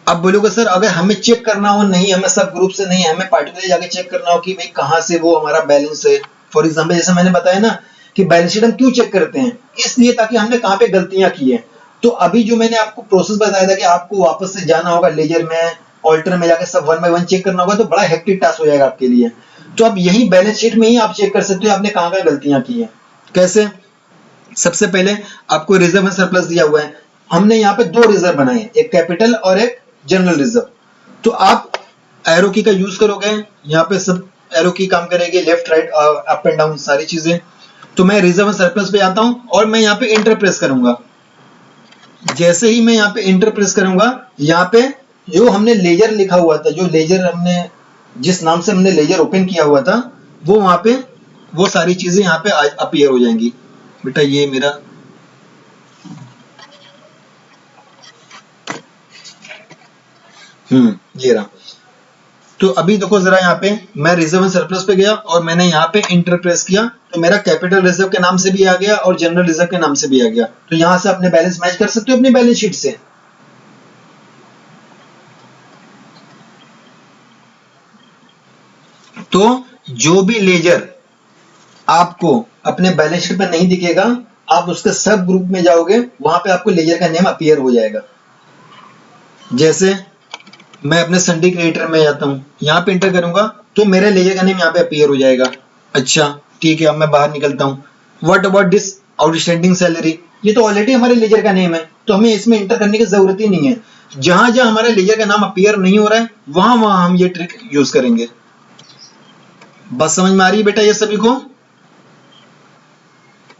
अब बोलोगे सर अगर हमें चेक करना हो, नहीं हमें सब ग्रुप से नहीं, हमें पार्टिकुलर जाके चेक करना हो कि भाई कहाँ से वो हमारा बैलेंस है। फॉर एग्जाम्पल जैसे मैंने बताया ना कि बैलेंस शीट हम क्यों चेक करते हैं, इसलिए ताकि हमने कहाँ पे गलतियां की है। तो अभी जो मैंने आपको प्रोसेस बताया था कि आपको वापस से जाना होगा लेजर में, ऑल्टर में जाके सब वन बाय वन चेक करना होगा, तो बड़ा हेक्टिक टास्क हो जाएगा आपके लिए। तो अब यही बैलेंस शीट में ही आप चेक कर सकते हो आपने कहाँ कहाँ गलतियां की है। कैसे? सबसे पहले आपको रिजर्व एंड सरप्लस दिया हुआ है, हमने यहाँ पे दो रिजर्व बनाए हैं, एक कैपिटल और एक जनरल रिजर्व। तो आप एरो की का यूज करोगे, यहाँ पे सब एरो की काम करेगी, left right up and down सारी चीजें। तो मैं रिजर्व एंड सरप्लस पे आता हूँ और मैं यहाँ पे इंटर प्रेस करूंगा। जैसे ही मैं यहाँ पे इंटर प्रेस करूंगा, यहाँ पे जो हमने लेजर लिखा हुआ था, जो लेजर हमने जिस नाम से हमने लेजर ओपन किया हुआ था, वो वहां पे वो सारी चीजें यहाँ पे अपीयर हो जाएंगी। बेटा ये मेरा ये रहा। तो अभी देखो जरा यहाँ पे मैं रिजर्व एंड सरप्लस पे गया और मैंने यहाँ पे इंटर प्रेस किया, तो मेरा कैपिटल रिजर्व के नाम से भी आ गया और जनरल रिजर्व के नाम से भी आ गया। तो यहाँ से अपने बैलेंस मैच कर सकते हो अपनी बैलेंस शीट से। तो जो भी लेजर आपको अपने बैलेंस शीट पे नहीं दिखेगा, आप उसके सब ग्रुप में जाओगे, वहां पे आपको लेजर का नेम अपीयर हो जाएगा। जैसे मैं अपने संडे क्रिएटर में जाता हूँ, यहाँ पे इंटर करूंगा तो मेरा लेजर का नेम यहाँ पे अपीयर हो जाएगा। अच्छा ठीक है, अब मैं बाहर निकलता हूँ। What about this outstanding salary, ये तो ऑलरेडी हमारे लेजर का नेम है, तो हमें इसमें इंटर करने की जरूरत ही नहीं है। जहां जहां हमारे लेजर का नाम अपीयर नहीं हो रहा है, वहां वहां हम ये ट्रिक यूज करेंगे। बस समझ में आ रही है बेटा ये सभी को?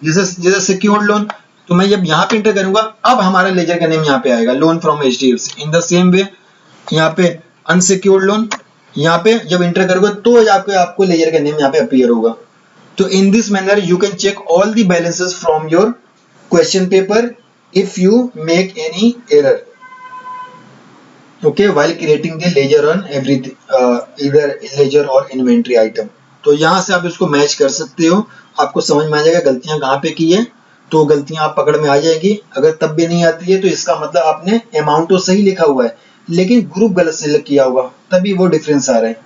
जैसे जैसे सिक्योर्ड लोन, तो मैं जब यहाँ पे इंटर करूंगा, अब हमारा लेजर का नेम यहाँ पे आएगा, loan from HDFC. In the same वे यहाँ पे अनसिक्योर्ड लोन, यहाँ पे जब इंटर करोगे तो आपको लेजर का नेम यहाँ पे अपीयर होगा। तो in this manner you can check all the balances from your question paper if you make any error, okay, while creating the ledger on every either ledger or inventory item। तो यहाँ से आप इसको match कर सकते हो, आपको समझ में आ जाएगा गलतियां कहाँ पे की है, तो गलतियां आप पकड़ में आ जाएगी। अगर तब भी नहीं आती है तो इसका मतलब आपने अमाउंट तो सही लिखा हुआ है लेकिन ग्रुप गलत सिलेक्ट किया होगा, तभी वो डिफरेंस आ रहा है।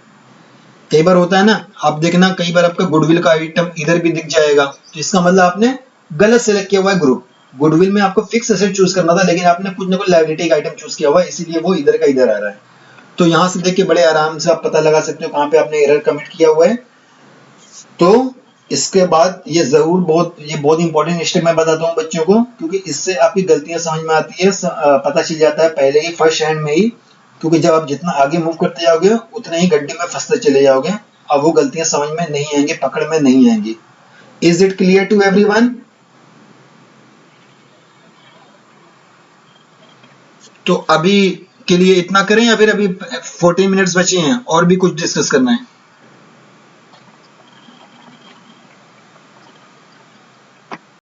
कई बार होता है ना, आप देखना कई बार आपका गुडविल का आइटम इधर भी दिख जाएगा, तो इसका मतलब आपने गलत सिलेक्ट किया हुआ है ग्रुप। गुडविल में आपको फिक्स एसेट चूज करना था लेकिन आपने कुछ ना कुछ लायबिलिटी का आइटम चूज किया हुआ है, इसीलिए वो इधर का इधर आ रहा है। तो यहाँ से देख के बड़े आराम से आप पता लगा सकते हो कहाँ पे आपने एरर कमिट किया हुआ है। तो इसके बाद ये बहुत इंपॉर्टेंट स्टेप मैं बताता हूँ बच्चों को, क्योंकि इससे आपकी गलतियां समझ में आती है, पता चल जाता है पहले ही फर्स्ट हैंड में ही। क्योंकि जब आप जितना आगे मूव करते जाओगे उतने ही गड्ढे में फंसते चले जाओगे, अब वो गलतियां समझ में नहीं आएंगी, पकड़ में नहीं आएंगी। Is it clear to everyone? तो अभी के लिए इतना करें या फिर अभी 14 मिनट्स बचे हैं और भी कुछ डिस्कस करना है?